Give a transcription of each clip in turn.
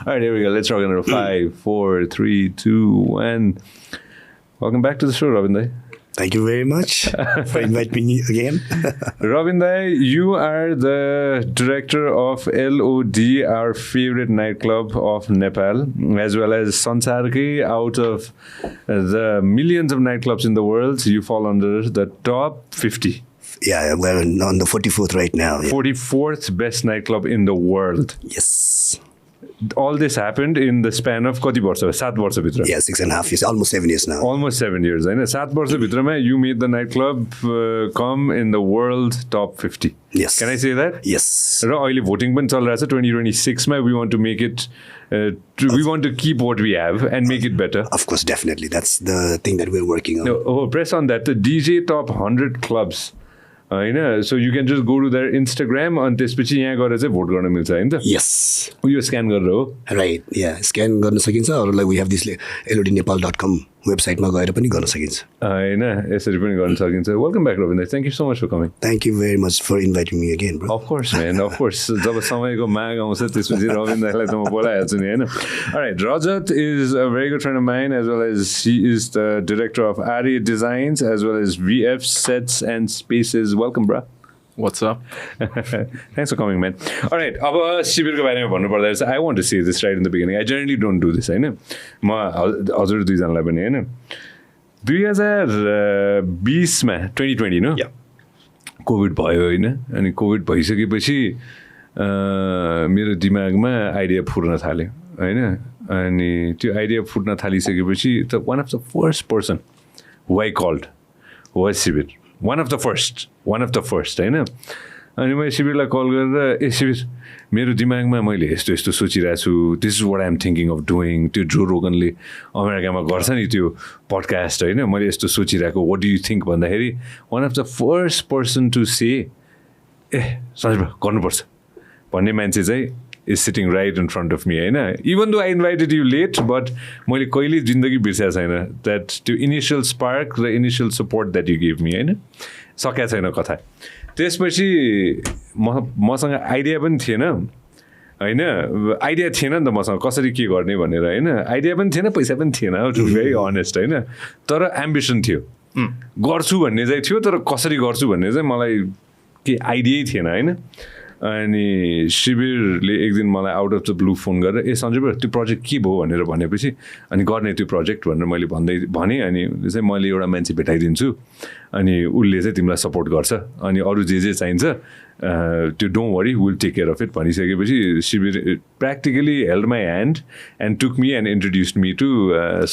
All right, here we go. Let's rock in 5, 4, 3, 2, 1. Welcome back to the show, Rabin Dai. Thank you very much for inviting me again. Rabin Dai, you are the director of LOD, our favorite nightclub of Nepal, as well as Sansarki. Out of the millions of nightclubs in the world, you fall under the top 50. Yeah, we're on the 44th right now. Yeah. 44th best nightclub in the world. Yes. All this happened in the span of कति वर्ष 7 वर्ष भित्र. Yeah, 6.5 years, almost 7 years now. Almost 7 years, हैन. 7 वर्ष भित्रमा you made the nightclub come in the world top 50. Yes. Can I say that? Yes. र अहिले voting पनि चलिरहेछ 2026 मा. We want to make it we want to keep what we have and make it better. Of course, definitely. That's the thing that we're working on. Oh, press on that. The DJ top 100 clubs. होइन, so you can just go to their Instagram अनि त्यसपछि यहाँ गएर चाहिँ vote गर्न मिल्छ हैन त. Yes. यो स्क्यान गरेर हो. Right. Yeah. Scan गर्न सकिन्छ अरूलाई we have this lodnepal.com वेबसाइटमा गएर पनि गर्न सकिन्छ. हैन, यसरी पनि गर्न सकिन्छ. Welcome back, Rabin. Thank you so much for coming. Thank you very much for inviting me again, bro. Of course, man. Of course. जब समयको माग आउँछ त्यसपछि Rabin दाइलाई त म बोलाइहाल्छु नि हैन. All right, Rajat is a very good friend of mine, as well as he is the director of Ari Designs, as well as VF Sets and Spaces. Welcome, bro. What's up? Thanks for coming, man. All right, अब शिविरको बारेमा भन्नुपर्दा चाहिँ I want to say this right in the beginning. I generally don't do this, हैन. म हजुर दुईजनालाई पनि हैन. 2020 मा 2020 नो? Yeah. कोभिड भयो हैन. अनि कोभिड भइसकेपछि मेरो दिमागमा आइडिया फुट्न थाल्यो हैन. अनि त्यो आइडिया फुट्न थालिसकेपछि त one of the first person who I called was Shibir. One of the first हैन. अनि मैले शिविरलाई कल गरेर शिविर मेरो दिमागमा मैले यस्तो यस्तो सोचिरहेको छु. This is what I am thinking of doing. त्यो जो रोगनले अमेरिकामा गर्छ नि त्यो पडकास्ट होइन. मैले यस्तो सोचिरहेको वाट डु यु थिङ्क भन्दाखेरि one of the first person to say Sanjay गर्नुपर्छ भन्ने मान्छे चाहिँ is sitting right in front of me होइन. Even though I invited you late but मैले कहिले जिन्दगी बिर्सेको छैन द्याट त्यो इनिसियल स्पार्क र initial support that you give me होइन. सकेको छैन कथा. त्यसपछि मसँग आइडिया पनि थिएन होइन. आइडिया थिएन नि त मसँग कसरी के गर्ने भनेर होइन. आइडिया पनि थिएन, पैसा पनि थिएन, टु बी भेरी अनेस्ट होइन. तर एम्बिसन थियो, गर्छु भन्ने चाहिँ थियो. तर कसरी गर्छु भन्ने चाहिँ मलाई के आइडियै थिएन होइन. अनि शिविरले एक दिन मलाई out of the blue phone गरेर सञ्जय ब्रो त्यो प्रोजेक्ट के भयो भनेर भनेपछि अनि गर्ने त्यो प्रोजेक्ट भनेर मैले भने. अनि चाहिँ मैले एउटा मान्छे भेटाइदिन्छु अनि उसले चाहिँ तिमीलाई सपोर्ट गर्छ अनि अरू जे चाहिन्छ त्यो don't worry will take care of it भनिसकेपछि Shivir practically held my hand and took me and introduced me to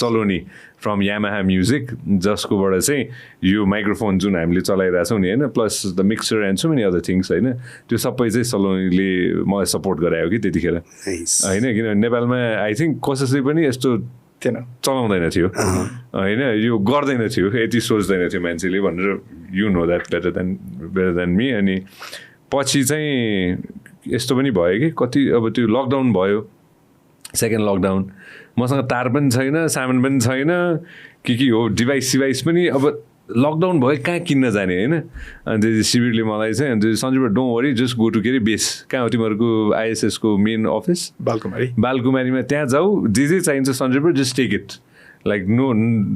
Saloni from Yamaha music, जसकोबाट चाहिँ यो माइक्रोफोन जुन हामीले चलाइरहेछौँ नि होइन, plus the mixer and so many other things होइन, त्यो सबै चाहिँ सलोनीले मलाई सपोर्ट गरायो कि त्यतिखेर होइन. किनभने नेपालमा आई थिङ्क कसैले पनि यस्तो थिएन, चलाउँदैन थियो होइन, यो गर्दैन थियो, यति सोच्दैन थियो मान्छेले भनेर. You know that better than me. अनि पछि चाहिँ यस्तो पनि भयो कि कति अब त्यो लकडाउन भयो, सेकेन्ड लकडाउन, मसँग तार पनि छैन, सामान पनि छैन, के हो डिभाइस पनि. अब लकडाउन भयो कहाँ किन्न जाने होइन. अनि त्यो शिविरले मलाई चाहिँ अनि Sanjay don't worry just go to के अरे बेस कहाँ हो तिमीहरूको आइएसएसको मेन अफिस बालकुमारीमा, त्यहाँ जाऊ, जे चाहिन्छ Sanjay just take it, like no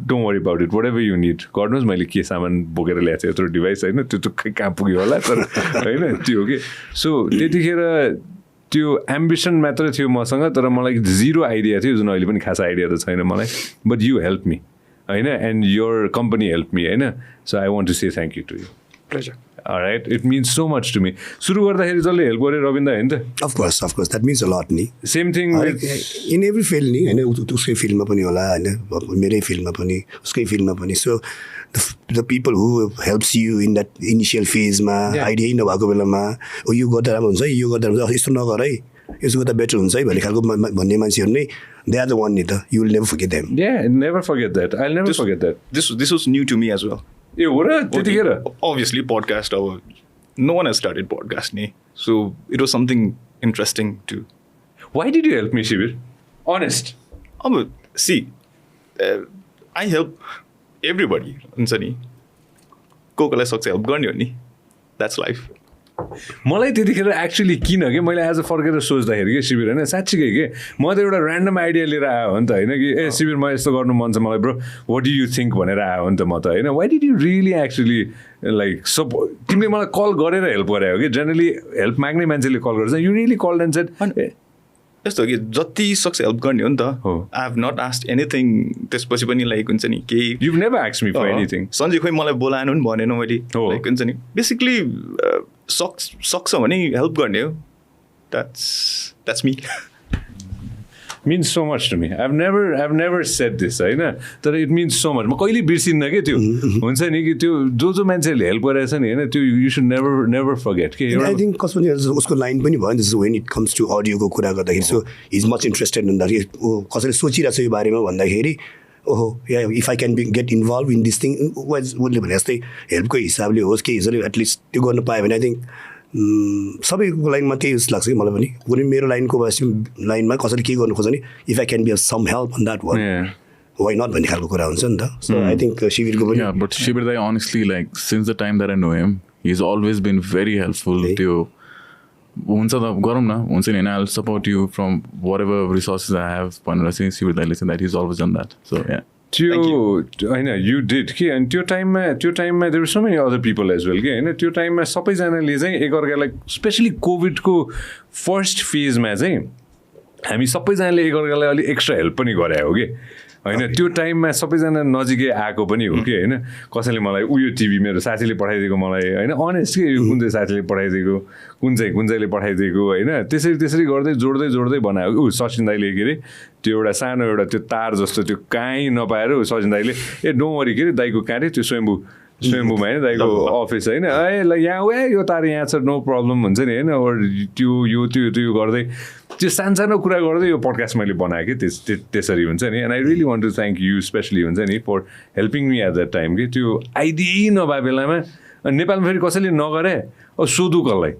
don't worry about it, whatever you need गर्नुहोस्. मैले के सामान बोकेर ल्याएको थिएँ यत्रो डिभाइस होइन, त्यो त कहाँ पुग्यो होला तर होइन त्यो हो कि. सो त्यतिखेर त्यो एम्बिसन मात्र थियो मसँग, तर मलाई जिरो आइडिया थियो, जुन अहिले पनि खास आइडिया त छैन मलाई. बट यु हेल्प मी होइन, and your company help me होइन. So I want to say thank you to you. Pleasure. Right, it means so much to me. सुरु गर्दाखेरि जसले हेल्प गऱ्यो रविन दाइ होइन त. Of course that means a lot नि. Same thing in every field नि होइन, उसकै फिल्डमा पनि होला होइन, मेरै फिल्डमा पनि उसकै फिल्डमा पनि. So the people who helps you in that initial फेजमा, आइडियै नभएको बेलामा यो गर्दा राम्रो हुन्छ, यो गर्दा हुन्छ, यस्तो नगर है, यसो गर्दा बेटर हुन्छ है भन्ने खालको भन्ने मान्छेहरू नै दे आर द वान नि त. You will never forget them. Never forget that. I never forget that. This was new to me as well. ए हो र त्यतिखेर obviously podcast, no one has started podcast ni, so it was something interesting to. Why did you help me, Shibir? Honest. See, I help everybody हुन्छ नि, को कोलाई सक्छ help गर्ने हो नि, that's life. मलाई त्यतिखेर एक्चुअली किन कि मैले आज फर्केर सोच्दाखेरि कि शिविर होइन साँच्चीकै के म त एउटा ऱ्यान्डम आइडिया लिएर आयो हो नि त होइन कि ए शिविर म यस्तो गर्नु मन छ मलाई bro what do you think भनेर आयो हो नि त म त होइन why did you really actually like तिमीले मलाई कल गरेर हेल्प गरायो कि जेनरली हेल्प माग्ने मान्छेले कल गर्छ you really call and said यस्तो कि जति सक्छ हेल्प गर्ने हो नि त I have not asked anything त्यसपछि पनि लाइक हुन्छ नि केही you never asked me for anything Sanjay खोइ मलाई बोलाएन पनि भनेन मैले लाइक हुन्छ नि बेसिकली सक्छ भने हेल्प गर्ने हो that's me means so much to me. I've never said this होइन तर it means so much. म कहिले बिर्सिन्न कि त्यो हुन्छ नि कि त्यो जो मान्छेहरूले हेल्प गरेछ नि होइन त्यो you should never forget के I think कसो पनि उसको लाइन पनि भयो नि जस्तो when it comes to अडियोको कुरा गर्दाखेरि सो he's much interested भन्दाखेरि कसैले सोचिरहेछ यो बारेमा भन्दाखेरि ओहो या if I can get involve in this thing उसले भने जस्तै हेल्पको हिसाबले होस् के हिसाबले एटलिस्ट त्यो गर्नु पायो भने आई थिङ्क सबैको लाइनमा त्यही जस्तो लाग्छ कि मलाई पनि कुनै मेरो लाइनमा कसैले के गर्नु खोज्छ नि if I can be some help on that one why not भन्ने खालको कुरा हुन्छ नि त सो आई थिङ्क शिविरको पनि बट शिविर दाइ honestly like since the time that I know him he is always been very helpful त्यो हुन्छ त गरौँ न हुन्छ नि होइन I will support you from whatever resources I have भनेर चाहिँ शिविर दाइले चाहिँ that is always done that so या त्यो होइन यु डिड कि अनि त्यो टाइममा there so many other people as well कि होइन त्यो टाइममा सबैजनाले चाहिँ एकअर्कालाई स्पेसली कोभिडको फर्स्ट फेजमा चाहिँ हामी सबैजनाले एकअर्कालाई अलिक एक्स्ट्रा हेल्प पनि गरे हो कि होइन त्यो टाइममा सबैजना नजिकै आएको पनि हो कि होइन कसैले मलाई उयो टिभी मेरो साथीले पठाइदिएको मलाई होइन अनेस्ट कि कुन चाहिँ साथीले पठाइदिएको कुन चाहिँले पठाइदिएको होइन त्यसरी गर्दै जोड्दै बनायो सचिन दाइले के अरे त्यो एउटा सानो एउटा त्यो तार जस्तो त्यो काहीँ नपाएर सचिन दाइले ए डोन्ट वरी के अरे दाइको कहाँ अरे त्यो स्वयम्भूमा होइन दाइको अफिस होइन ए ल यहाँ यो तार यहाँ छ नो प्रब्लम हुन्छ नि होइन त्यो गर्दै त्यो सानो कुरा गर्दै यो पडकास्ट मैले बनाएँ कि त्यसरी हुन्छ नि and I really want to thank you especially हुन्छ नि for helping me at that time कि त्यो आइदिए नभए बेलामा नेपालमा फेरि कसैले नगरे सोधु कसलाई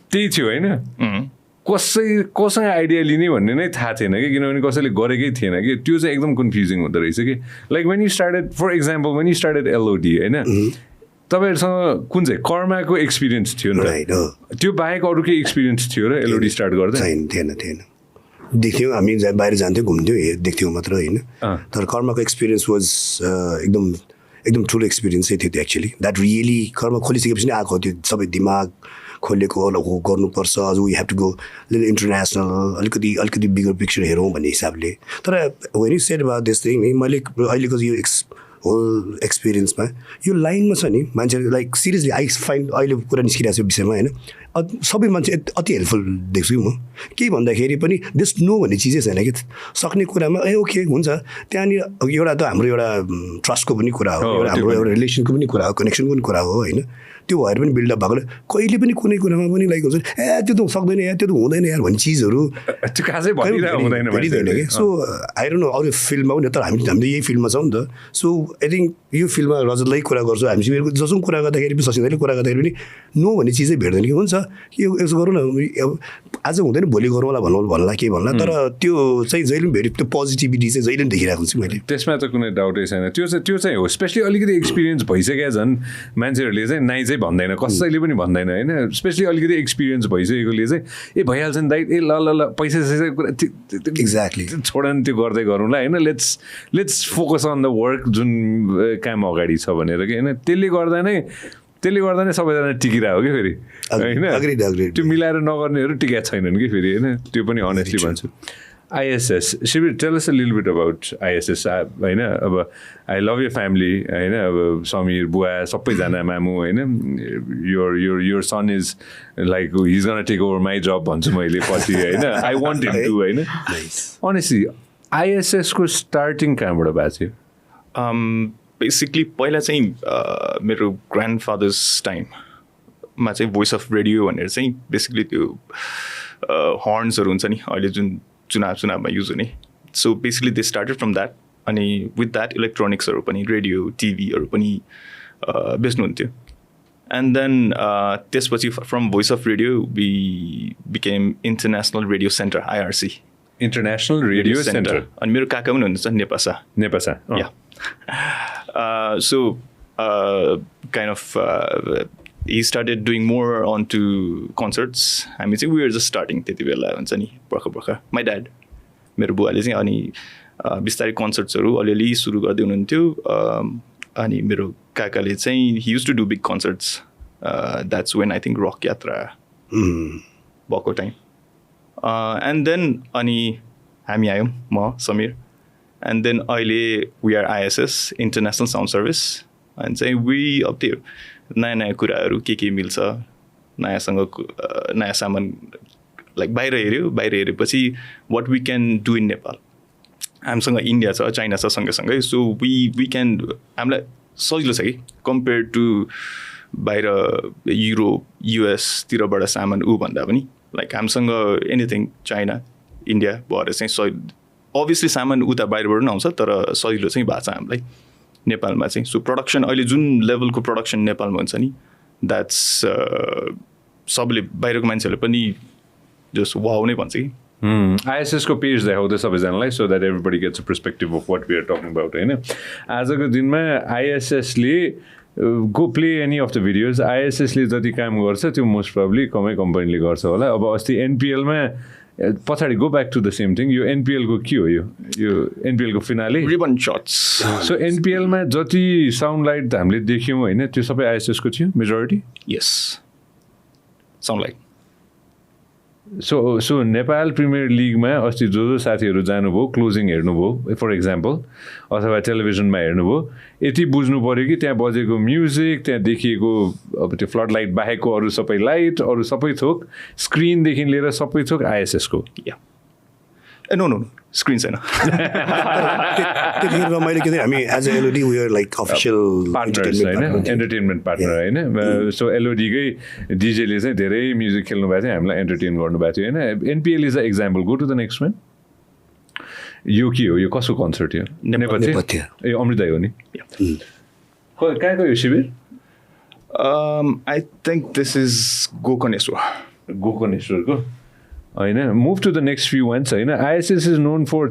त्यही थियो होइन कोसँग आइडिया लिने भन्ने नै थाहा थिएन कि किनभने कसैले गरेकै थिएन कि त्यो चाहिँ एकदम कन्फ्युजिङ हुँदो रहेछ कि like when you started for example when you started LOD होइन तपाईँहरूसँग कुन चाहिँ कर्माको एक्सपिरियन्स थियो नि त त्यो बाहेक अरू केही एक्सपिरियन्स थियो र एलओडी स्टार्ट गर्दा थिएन देख्थ्यौँ हामी बाहिर जान्थ्यौँ घुम्थ्यौँ देख्थ्यौँ मात्र होइन तर कर्माको एक्सपिरियन्स वाज एकदम ठुलो एक्सपिरियन्सै थियो त्यो एक्चुली द्याट रियली कर्म खोलिसकेपछि नै आएको त्यो सबै दिमाग खोलेको गर्नुपर्छ अझ we have to go little international अलिकति बिगर पिक्चर हेरौँ भन्ने हिसाबले तर when you said about this thing मैले अहिलेको यो होल एक्सपिरियन्समा यो लाइनमा छ नि मान्छेहरू लाइक सिरियसली आई फाइन्ड अहिले कुरा निस्किरहेको छ विषयमा होइन सबै मान्छे अति हेल्पफुल देख्छु कि म केही भन्दाखेरि पनि दिस नो भन्ने चिजै छैन कि सक्ने कुरामा ए ओके हुन्छ त्यहाँनिर एउटा त हाम्रो एउटा ट्रस्टको पनि कुरा हो हाम्रो एउटा रिलेसनको पनि कुरा हो कनेक्सनको पनि कुरा हो होइन त्यो भएर पनि बिल्डअप भएको कहिले पनि कुनै कुरामा पनि लाइक हुन्छ ए त्यो त सक्दैन यार त्यो त हुँदैन यार भन्ने चिजहरू कि सो आई डोन्ट नो अरू फिल्डमा पनि तर हामी यही फिल्डमा छौँ नि त सो आई थिङ्क यो फिल्डमा रजतलाई कुरा गर्छु हामी जसो कुरा गर्दाखेरि पनि सचिनले कुरा गर्दाखेरि पनि नो भन्ने चिजै भेट्दैन कि हुन्छ यो यसो गरौँ न आज हुँदैन भोलि गरौँला भन्ला के भन्ला तर त्यो चाहिँ जहिले पनि भेट्यो त्यो पोजिटिभिटी चाहिँ जहिले पनि देखिरहेको छु मैले त्यसमा त कुनै डाउटै छैन त्यो चाहिँ हो स्पेसली अलिकति एक्सपिरियन्स भइसक्यो झन् मान्छेहरूले चाहिँ नाइ चाहिँ भन्दैन कसैले पनि भन्दैन होइन स्पेसली अलिकति एक्सपिरियन्स भइसकेकोले चाहिँ ए भइहाल्छ नि दाइ ए ल पैसा कुरा एक्ज्याक्टली छोड नि त्यो गर्दै गरौँला होइन let's focus on the work जुन काम अगाडि छ भनेर कि होइन त्यसले गर्दा नै सबैजना टिकिरहेको कि फेरि होइन त्यो मिलाएर नगर्नेहरू टिकेको छैनन् कि फेरि होइन त्यो पनि अनेस्टली भन्छु ISS शिविर tell us a little beet about ISS होइन अब आई लभ यु फ्यामिली होइन अब समीर बुवा सबैजना मामु होइन your son is like he's gonna take over my job भन्छु मैले पछि होइन आई वान्ट हिम टु होइन अनेस्टली ISS को स्टार्टिङ कहाँबाट भएको थियो बेसिकली पहिला चाहिँ मेरो ग्रान्डफादर्स टाइममा चाहिँ भोइस अफ रेडियो भनेर चाहिँ बेसिकली त्यो हर्न्सहरू हुन्छ नि अहिले जुन चुनावमा युज हुने so basically they started from that अनि विथ द्याट इलेक्ट्रोनिक्सहरू पनि रेडियो टिभीहरू पनि बेच्नुहुन्थ्यो एन्ड देन त्यसपछि from voice of radio we became international radio centre IRC international radio centre अनि मेरो काका पनि हुनुहुन्छ नेपासा या so kind of he started doing more onto concerts. हामी चाहिँ we were just starting त्यति बेला हुन्छ नि भर्खर my dad मेरो बुवाले चाहिँ अनि बिस्तारै कन्सर्ट्सहरू अलिअलि सुरु गर्दै हुनुहुन्थ्यो अनि मेरो काकाले चाहिँ he used to do big concerts. That's when I think rock yatra भएको टाइम and then अनि हामी आयौँ म समीर and then अहिले we are ISS International Sound Service and चाहिँ we up there नयाँ कुराहरू के मिल्छ नयाँ सामान लाइक बाहिर हेरेपछि what we can do in Nepal. हामीसँग इन्डिया छ चाइना छ सँगै सो वी क्यान हामीलाई सजिलो छ कि कम्पेयर टु बाहिर युरोप युएसतिरबाट सामान भन्दा पनि लाइक हामीसँग एनिथिङ चाइना इन्डिया भएर चाहिँ सजिलो अभियसली सामान उता बाहिरबाट पनि आउँछ तर सजिलो चाहिँ भएको छ हामीलाई नेपालमा चाहिँ सो प्रोडक्सन अहिले जुन लेभलको प्रोडक्सन नेपालमा हुन्छ नि द्याट्स सबले बाहिरको मान्छेहरूले पनि जस्ट वाउ नै भन्छ कि ISS को पेज देखाउँदै सबैजनालाई so that everybody gets a perspective of what we are talking about होइन आजको दिनमा आइएसएसले go play any of the videos आइएसएसले जति काम गर्छ त्यो मोस्ट प्रब्ली कमै कम्पनीले गर्छ होला अब अस्ति एनपिएलमा पछाडि go back to the same thing यो एनपिएलको के हो यो एनपिएलको फिनाले रिबन शट्स सो एनपिएलमा जति साउन्ड लाइट हामीले देख्यौँ होइन त्यो सबै आइएसएसको थियो मेजोरिटी यस sound light so Nepal premier लिगमा अस्ति जो साथीहरू जानुभयो क्लोजिङ हेर्नुभयो फर इक्जाम्पल अथवा टेलिभिजनमा हेर्नुभयो यति बुझ्नु पऱ्यो कि त्यहाँ बजेको म्युजिक त्यहाँ देखिएको अब त्यो फ्लड लाइट बाहेकको अरू सबै लाइट अरू सबै थोक स्क्रिनदेखि लिएर सबै थोक आइएसएसको नो स्क्रिन छैन त्यतिखेर रमाइलो के हामी as a LOD we are like official partners होइन एन्टरटेनमेन्ट पार्टनर होइन सो एलओडीकै डिजेले चाहिँ धेरै म्युजिक खेल्नु भएको थियो हामीलाई एन्टरटेन गर्नुभएको थियो होइन NPL is a example go to the next one यो के हो यो कसको कन्सर्ट हो नेपथ्य ए अमृता हो नि कहाँको यो शिविर आई थिङ्क दिस इज गोकर्णेश्वरको होइन move to the next few ones होइन आइएसएस इज नोन फर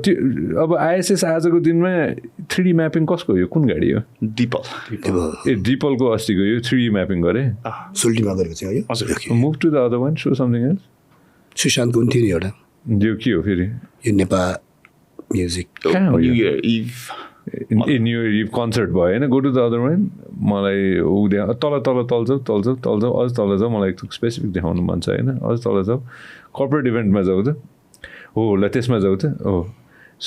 अब आइएसएस आजको दिनमा 3D म्यापिङ कसको हो कुन गाडी हो दिपल ए दिपलको अस्तिको यो 3D म्यापिङ गरे सुल्टीमा गरेको चाहिँ हजुर move to the other one so something else सुशान्तको पनि थियो नि एउटा यो के हो फेरि यो नेपाल म्युजिक कहाँ हो new year eve new year concert भयो होइन go to the other one मलाई तल अझ तल जाऊ मलाई एक स्पेसिफिक देखाउनु मन छ होइन अझ तल जाऊ कर्पोरेट इभेन्टमा जाऊ त हो ल त्यसमा जाऊ त हो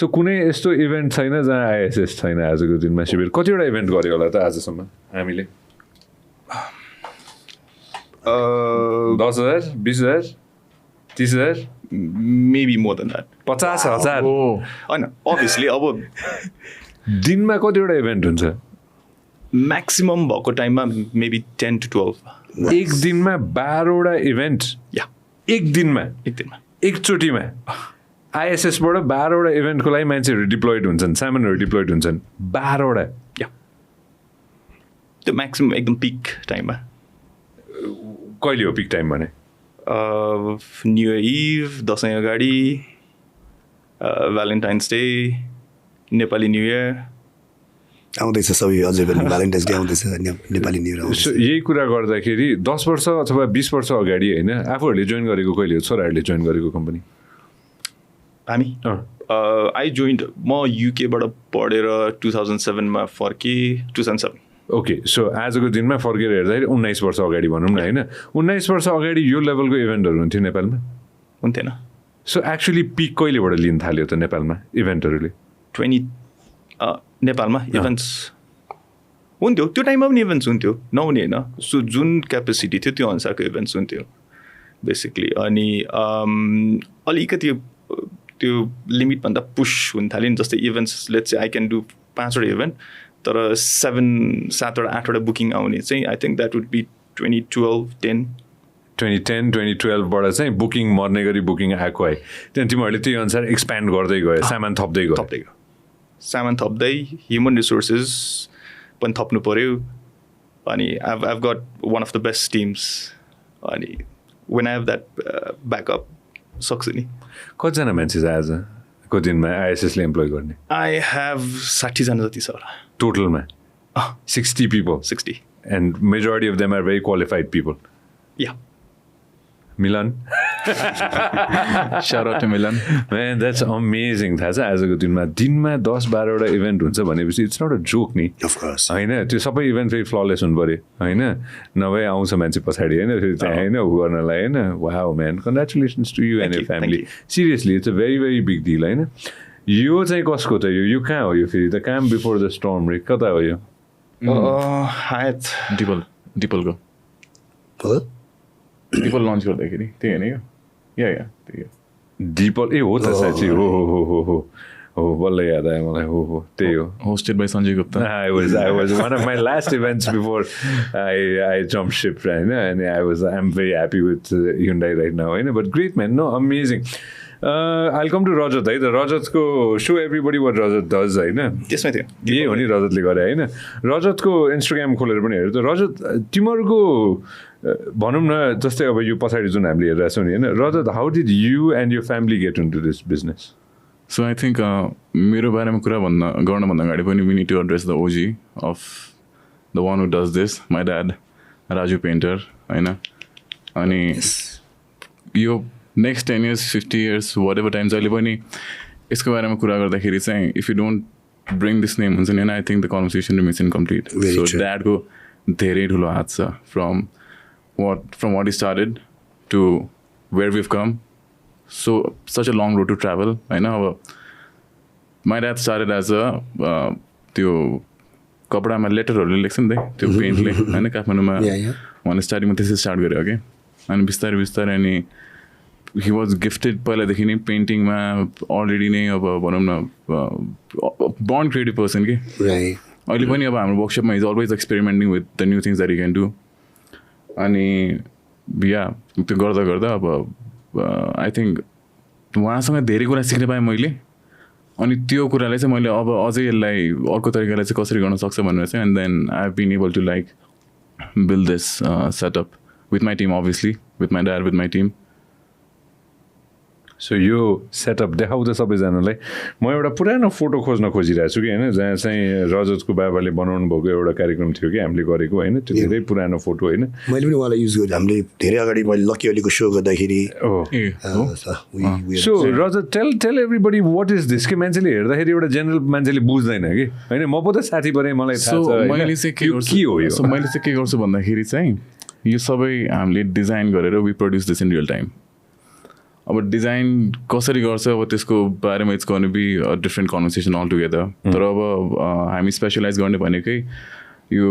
सो कुनै यस्तो इभेन्ट छैन जहाँ आइएसएस छैन आजको दिनमा शिविर कतिवटा इभेन्ट गऱ्यो होला त आजसम्म हामीले 10,000 20,000 30,000 मेबी मोर देन द्याट 50,000 होइन अभियसली अब दिनमा कतिवटा इभेन्ट हुन्छ म्याक्सिमम भएको टाइममा मेबी 10 to 12 एक दिनमा 12वटा इभेन्ट या एक दिनमा एकचोटिमा आइएसएसबाट 12वटा इभेन्टको लागि मान्छेहरू डिप्लोइड हुन्छन् सामानहरू डिप्लोइड हुन्छन् 12वटा या त्यो म्याक्सिमम एकदम पिक टाइममा कहिले हो पिक टाइम भने न्यु इयर इभ दसैँ अगाडि Valentine's day Nepali new year आउँदैछ सबै अझै पनि भ्यालेन्टाइन्स डे आउँदैछ नेपाली न्यु इयर सो यही कुरा गर्दाखेरि 10 वर्ष अथवा 20 वर्ष अगाडि होइन आफूहरूले जोइन गरेको कहिले हो छोराहरूले जोइन गरेको कम्पनी हामी आई जोइन्ड म युकेबाट पढेर 2007मा फर्केँ 2007 ओके सो आजको दिनमा फर्केर हेर्दाखेरि 19 वर्ष अगाडि भनौँ न होइन 19 वर्ष अगाडि यो लेभलको इभेन्टहरू हुन्थ्यो नेपालमा हुन्थेन सो एक्चुअली पिक कहिलेबाट लिन थाल्यो त नेपालमा इभेन्टहरूले 20 नेपालमा इभेन्ट्स हुन्थ्यो त्यो टाइममा पनि इभेन्ट्स हुन्थ्यो नहुने होइन सो जुन क्यापेसिटी थियो त्यो अनुसारको इभेन्ट्स हुन्थ्यो बेसिकली अनि अलिकति त्यो लिमिटभन्दा पुस हुन थाल्यो नि जस्तै इभेन्ट्स लेट्स चाहिँ आई क्यान डु 5वटा इभेन्ट तर 7-8 8वटा बुकिङ आउने चाहिँ I think that would be 2012-10 2010-2012बाट चाहिँ बुकिङ मर्ने गरी बुकिङ आएको है त्यहाँदेखि तिमीहरूले त्यही अनुसार एक्सप्यान्ड गर्दै गयो सामान थप्दै गयो सामान थप्दै ह्युमन रिसोर्सेस पनि थप्नु पऱ्यो अनि I've got one of the best teams अनि when I have that backup सक्छ नि कतिजना मान्छे छ आजको दिनमा आइएसएसले इम्प्लोय गर्ने I have 60 जना जति छ होला टोटलमा 60 people 60 And majority of them are very qualified people. Yeah. Milan? Shout out to Milan. Man, that's amazing. थाहा छ आजको दिनमा 10-12वटा इभेन्ट हुन्छ भनेपछि इट्स नट अ जोक नि Of course. होइन त्यो सबै इभेन्ट फेरि फ्ललेस हुनु पऱ्यो होइन नभए आउँछ मान्छे पछाडि होइन फेरि त्यहाँ होइन उ गर्नलाई होइन wow man congratulations to you and your family seriously it's a very very big deal होइन यो चाहिँ कसको त यो कहाँ हो यो फेरि द काम बिफोर द स्टर्म रे कता हो यो हायत डिपलको हो डिपल लन्च गर्दाखेरि त्यही होइन क्या या त्यही हो डिपल ए हो त साँच्ची हो बल्ल याद आयो मलाई हो त्यही हो hosted by Sanjay Gupta. I was one of my last events before I jumped ship, right? And I'm very happy with Hyundai right now, right? But great, man. No, amazing. I'll come to Rajat, right? Rajatको show everybody what Rajat does, होइन त्यसमै थियो यही हो नि रजतले गरे होइन रजतको Instagram खोलेर पनि हेर्नु त रजत तिमीहरूको भनौँ न जस्तै अब यो पछाडि जुन हामीले हेरिरहेको छौँ नि होइन Rajat how did you and your family get into this business So I think मेरो बारेमा कुरा गर्नुभन्दा अगाडि पनि we need to address the OG of the one who does this, my dad, Raju Painter, होइन अनि यो next 10 years, 50 years, whatever times अहिले पनि यसको बारेमा कुरा गर्दाखेरि चाहिँ if you don't bring this name हुन्छ नि I think the conversation remains incomplete. Very So true. dadको धेरै ठुलो हात छ from what he started to where we've come. So such a long road to travel. I know my dad started as a त्यो कपडामा लेटरहरू लेख्छ नि त्यो पेन्टले होइन काठमाडौँमा उहाँले स्टार्टिङमा त्यसै स्टार्ट गर्यो कि अनि बिस्तारै बिस्तारै अनि हि वाज गिफ्टेड पहिलादेखि नै पेन्टिङमा अलरेडी नै अब भनौँ न बर्न क्रिएटिभ पर्सन कि अहिले पनि अब हाम्रो वर्कसपमा is always experimenting with the new things that you can do अनि या त्यो गर्दा गर्दा अब आई थिङ्क उहाँसँग धेरै कुरा सिक्न पाएँ मैले अनि त्यो कुरालाई चाहिँ मैले अब अझै यसलाई अर्को तरिकाले चाहिँ कसरी गर्न सक्छ भनेर चाहिँ and then I have been able to like build this setup with my team obviously with my dad with my team so यो सेटअप देखाउँदा सबैजनालाई म एउटा पुरानो फोटो खोज्न खोजिरहेको छु कि होइन जहाँ चाहिँ रजतको बाबाले बनाउनु भएको एउटा कार्यक्रम थियो कि हामीले गरेको होइन त्यो धेरै पुरानो फोटो होइन मैले पनि उहाँलाई युज गरेँ हामीले धेरै अगाडि मैले लकी अलीको सो गर्दाखेरि so Rajat tell everybody what is this कि मान्छेले हेर्दाखेरि एउटा जेनरल मान्छेले बुझ्दैन कि होइन म पो त साथी परे मलाई मैले चाहिँ के गर्छु मैले चाहिँ के गर्छु भन्दाखेरि चाहिँ यो सबै हामीले डिजाइन गरेर we produce this in real time अब डिजाइन कसरी गर्छ अब त्यसको बारेमा इट्स गर्नु be different conversation all together तर अब हामी स्पेसलाइज गर्ने भनेकै यो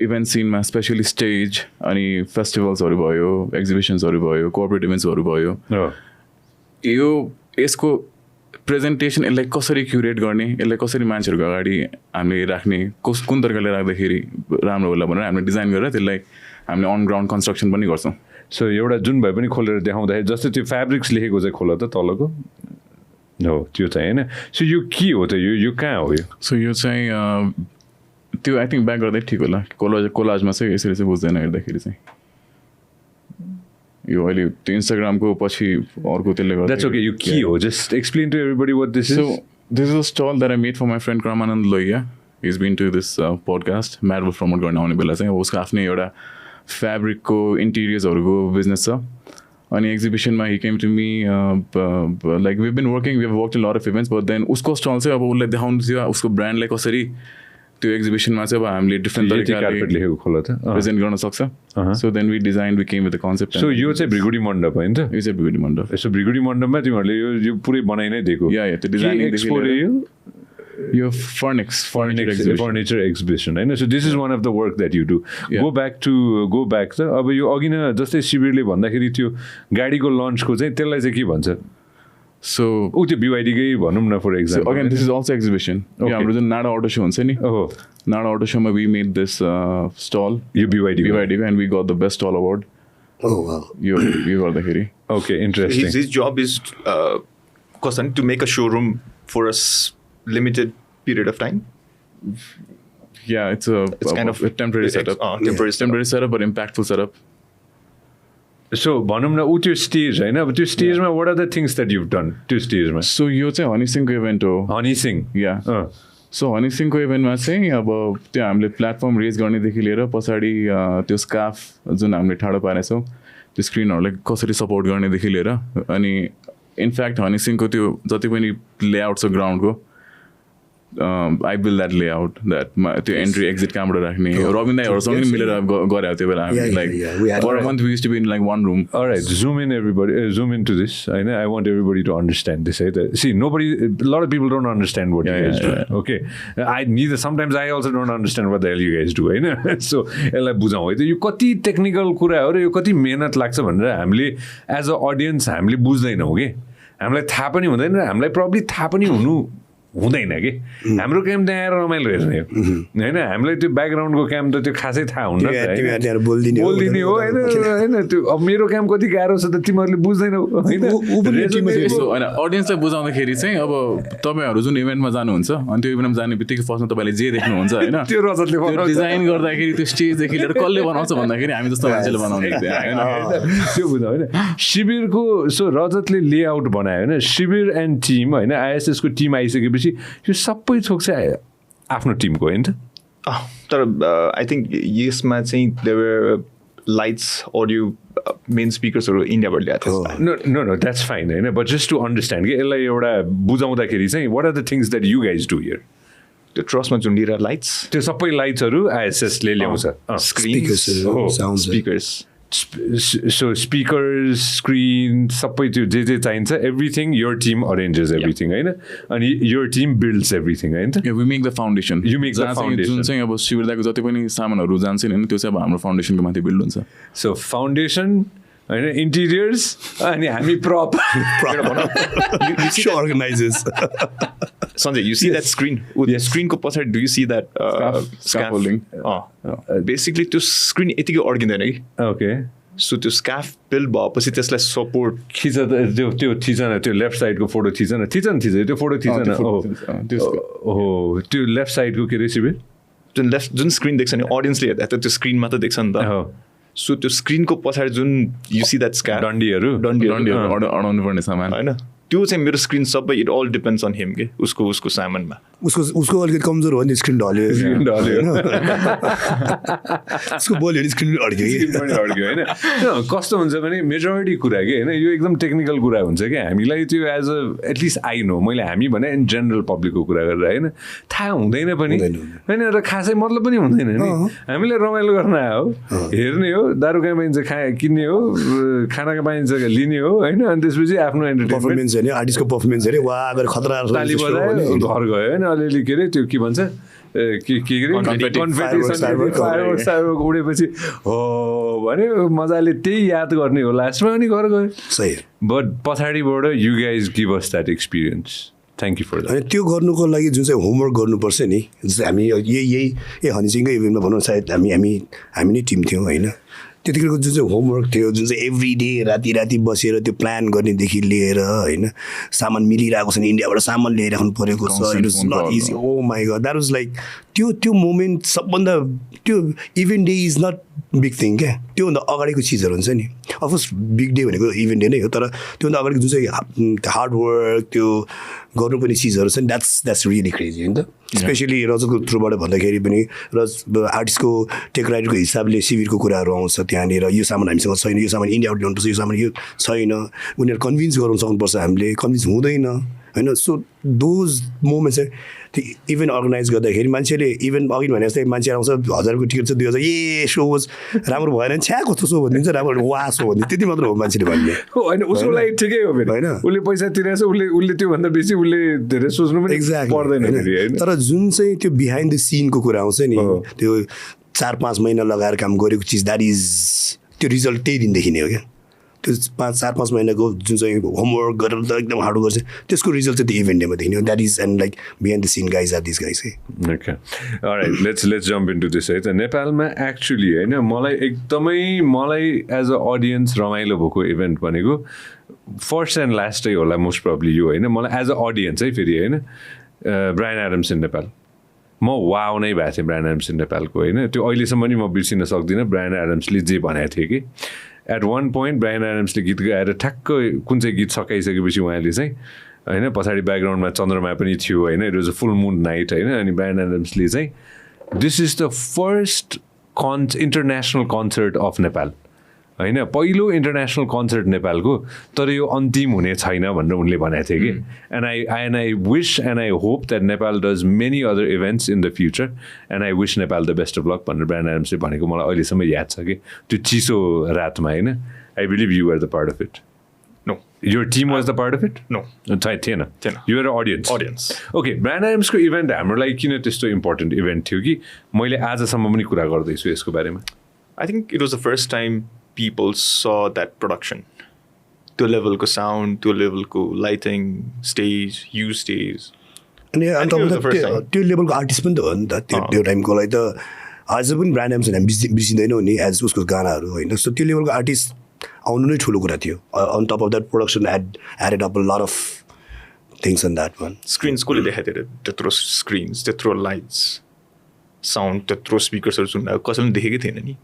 इभेन्ट सिनमा स्पेसली स्टेज अनि फेस्टिभल्सहरू भयो एक्जिबिसन्सहरू भयो कोअपरेट इभेन्ट्सहरू भयो यो यसको प्रेजेन्टेसन यसलाई कसरी क्युरेट गर्ने यसलाई कसरी मान्छेहरूको अगाडि हामीले राख्ने कुन तरिकाले राख्दाखेरि राम्रो होला भनेर हामीले डिजाइन गरेर त्यसलाई हामीले अन ग्राउन्ड कन्स्ट्रक्सन पनि गर्छौँ सो एउटा जुन भए पनि खोलेर देखाउँदाखेरि जस्तै त्यो फेब्रिक्स लेखेको चाहिँ खोला त तलको हो त्यो चाहिँ होइन सो यो के हो त यो कहाँ हो यो सो यो चाहिँ त्यो आई थिङ्क ब्याक गर्दै ठिक होला कोलाजमा चाहिँ यसरी चाहिँ बुझ्दैन हेर्दाखेरि चाहिँ यो अहिले त्यो इन्स्टाग्रामको पछि अर्को त्यसले गर्दा द्याट्स ओके यो के हो just explain to everybody what this is so this is a stall that I made for my friend Kramananda Lohiya is been to this podcast marble promote गर्न आउने बेला चाहिँ उसको आफ्नै एउटा फ्याब्रिकको इन्टिरियर्सहरूको बिजनेस छ अनि एक्जिबिसनमा he came to me like we been working we have work in lot of events but then उसको स्टल चाहिँ अब उसलाई देखाउनु थियो उसको ब्रान्डलाई कसरी त्यो एक्जिबिसनमा चाहिँ अब हामीले डिफ्रेन्ट तरिकाले लेखेको खोला त प्रेजेन्ट गर्न सक्छ so then we design we came with the concept so यो चाहिँ भृगुडी मण्डप होइन त यो चाहिँ भृगुडी मण्डप यसो भृगुडी मण्डपमा तिमीहरूले यो पुरै बनाइ नै दिएको या त्यो डिजाइन यो फर्निचर एक्जिबिसन होइन so this is one of the work that you do go back त अब यो अघि न जस्तै शिविरले भन्दाखेरि त्यो गाडीको लन्चको चाहिँ त्यसलाई चाहिँ के भन्छ सो त्यो बिवाइडीकै भनौँ न for example again this is also exhibition हाम्रो जुन नाडा अटो सो हुन्छ नि नाडा अटो सोमा वी मेड दिस स्टल यो बिवाइडीको and we got the best stall award यो गर्दाखेरि okay interesting his job is कस्तो to make a showroom for a limited period of time. Yeah, it's kind of a temporary setup. Temporary setup, but impactful setup. So, भनौँ न ऊ त्यो stage होइन अब त्यो स्टेजमा what are the things that you've done त्यो स्टेजमा So यो चाहिँ हनी सिंहको इभेन्ट हो Honey Singh yeah so honey सिंहको इभेन्टमा चाहिँ अब त्यो हामीले प्लेटफर्म रेज गर्नेदेखि लिएर पछाडि त्यो स्काफ जुन हामीले ठाडो पारेछौँ त्यो स्क्रिनहरूलाई कसरी सपोर्ट गर्नेदेखि लिएर अनि इनफ्याक्ट हनी सिंहको त्यो जति पनि लेआउट छ ग्राउन्डको I build that layout that त्यो एन्ट्री एक्जिट कहाँबाट राख्ने रबिन दाईहरूसँग नि मिलेर गरे त्यो बेला हामी like for month we used to be in like one room. Alright, zoom into this. I want everybody to understand this. See, a lot of people don't understand what you guys do. Okay, sometimes I also don't understand what the hell you guys do. So, यसलाई बुझाउँ है त यो कति technical कुरा हो र यो कति मेहनत लाग्छ भनेर हामीले एज अ अडियन्स हामीले बुझ्दैनौँ कि हामीलाई थाहा पनि हुँदैन हामीलाई प्रब्ली थाहा पनि हुँदैन कि हाम्रो क्याम्प त्यहाँ आएर रमाइलो हेर्ने हो होइन हामीलाई त्यो ब्याकग्राउन्डको क्याम्प त त्यो खासै थाहा हुन्न बोलिदिने हो होइन त्यो अब मेरो क्याम्प कति गाह्रो छ त तिमीहरूले बुझ्दैनौ होइन अडियन्सलाई बुझाउँदाखेरि चाहिँ अब तपाईँहरू जुन इभेन्टमा जानुहुन्छ अनि त्यो इभेन्टमा जाने बित्तिकै फर्स्टमा तपाईँले जे देख्नुहुन्छ होइन त्यो रजतले डिजाइन गर्दाखेरि त्यो स्टेजदेखि लिएर कसले बनाउँछ भन्दाखेरि हामी जस्तो मान्छेले बनाउने त्यो बुझ्नु होइन शिविरको सो रजतले लेआउट बनायो होइन शिविर एन्ड टिम होइन आइएसएसको टिम आइसकेपछि यो सबै थोक चाहिँ आफ्नो टिमको होइन तर आई थिङ्क यसमा चाहिँ देयर लाइट्स अडियो मेन स्पिकर्सहरू इन्डियाबाट ल्याएको नो द्याट्स फाइन होइन बट जस्ट टु अन्डरस्ट्यान्ड कि यसलाई एउटा बुझाउँदाखेरि चाहिँ what are the things that you guys do here त्यो ट्रस्टमा झुन्डिएर लाइट्स त्यो सबै लाइट्सहरू आइएसएसले ल्याउँछ स्पिकर्स so speakers, screen, सबै त्यो जे चाहिन्छ everything your team arranges everything होइन अनि your team builds everything होइन we make the foundation you make the foundation जुन चाहिँ अब शिविर दाइको जति पनि सामानहरू जान्छ नि त्यो चाहिँ अब हाम्रो फाउन्डेसनको माथि बिल्ड हुन्छ so foundation होइन interiors अनि हामी prop organizes Sanjay, you see that screen? Yes. Screen ko pasad, do you see that scaffolding? Basically, to screen etiki orginदैन कि. Okay. So to scaff build भएपछि त्यसलाई सपोर्ट खिच त्यो थिच न त्यो लेफ्ट साइडको फोटो थिच न त्यो फोटो थिच न ओहो त्यो लेफ्ट साइडको के रे शिविर जुन स्क्रिन देख्छ नि अडियन्सले हेर्दा त त्यो स्क्रिन मात्र देख्छ नि त सो त्यो स्क्रिनको पछाडि जुन यु सी द्याट स्क्याफ डन्डीहरू अडाउनु पर्ने सामान होइन त्यो चाहिँ मेरो स्क्रिन सबै it all depends on him के उसको सामानमा उसको अलिकति कमजोर हो नि स्क्रिन ढल्यो उसको बोल्यो नि स्क्रिन अड्क्यो होइन कस्तो हुन्छ भने मेजोरिटी कुरा के होइन यो एकदम टेक्निकल कुरा हुन्छ कि हामीलाई त्यो as a at least I know मैले हामी भने इन जेनरल पब्लिकको कुरा गरेर होइन थाहा हुँदैन पनि होइन र खासै मतलब पनि हुँदैन नि हामीले रमाइलो गर्न आयो हेर्ने हो दारु कहाँ पाइन्छ किन्ने हो खाना कहाँ पाइन्छ लिने हो होइन अनि त्यसपछि आफ्नो एन्टरटेनमेन्ट आर्टिस्टको पर्फर्मेन्स हेरे वा अगर खतरा ताली बजायो घर गयो होइन अलिअलि के अरे त्यो के भन्छ उडेपछि हो भने मजाले त्यही याद गर्ने हो लास्टमा अनि घर गयो सही बट पछाडिबाट you guys give us that experience thank you for that अनि त्यो गर्नुको लागि जुन चाहिँ होमवर्क गर्नुपर्छ नि जस्तै हामी यही हनीसिंहकै इभेन्टमा भनौँ सायद हामी नै टिम थियौँ होइन त्यतिखेरको जुन चाहिँ होमवर्क थियो जुन चाहिँ एभ्री डे राति बसेर त्यो प्लान गर्नेदेखि लिएर होइन सामान मिलिरहेको छ नि इन्डियाबाट सामान ल्याइराख्नु परेको छ it was not easy oh my god that was like त्यो मोमेन्ट सबभन्दा त्यो event day is not big thing क्या त्योभन्दा अगाडिको चिजहरू हुन्छ नि अफकोर्स बिग डे भनेको इभेन्ट डे नै हो तर त्योभन्दा अगाडिको जुन चाहिँ हार्डवर्क त्यो गर्नुपर्ने चिजहरू छ नि द्याट्स रियली क्रेजी होइन त स्पेसली रजतको थ्रुबाट भन्दाखेरि पनि र आर्टिस्टको टेक राइडरको हिसाबले शिविरको कुराहरू आउँछ त्यहाँनिर यो सामान हामीसँग छैन यो सामान इन्डियाबाट ल्याउनुपर्छ यो सामान यो छैन उनीहरू कन्भिन्स गराउन सक्नुपर्छ हामीले कन्भिन्स हुँदैन होइन सो दोज मोमेन्ट्स चाहिँ त्यो इभेन्ट अर्गनाइज गर्दाखेरि मान्छेले इभेन्ट अघि भने जस्तै मान्छे आउँछ 1000को टिकट छ 2000 ए सो राम्रो भएन भने छ्या कस्तो सो भनिदिन्छ राम्रो वा सो भनिदिन्छ त्यति मात्र हो मान्छेले भन्ने होइन उसको लागि ठिकै हो होइन उसले पैसा तिरेछ उसले त्योभन्दा बेसी उसले धेरै सोच्नु पनि पर्दैन तर जुन चाहिँ त्यो बिहाइन्ड द सिनको कुरा आउँछ नि त्यो 4-5 महिना लगाएर काम गरेको चिज द्याट इज त्यो रिजल्ट त्यही दिनदेखि नै हो क्या त्यो 4-5 महिनाको जुन चाहिँ होमवर्क गरेर त एकदम हार्ड गर्छ त्यसको रिजल्ट चाहिँ त्यो इभेन्ट डेमा देखिने हो that is and like behind the scene guys are this guys है okay alright let's jump into this है त नेपालमा एक्चुली होइन मलाई एज अ अडियन्स रमाइलो भएको इभेन्ट भनेको फर्स्ट एन्ड लास्टै होला मोस्ट प्रब्ली यो होइन मलाई एज अ अडियन्स है फेरि होइन ब्रायन एडम्स इन नेपाल म वाउ नै भएको थिएँ ब्रायन एडम्स इन नेपालको होइन त्यो अहिलेसम्म नि म बिर्सिन सक्दिनँ ब्रायन एडम्सले जे भनेको थिएँ कि एट वान पोइन्ट ब्रायन एडम्सले गीत गाएर ठ्याक्क कुन चाहिँ गीत सकाइसकेपछि उहाँले चाहिँ होइन पछाडि ब्याकग्राउन्डमा चन्द्रमा पनि थियो होइन it was a full moon night होइन अनि ब्रायन एडम्सले चाहिँ this is the first international concert of Nepal होइन पहिलो इन्टरनेसनल कन्सर्ट नेपालको तर यो अन्तिम हुने छैन भनेर उनले भनेको थिए कि and I wish and I hope that Nepal does many other events in the future and I wish Nepal the best of luck भनेर ब्रायन एडम्सले भनेको मलाई अहिलेसम्म याद छ कि त्यो चिसो रातमा होइन I believe you are the part of it no your team was the part of it no थिएन you are audience okay Bryan एडम्सको इभेन्ट हाम्रो लागि किन त्यस्तो इम्पोर्टेन्ट इभेन्ट थियो कि मैले आजसम्म पनि कुरा गर्दैछु यसको बारेमा I think it was the first time people saw that production. To level ko sound, to level ko lighting, stage, use stage. अनि त्यो लेभलको आर्टिस्ट पनि त हो नि त त्यो टाइमको लागि त आज पनि ब्रायन एडम्स हामी बिर्सिँदैनौँ नि एज उसको गानाहरू होइन सो त्यो लेभलको आर्टिस्ट आउनु नै ठुलो कुरा थियो on top of that production added up a lot of things in that one screens कसले देखाइदिएर त्यत्रो स्क्रिन्स त्यत्रो लाइट्स साउन्ड त्यत्रो स्पिकर्सहरू सुन्दा कसैले देखेकै थिएन नि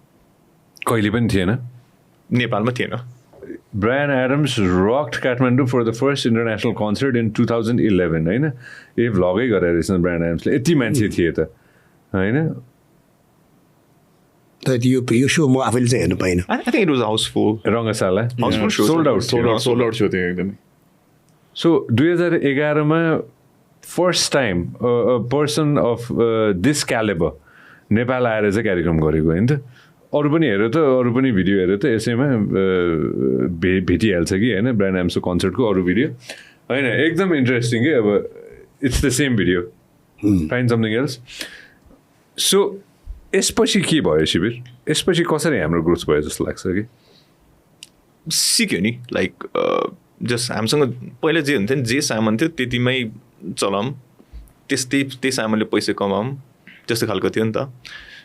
कहिले पनि थिएन नेपालमा थिएन Bryan Adams rocked Kathmandu for the first international concert in 2011 होइन ए भ्लगै गरेर रहेछ ब्रायन एडम्सले यति मान्छे थिए त होइन यो सो म आफैले चाहिँ हेर्नु पाइनँ I think it was house full Rangasala sold out sold out थियो त्यो एकदमै सो 2011मा first time person of this calibre Nepal आएर चाहिँ कार्यक्रम गरेको होइन त अरू पनि हेऱ्यो त अरू पनि भिडियो हेऱ्यो त यसैमा भेटिहाल्छ कि होइन ब्रायन एडम्सको कन्सर्टको अरू भिडियो होइन एकदम इन्ट्रेस्टिङ कि अब it's the same video fine something else so यसपछि के भयो शिविर यसपछि कसरी हाम्रो ग्रोथ भयो जस्तो लाग्छ कि सिक्यो नि लाइक जस्ट हामीसँग पहिला जे हुन्थ्यो नि जे सामान थियो त्यतिमै चलाऊँ त्यही सामानले पैसा कमाऊँ त्यस्तो खालको थियो नि त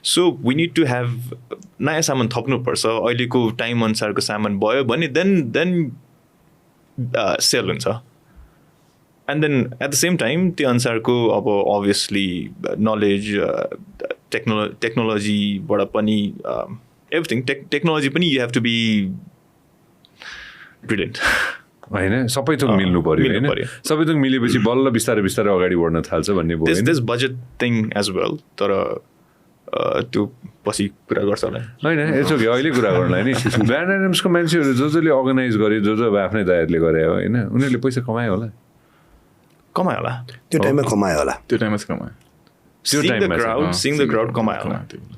so we need to have नयाँ सामान थप्नुपर्छ अहिलेको टाइम अनुसारको सामान भयो भने देन सेल हुन्छ and then at the same time त्यो अनुसारको अब अभियसली नलेज टेक्नोलोजीबाट पनि एभ्रिथिङ टेक्नोलोजी पनि you have to be brilliant होइन सबै थोक मिल्नु पऱ्यो होइन सबै थोक मिलेपछि बल्ल बिस्तारै बिस्तारै अगाडि बढ्न थाल्छ भन्ने भयो this budget thing as well तर त्यो पछि कुरा गर्छ होला होइन यसो कि अहिले कुरा गर्नुलाई नि ब्रायन एडम्सको मान्छेहरू जसले अर्गनाइज गरे जो अब आफ्नै तयारले गरे हो होइन उनीहरूले पैसा कमायो होला त्यो टाइममा कमायो होला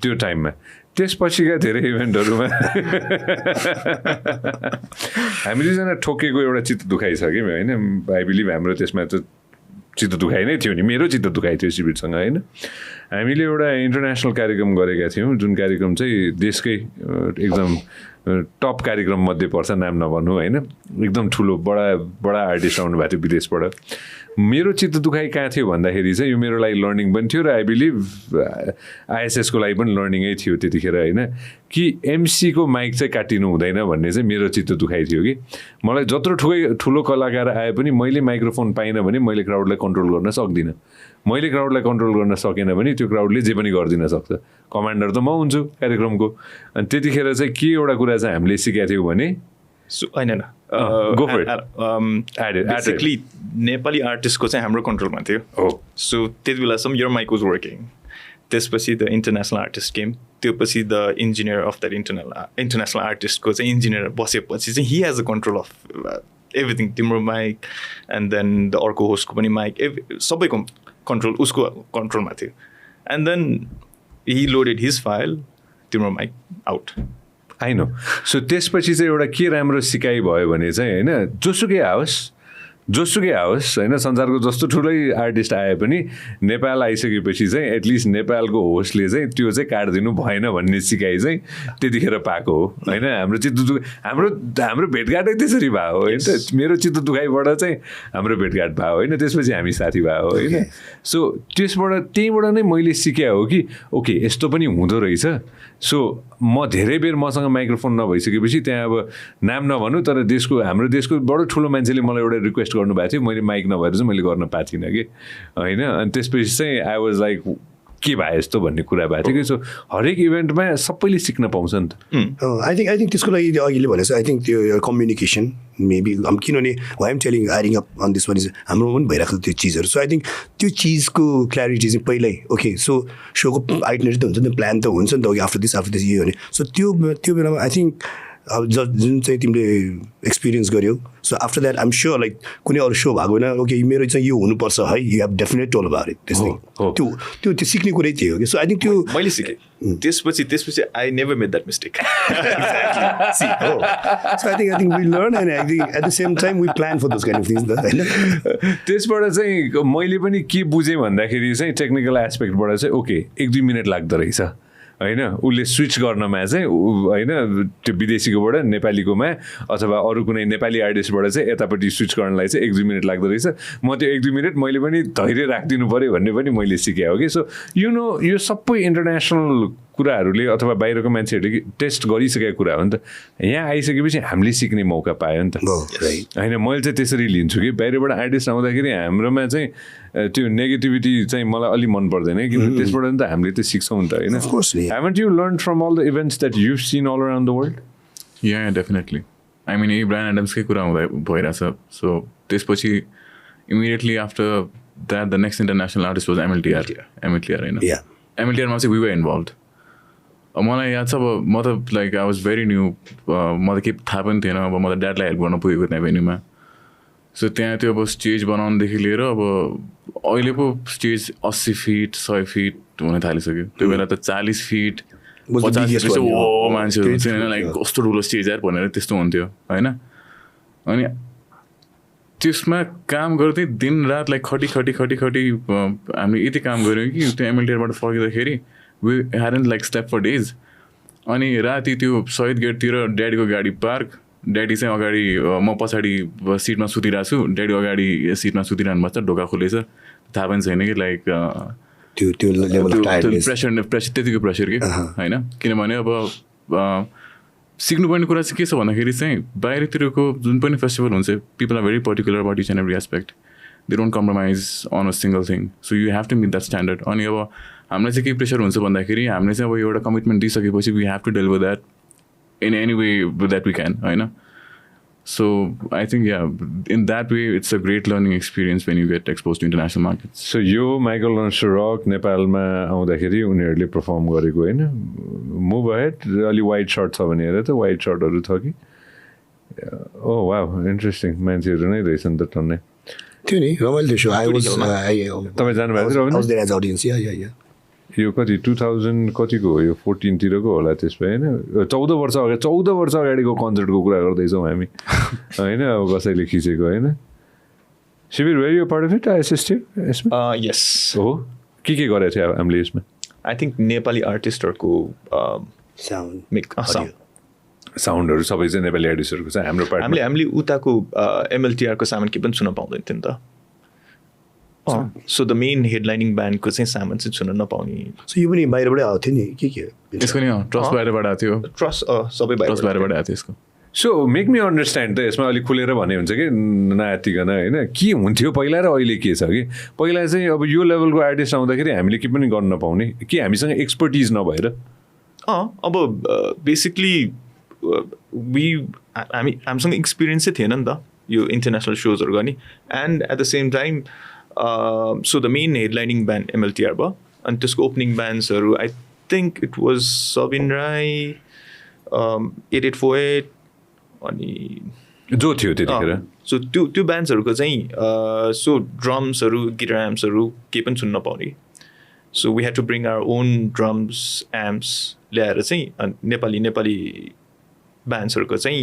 त्यो टाइममा त्यसपछिका धेरै इभेन्टहरूमा हामी दुईजना ठोकेको एउटा चित्त दुखाइ छ कि होइन आई बिलिभ हाम्रो त्यसमा त चित्त दुखाइ नै थियो नि मेरो चित्त दुखाइ थियो शिविरसँग होइन हामीले एउटा इन्टरनेसनल कार्यक्रम गरेका थियौँ जुन कार्यक्रम चाहिँ देशकै एकदम टप कार्यक्रम मध्ये पर्छ नाम नभन्नु होइन एकदम ठुलो बडा आर्टिस्ट आउनु भएको थियो विदेशबाट मेरो चित्त दुखाइ कहाँ थियो भन्दाखेरि चाहिँ यो मेरो लागि लर्निङ पनि थियो र आई बिलिभ आइएसएसको लागि पनि लर्निङै थियो त्यतिखेर होइन कि एमसीको माइक चाहिँ काटिनु हुँदैन भन्ने चाहिँ मेरो चित्त दुखाइ थियो कि मलाई जत्रो ठुलो कलाकार आए पनि मैले माइक्रोफोन पाइनँ भने मैले क्राउडलाई कन्ट्रोल गर्न सक्दिनँ मैले क्राउडलाई कन्ट्रोल गर्न सकेन भने त्यो क्राउडले जे पनि गरिदिन सक्छ कमान्डर त म हुन्छु कार्यक्रमको अनि त्यतिखेर चाहिँ के एउटा कुरा चाहिँ हामीले सिकेका थियौँ भने होइन बेसिकली नेपाली आर्टिस्टको चाहिँ हाम्रो कन्ट्रोलमा थियो सो त्यति बेलासम्म योर माइक वाज वर्किङ त्यसपछि द इन्टरनेसनल आर्टिस्ट गेम त्योपछि the engineer of that international आर्टिस्टको चाहिँ इन्जिनियर बसेपछि चाहिँ he has a control of everything तिम्रो माइक एन्ड देन द अर्को होस्टको पनि माइक सबैको कन्ट्रोल उसको कन्ट्रोलमा थियो and then he loaded his file तिम्रो mic out I know so त्यसपछि चाहिँ एउटा के राम्रो सिकाइ भयो भने चाहिँ होइन जोसुकै आओस् होइन संसारको जस्तो ठुलै आर्टिस्ट आए पनि नेपाल आइसकेपछि चाहिँ एटलिस्ट नेपालको होस्टले चाहिँ त्यो चाहिँ काटिदिनु भएन भन्ने सिकाइ चाहिँ त्यतिखेर पाएको हो होइन हाम्रो चित्त हाम्रो भेटघाटै त्यसरी भयो होइन मेरो चित्त दुखाइबाट चाहिँ हाम्रो भेटघाट भयो होइन त्यसपछि हामी साथी भयो होइन सो त्यहीँबाट नै मैले सिकेँ हो कि ओके यस्तो पनि हुँदो रहेछ सो म धेरै बेर मसँग माइक्रोफोन नभइसकेपछि त्यहाँ अब नाम नभनौँ तर हाम्रो देशको बडो ठुलो मान्छेले मलाई एउटा रिक्वेस्ट गर्नुभएको थियो मैले माइक नभएर चाहिँ मैले गर्न पाएको थिइनँ कि होइन अनि त्यसपछि चाहिँ आई वाज लाइक के भयो यस्तो भन्ने कुरा भएको थियो कि. सो हरेक इभेन्टमा सबैले सिक्न पाउँछ नि त. आई थिङ्क त्यसको लागि अघिले भनेको आई थिङ्क त्यो कम्युनिकेसन मेबी किनभने why am telling adding up on this one is हाम्रो पनि भइरहेको त्यो चिजहरू. सो आई थिङ्क त्यो चिजको क्ल्यारिटी चाहिँ पहिल्यै ओके. सो सोको आइटनरी त हुन्छ नि, प्लान त हुन्छ नि त ओके आफ्टर दिस यो भने. सो त्यो बेलामा आई थिङ्क अब जुन चाहिँ तिमीले एक्सपिरियन्स गर्यौ. So after that I'm sure like कुनै अरू सो भएको होइन ओके मेरो चाहिँ यो हुनुपर्छ है. You have definite toll about it. त्यस्तै त्यो सिक्ने कुरै थियो कि. सो आई थिङ्क त्यो मैले सिकेँ. त्यसपछि I never made that mistake. So I think we learn and I think at the same time we plan for those kind of things होइन. त्यसबाट चाहिँ मैले पनि के बुझेँ भन्दाखेरि चाहिँ टेक्निकल एस्पेक्टबाट चाहिँ ओके 1-2 मिनट लाग्दो रहेछ होइन. उसले स्विच गर्नमा चाहिँ होइन त्यो विदेशीकोबाट नेपालीकोमा अथवा अरू कुनै नेपाली आर्टिस्टबाट चाहिँ यतापट्टि स्विच गर्नलाई चाहिँ 1-2 मिनट लाग्दो रहेछ. म त्यो 1-2 मिनट मैले पनि धैर्य राखिदिनु पऱ्यो भन्ने पनि मैले सिकेँ हो कि. सो यो सबै इन्टरनेसनल कुराहरूले अथवा बाहिरको मान्छेहरूले टेस्ट गरिसकेको कुरा हो नि त. यहाँ आइसकेपछि हामीले सिक्ने मौका पायो नि त होइन. मैले चाहिँ त्यसरी लिन्छु कि बाहिरबाट आर्टिस्ट आउँदाखेरि हाम्रोमा चाहिँ त्यो नेगेटिभिटी चाहिँ मलाई अलिक मन पर्दैन किनभने त्यसबाट नि त हामीले त सिक्छौँ नि त होइन. Haven't you learned from all the events that you've seen all around the world? Yeah, definitely. I mean, Brian Adamsकै कुरा भइरहेछ. सो त्यसपछि immediately after that the next international artist was MLTR होइन. MLTR मा चाहिँ we were involved. मलाई याद छ अब म त like I was very new. म त केही थाहा पनि थिएन. अब म त ड्याडलाई हेल्प गर्न पुगेको त्यहाँ भेन्यूमा. सो त्यहाँ त्यो अब स्टेज बनाउनुदेखि लिएर अब अहिले पो स्टेज 80 फिट 100 फिट हुन थालिसक्यो. त्यो बेला त 40 फिट 50 फिट मान्छेहरू हुन्छ होइन. लाइक कस्तो ठुलो स्टेज आएर भनेर त्यस्तो हुन्थ्यो होइन. अनि त्यसमा काम गर्दै दिन रात लाइक खटी हामीले यति काम गऱ्यौँ कि त्यो एमएलटीआरबाट फर्किँदाखेरि we hadn't like slept for days. अनि राति त्यो शहीद गेटतिर ड्याडीको गाडी पार्क. ड्याडी चाहिँ अगाडि म पछाडि सिटमा सुतिरहेको छु. ड्याडी अगाडि सिटमा सुतिरहनु भएको छ. ढोका खुलेछ. थाहा पनि छैन कि लाइक प्रेसर त्यतिको प्रेसर कि होइन. किनभने अब सिक्नुपर्ने कुरा चाहिँ के छ भन्दाखेरि चाहिँ बाहिरतिरको जुन पनि फेस्टिभल हुन्छ people are very particular about each and every aspect. They don't compromise on a single thing. So you have to meet that standard. अनि अब हामीलाई चाहिँ के प्रेसर हुन्छ भन्दाखेरि हामीले चाहिँ अब एउटा कमिटमेन्ट दिइसकेपछि we have to deliver that in any way that we can, right? So I think in that way it's a great learning experience when you get exposed to international markets. So you Michael Rock नेपालमा आउँदाखेरि उनीहरूले perform गरेको हैन. Move ahead. अलि wide shirt छ भने हेर त वाइड शर्टहरु छ कि. Oh wow, interesting. मान्छेहरु नै रहेछ नि त टन्नै. थियो नि रमाइलो थियो. I was तपाई जानु भएको थियो? I was there as audience. Yeah. यो कति 2000 कतिको हो यो 14 तिरको होला त्यसमा हैन. 14 वर्ष अगाडिको कन्सर्टको कुरा गर्दैछौँ हामी हैन. अब कसैले खिचेको हैन. शिविर where you part of it? I assisted यसमा. यस हो. के गरेको थियो हामीले यसमा? आई थिङ्क नेपाली आर्टिस्टहरूको साउन्डहरू सबै चाहिँ नेपाली आर्टिस्टहरूको चाहिँ हाम्रो पार्ट. हामीले उताको एमएलटीआरको सामान के पनि सुन्न पाउँदैन थियो नि त. सो द मेन हेडलाइनिङ ब्यान्डको चाहिँ सामान चाहिँ सुन्न नपाउने. सो यो पनि बाहिरबाटै आएको थियो नि के यसको नि ट्रस्ट बाहिरबाट आएको थियो. ट्रस्ट सबै बाहिरबाट आएको थियो यसको. सो मेक मी अन्डरस्ट्यान्ड त यसमा अलिक खुलेर भने हुन्छ कि नआत्तिकन होइन. के हुन्थ्यो पहिला र अहिले के छ कि पहिला चाहिँ अब यो लेभलको आर्टिस्ट आउँदाखेरि हामीले के पनि गर्न नपाउने कि हामीसँग एक्सपर्टिज नभएर. अब बेसिकली हामीसँग एक्सपिरियन्स चाहिँ थिएन नि त यो इन्टरनेसनल सोजहरू गर्ने. And at the same time so the main headlining band MLTR भयो. अनि त्यसको ओपनिङ ब्यान्ड्सहरू I think it was Sabin Rai 8848 अनि जो थियो त्यतिखेर. सो त्यो ब्यान्ड्सहरूको चाहिँ सो ड्रम्सहरू गिटार एम्प्सहरू केही पनि सुन्न पाउने. So we had to bring our own drums amps ल्याएर चाहिँ नेपाली ब्यान्ड्सहरूको चाहिँ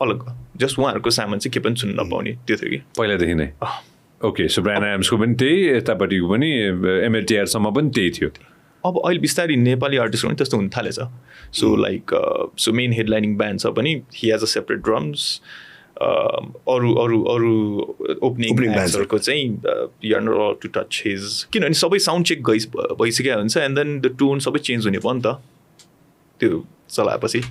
अलग जस्ट उहाँहरूको सामान चाहिँ केही पनि सुन्न नपाउने त्यो थियो कि पहिलादेखि नै. ओके. सो ब्रायन एम्सको पनि त्यही यतापट्टिको पनि एमएलटीआरसम्म पनि त्यही थियो. अब अहिले बिस्तारै नेपाली आर्टिस्टहरू पनि त्यस्तो हुन थालेछ. So like so main headlining band छ पनि he has a separate drums. अरू ओपनिङ ब्यान्ड्सहरूको चाहिँ you are not allowed to touch his. किनभने सबै साउन्ड चेक भइसकेको हुन्छ एन्ड देन द टोन सबै चेन्ज हुने भयो नि त त्यो चलाएपछि.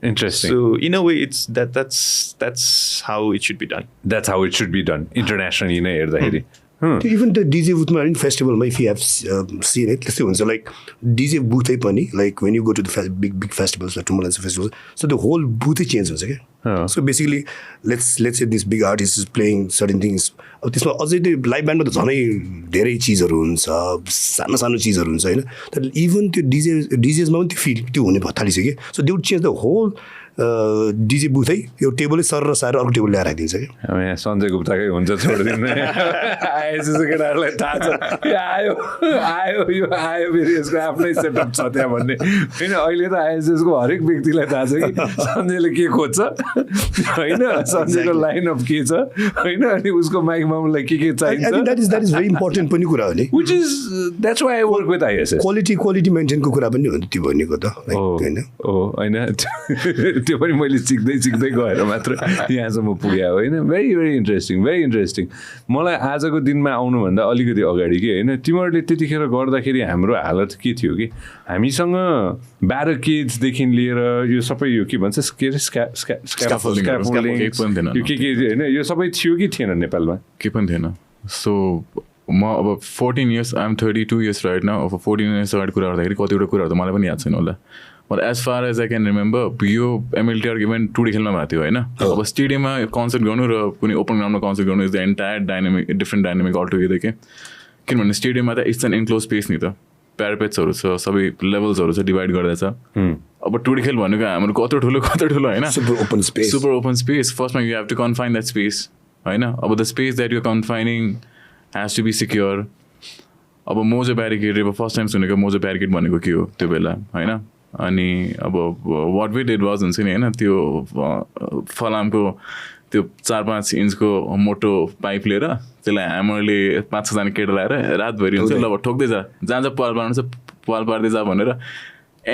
Interesting. So in a way, that's how it should be done. That's how it should be done internationally नै हेर्दाखेरि त्यो इभन त्यो डिजे बुथमा फेस्टिभलमा if you have seen it त्यस्तै हुन्छ लाइक डिजे बुथै पनि like when you go to the big big festivals Tomorrowland festival so त्यो होल बुथै चेन्ज हुन्छ क्या so basically let's this big artist is playing certain things अब त्यसमा अझै त्यो लाइभ ब्यान्डमा त झनै धेरै चिजहरू हुन्छ सानो सानो चिजहरू हुन्छ होइन तर इभन त्यो डिजेसमा पनि त्यो फिल त्यो हुने थालिसक्यो so they would change the whole DJ बुथै यो टेबलै सर र सार अर्को टेबल ल्याएर आइदिन्छ क्या अब यहाँ सञ्जय गुप्ताकै हुन्छ छोडिदिनु आएपछि केटाहरूलाई थाहा छ यो आयो आयो यो आयो फेरि यसको आफ्नै सेटअप छ त्यहाँ भन्ने होइन अहिले त आइएसएसको हरेक व्यक्तिलाई थाहा छ कि सञ्जयले के खोज्छ होइन सञ्जयको लाइनअप के छ होइन अनि उसको माइक मामुलाई के चाहिन्छ द्याट इज भेरी इम्पोर्टेन्ट पनि कुरा हो नि which is that's why I work with ISS quality मेन्टेनको कुरा पनि हो नि त्यो भनेको त होइन होइन त्यो पनि मैले सिक्दै गएर मात्र यहाँसम्म पुगेँ होइन भेरी भेरी इन्ट्रेस्टिङ मलाई आजको दिनमा आउनुभन्दा अलिकति अगाडि के होइन तिमीहरूले त्यतिखेर गर्दाखेरि हाम्रो हालत के थियो कि हामीसँग ब्यारिकेड्सदेखि लिएर यो सबै यो के भन्छ के अरे स्क्याफोल्डिङ यो के होइन यो सबै थियो कि थिएन नेपालमा के पनि थिएन सो म अब 14 इयर्स आइएम 32 इयर्स राइट न अब 14 इयर्स अगाडि कुरा गर्दाखेरि कतिवटा कुराहरू त मलाई पनि याद छैन होला but as far as I can remember यो एमएलटिआर इभेन्ट टुडी खेल्न भएको थियो होइन अब स्टेडियममा कन्सर्ट गर्नु र कुनै ओपन ग्राउन्डमा कन्सर्ट गर्नु is the entire different dynamic all together के किनभने स्टेडियममा त इट्स एन इन्क्लोज स्पेस नि त प्यारापेट्सहरू छ सबै लेभल्सहरू छ डिभाइड गर्दैछ अब टुडी खेल भनेको हाम्रो कत्रो ठुलो होइन सुपर ओपन स्पेस फर्स्टमा you have to confine that space होइन अब the space that you confining has to be secure अब मोजो ब्यारिकेड अब फर्स्ट टाइम सुनेको मोजो ब्यारिकेड भनेको के हो त्यो बेला होइन अनि अब वाट वी डिड वाज हुन्छ नि होइन त्यो फलामको त्यो 4-5 इन्चको मोटो पाइप लिएर त्यसलाई ह्यामरले 5-6जना केटा लगाएर रातभरि हुन्छ ल ठोक्दै जहाँ पाल पार्नु छ पाल पार्दै जा भनेर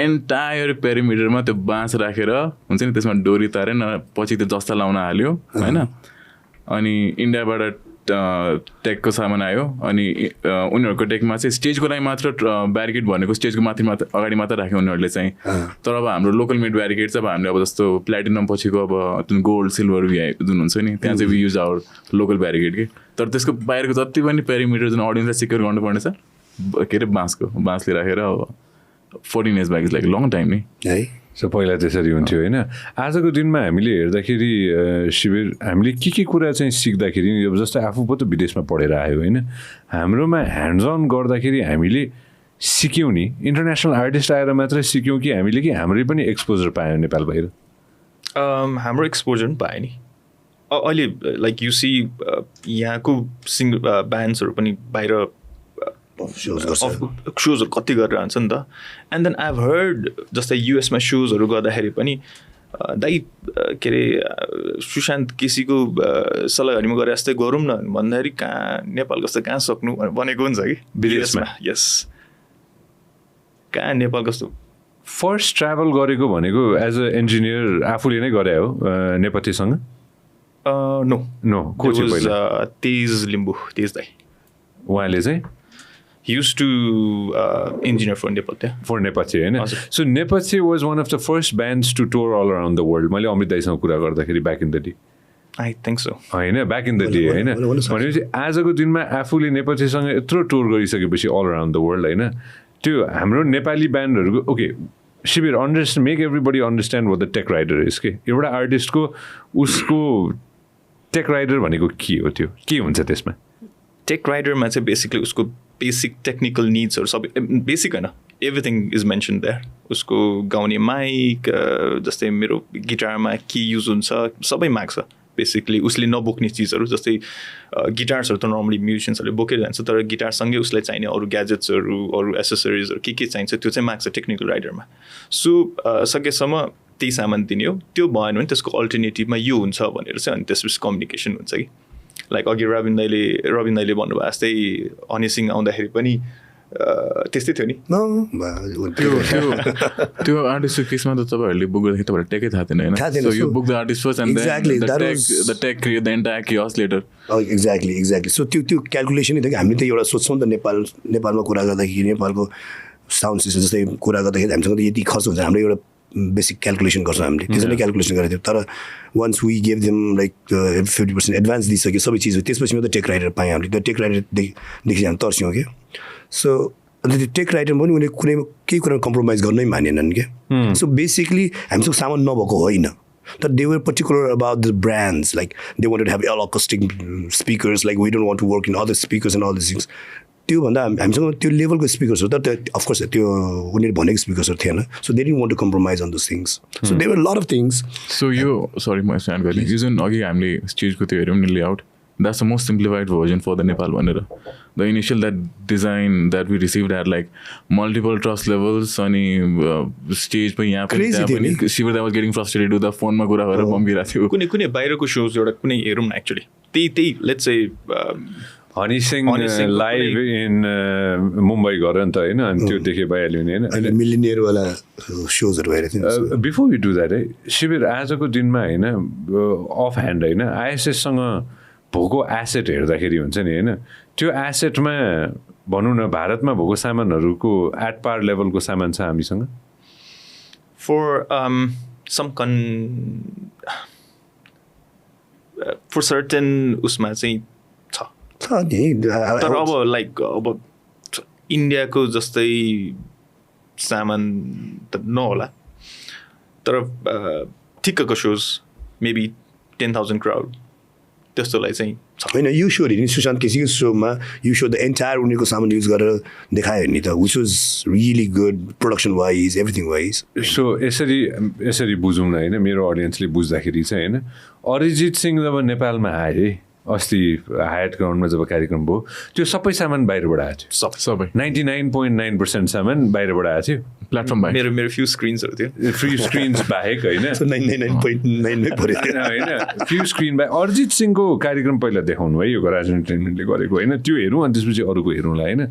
एन्टायर पेरिमिटरमा त्यो बाँस राखेर हुन्छ नि त्यसमा डोरी तारेन पछि त्यो जस्ता लाउन हाल्यो होइन अनि इन्डियाबाट टेकको सामान आयो अनि उनीहरूको टेकमा चाहिँ स्टेजको लागि मात्र ब्यारिकेड भनेको स्टेजको अगाडि मात्र राख्यो उनीहरूले चाहिँ तर अब हाम्रो लोकल मेड ब्यारिकेड चाहिँ अब हामीले अब जस्तो प्लेटिनम पछिको अब जुन गोल्ड सिल्भर जुन हुन्छ नि त्यहाँ चाहिँ we use our local barricade के तर त्यसको बाहिरको जति पनि पेरिमिटर जुन अडियन्सलाई सिक्योर गर्नुपर्ने छ के अरे बाँसले राखेर अब 14 years back is like long time नि है सो पहिला त्यसरी हुन्थ्यो होइन आजको दिनमा हामीले हेर्दाखेरि शिविर हामीले के कुरा चाहिँ सिक्दाखेरि अब जस्तै आफू पो त विदेशमा पढेर आयो होइन हाम्रोमा ह्यान्ड्स अन गर्दाखेरि हामीले सिक्यौँ नि इन्टरनेसनल आर्टिस्ट आएर मात्रै सिक्यौँ कि हामीले कि हाम्रै पनि एक्सपोजर पायौँ नेपाल बाहिर हाम्रो एक्सपोजर पनि पायो नि अहिले लाइक यु सी यहाँको ब्यान्ड्सहरू पनि बाहिर सोजहरू कति गरेर हुन्छ नि त and then I have heard जस्तै युएसमा सोजहरू गर्दाखेरि पनि दाइ के अरे सुशान्त केसीको सल्लाहघरीमा गरे जस्तै गरौँ न भन्दाखेरि कहाँ नेपाल कस्तो कहाँ सक्नु भनेको हुन्छ कि विदेशमा यस कहाँ नेपाल कस्तो फर्स्ट ट्राभल गरेको भनेको एज अ इन्जिनियर आफूले नै गरे हो नेपालीसँग नो को चाहिँ पहिला तेज दाइ उहाँले चाहिँ used to engineer for Nepal there. For Nepache, right? So Nepache was one of the first bands to tour all around the world. मैले अमित दाइसँग कुरा गर्दाखेरि back in the day. I think so. होइन back in the day होइन भनेपछि आजको दिनमा आफूले नेपथीसँग यत्रो टुर गरिसकेपछि all around the world होइन त्यो हाम्रो नेपाली ब्यान्डहरूको ओके शिविर make everybody understand what the tech rider is के एउटा आर्टिस्टको उसको टेक राइडर भनेको के हो त्यो के हुन्छ त्यसमा टेक राइडरमा चाहिँ बेसिकली उसको बेसिक टेक्निकल निड्सहरू सबै बेसिक होइन एभ्रिथिङ इज मेन्सन देयर उसको गाउने माइक जस्तै मेरो गिटारमा के युज हुन्छ सबै माग्छ बेसिकली उसले नबोक्ने चिजहरू जस्तै गिटार्सहरू त नर्मली म्युजिसियन्सहरूले बोकेर जान्छ तर गिटारसँगै उसलाई चाहिने अरू ग्याजेट्सहरू अरू एसेसरिजहरू के चाहिन्छ त्यो चाहिँ माग्छ टेक्निकल राइडरमा सो सकेसम्म त्यही सामान दिने हो त्यो भएन भने त्यसको अल्टरनेटिभमा यो हुन्छ भनेर चाहिँ अनि त्यसपछि कम्युनिकेसन हुन्छ कि लाइक अघि रबिन दाइले भन्नुभयो जस्तै हनी आउँदाखेरि पनि त्यस्तै थियो नि त्यो आर्टिस्टको केसमा त तपाईँहरूले बुक गर्दाखेरि तपाईँलाई टेकै थाहा थिएन होइन so you book the artist first and the tech create the entire chaos later exactly सो त्यो क्यालकुलेसनै थियो कि हामीले त एउटा सोच्छौँ नि त नेपालमा कुरा गर्दाखेरि नेपालको साउन्ड सिस्टम जस्तै कुरा गर्दाखेरि हामीसँग त यति खर्च हुन्छ हाम्रो एउटा बेसिक क्यालकुलेसन गर्छौँ हामीले त्यसरी नै क्यालकुलेसन गरेको थियो तर once we gave them like 50% advance दिइसक्यो सबै चिज त्यसपछि मात्रै टेक राइटर पायौँ हामीले त्यो टेक राइटरदेखि हामी तर्स्यौँ क्या सो अन्त त्यो टेक राइटर पनि उनीहरूले कुनै केही कुरा कम्प्रोमाइज गर्नै मानेनन् क्या सो बेसिकली हामीसँग सामान नभएको होइन तर they were particular about the brands like they wanted have L acoustic speakers like we don't want to work in other speakers and all this things त्योभन्दा हामीसँग त्यो लेभलको स्पिकर्स हो तर त्यो अफकोर्स त्यो उनीहरूले भनेको स्पिकर्सहरू थिएन so they didn't want to compromise on those things so they were lot of things so यो सरी म स्ट्यान्ड गरेँ यो जुन अघि हामीले स्टेजको त्यो हेऱ्यौँ नि layout that's the most simplified version for the Nepal भनेर the initial that design that we receive at like multiple truss levels अनि स्टेज पनि यहाँ पनि त्यहाँ पनि शिविर द्याट वाज गेटिङ फ्रस्ट्रेटेड हुँदा फोनमा कुरा गरेर बम्किरहेको थियो कुनै कुनै बाहिरको सोज एउटा कुनै हेरौँ न एक्चुली त्यही लेट्स चाहिँ हनी सिंह लाइभ इन मुम्बई गऱ्यो नि त होइन अनि त्यो देखे भइहाल्यो नि होइन मिलिनियरवाला सोजहरू भइरहेको थियो बिफोर यु डु द्याट है शिविर आजको दिनमा होइन अफ ह्यान्ड होइन आइएसएससँग भएको एसेट हेर्दाखेरि हुन्छ नि होइन त्यो एसेटमा भनौँ न भारतमा भएको सामानहरूको एट पार लेभलको सामान छ हामीसँग फर सर्टेन उसमा चाहिँ छ नि तर अब लाइक अब इन्डियाको जस्तै सामान त नहोला तर ठिक्कको सोज मेबी 10,000 क्राउड त्यस्तोलाई चाहिँ होइन यो सो हेर्ने सुशान्त केसीको सोमा यो सो द एन्टायर उनीहरूको सामान युज गरेर देखायो नि त which was really good production wise everything wise so यसरी बुझौँ न होइन मेरो अडियन्सले बुझ्दाखेरि चाहिँ होइन अरिजित सिंह जब नेपालमा आए अस्ति हायट ग्राउन्डमा जब कार्यक्रम भयो त्यो सबै सामान बाहिरबाट आएको थियो सबै 99.9% सामान बाहिरबाट आएको थियो प्लेटफर्म बाहेक मेरो फ्यु स्क्रिन्सहरू थियो फ्री स्क्रिन्स बाहेक होइन 99.9 होइन फ्यु स्क्रिन बाहेक अरिजित सिंहको कार्यक्रम पहिला देखाउनु है यो राज इन्टरटेनमेन्टले गरेको होइन त्यो हेरौँ अनि त्यसपछि अरूको हेरौँला होइन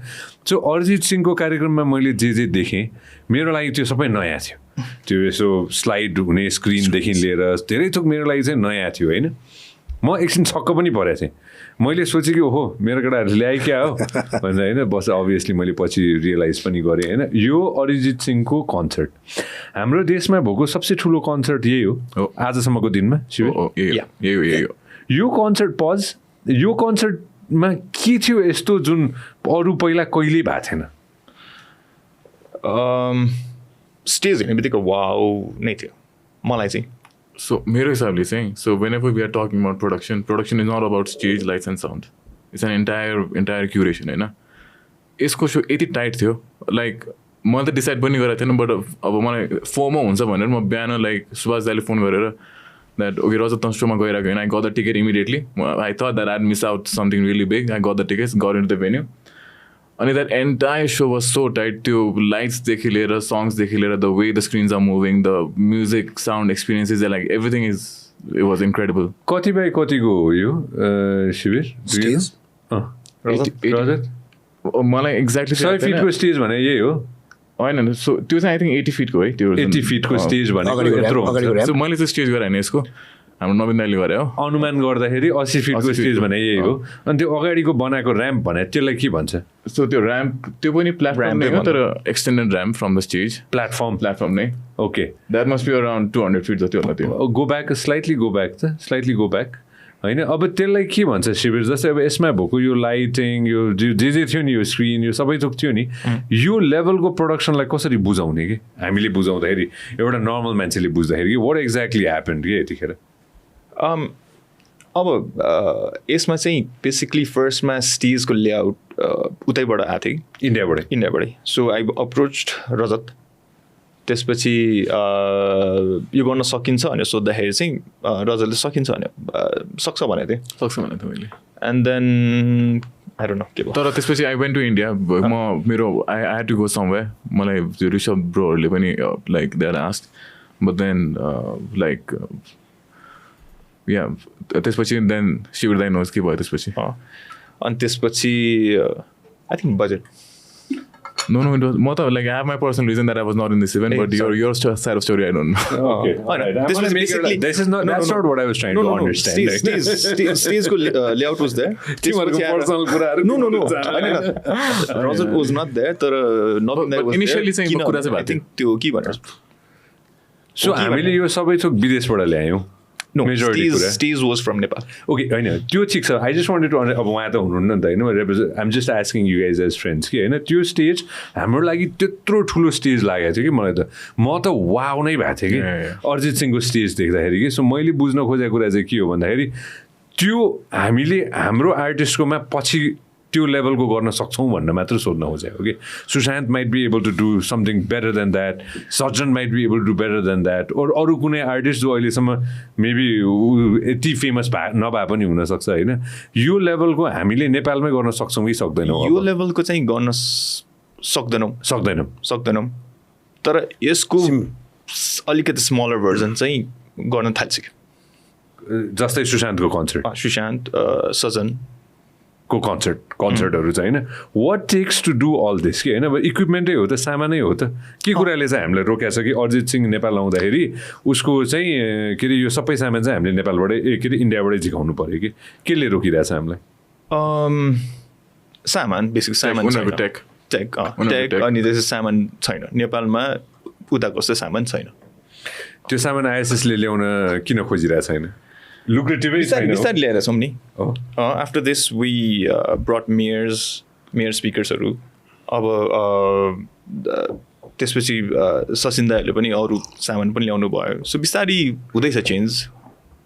सो अरिजित सिंहको कार्यक्रममा मैले जे देखेँ मेरो लागि त्यो सबै नयाँ थियो त्यो यसो स्लाइड हुने स्क्रिनदेखि लिएर धेरै थोक मेरो लागि चाहिँ नयाँ थियो होइन म एकछिन छक्क पनि परेको थिएँ मैले सोचेँ कि ओहो मेरो केटाहरूले ल्याए क्या हो भनेर होइन बस अभियसली मैले पछि रियलाइज पनि गरेँ होइन यो अरिजित सिंहको कन्सर्ट हाम्रो देशमा भएको सबसे ठुलो कन्सर्ट यही हो आजसम्मको दिनमा यो कन्सर्ट यो कन्सर्टमा के थियो यस्तो जुन अरू पहिला कहिल्यै भएको थिएन स्टेज हेर्ने बित्तिकै वाउ नै थियो मलाई चाहिँ So, मेरो हिसाबले चाहिँ so whenever we are talking about production is not about stage, lights and sound. It's an entire curation होइन यसको सो यति टाइट थियो लाइक मैले त डिसाइड पनि गरेको थिएन बट अब मलाई फोमो हुन्छ भनेर म बिहान लाइक सुभाष दाइले फोन गरेर द्याट ओके रजत त सोमा गइरहेको होइन I got the ticket immediately I thought that I miss out something really big I got the tickets got into the venue अनि that entire show was so tight त्यो लाइट्सदेखि लिएर सङ्ग्सदेखि लिएर the way the screens are moving the music sound experiences like everything it was incredible कति बाई कतिको हो यो शिविर मलाई एक्ज्याक्टली 100 फिटको स्टेज भने यही हो होइन सो त्यो चाहिँ आई थिङ्क 80 फिटको है त्यो 80 फिटको स्टेज भनेको सो मैले चाहिँ स्टेज गरेँ होइन यसको हाम्रो नवीन दाइले गरे हो अनुमान गर्दाखेरि 80 फिटको स्टेज भने यही हो अनि त्यो अगाडिको बनाएको ऱ्याम्प भने त्यसलाई के भन्छ सो त्यो ऱ्याम्प त्यो पनि प्लेटफर्म नै हो तर extended ramp from the stage platform नै okay that must be around 200 feet जति होला त्यो स्लाइटली गो ब्याक होइन अब त्यसलाई के भन्छ शिविर जस्तै अब यसमा भएको यो लाइटिङ यो जे थियो नि यो स्क्रिन यो सबै थोक थियो नि यो लेभलको प्रोडक्सनलाई कसरी बुझाउने कि हामीले बुझाउँदाखेरि एउटा नर्मल मान्छेले बुझ्दाखेरि कि वाट एक्ज्याक्टली ह्यापन्ड कि यतिखेर अब यसमा चाहिँ बेसिकली फर्स्टमा स्टेजको लेआउट उतैबाट आएको थियो इन्डियाबाटै सो आई अप्रोच्ड रजत त्यसपछि यो गर्न सकिन्छ भनेर सोद्धाखेरि चाहिँ रजतले सकिन्छ भने सक्छ भनेको थिएँ मैले and then I don't know के भयो तर त्यसपछि आई वेन्ट टु इन्डिया म मेरो I had to go somewhere मलाई त्यो ऋषभ ब्रोहरूले पनि like they are asked but then like yeah त्यसपछि देन शिविर दाइ नोज के भयो त्यसपछि अनि त्यसपछि आई थिङ्क बजेट No, म त like I have my personal reason that I was not in this event, but your side of story I don't know. Okay. This was basically that's not what I was trying to understand. Stage ko layout was there. Personal कुराहरु No. Rajat was not there. तर not initially चाहिँ कुरा चाहिँ I think त्यो के भनेर so हामीले यो सबै थोक विदेशबाट ल्यायौँ No, मेजोरिटी कुरा Steez was from Nepal. Okay होइन त्यो ठिक छ आई जस्ट वान्टेड टु अब उहाँ त हुनुहुन्न नि त होइन I'm just asking you guys as friends कि होइन त्यो स्टेज हाम्रो लागि त्यत्रो ठुलो स्टेज लागेको थियो कि मलाई त म त वाउ नै भएको थिएँ कि अरिजित सिंहको स्टेज देख्दाखेरि कि सो मैले बुझ्न खोजेको कुरा चाहिँ के हो भन्दाखेरि त्यो हामीले हाम्रो आर्टिस्टकोमा पछि त्यो लेभलको गर्न सक्छौँ भनेर मात्र सोध्न खोजेको कि Sushant might be able to do something better than that Sajjan might be able to do better than that अरू कुनै आर्टिस्ट जो अहिलेसम्म मेबी यति फेमस नभए पनि हुनसक्छ होइन यो लेभलको हामीले नेपालमै गर्न सक्छौँ कि सक्दैनौँ यो लेभलको चाहिँ गर्न सक्दैनौँ तर यसको अलिकति स्मलर भर्जन चाहिँ गर्न थाल्छ जस्तै सुशान्तको कन्सर्ट सुशान्त सजन को कन्सर्टहरू चाहिँ होइन what takes to do all this कि होइन अब इक्विपमेन्टै हो त सामानै हो त के कुराले चाहिँ हामीलाई रोकेको छ कि अरिजित सिंह नेपाल आउँदाखेरि उसको चाहिँ के अरे यो सबै सामान चाहिँ हामीले नेपालबाटै के अरे इन्डियाबाटै झिकाउनु पऱ्यो कि केले रोकिरहेछ हामीलाई सामान बेसिक सामान टेक अनि त्यसै सामान छैन नेपालमा उता कस्तो सामान छैन त्यो सामान आइएसएसले ल्याउन किन खोजिरहेको छैन लुक्रेटिभै बिस्तारै ल्याएर छौँ नि after this we brought more स्पिकर्सहरू अब त्यसपछि ससिन्दाहरूले पनि अरू सामान पनि ल्याउनु भयो सो बिस्तारै हुँदैछ चेन्ज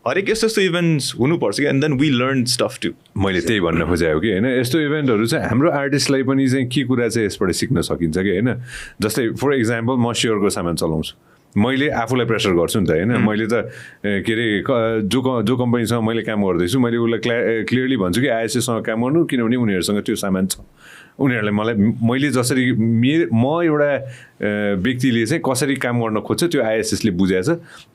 हरेक यस्तो यस्तो इभेन्ट्स हुनुपर्छ कि and then we learn stuff to मैले त्यही भन्न खोजेको कि होइन यस्तो इभेन्टहरू चाहिँ हाम्रो आर्टिस्टलाई पनि चाहिँ के कुरा चाहिँ यसबाट सिक्न सकिन्छ कि होइन जस्तै फर इक्जाम्पल म स्योरको सामान चलाउँछु मैले आफूलाई प्रेसर गर्छु नि त होइन मैले त के अरे जो कम्पनीसँग मैले काम गर्दैछु मैले उसलाई क्लियरली भन्छु कि आइएसएसँग काम गर्नु किनभने उनीहरूसँग त्यो सामान छ उनीहरूलाई मैले जसरी म एउटा व्यक्तिले चाहिँ कसरी काम गर्न खोज्छ त्यो आइएसएसले बुझाएछ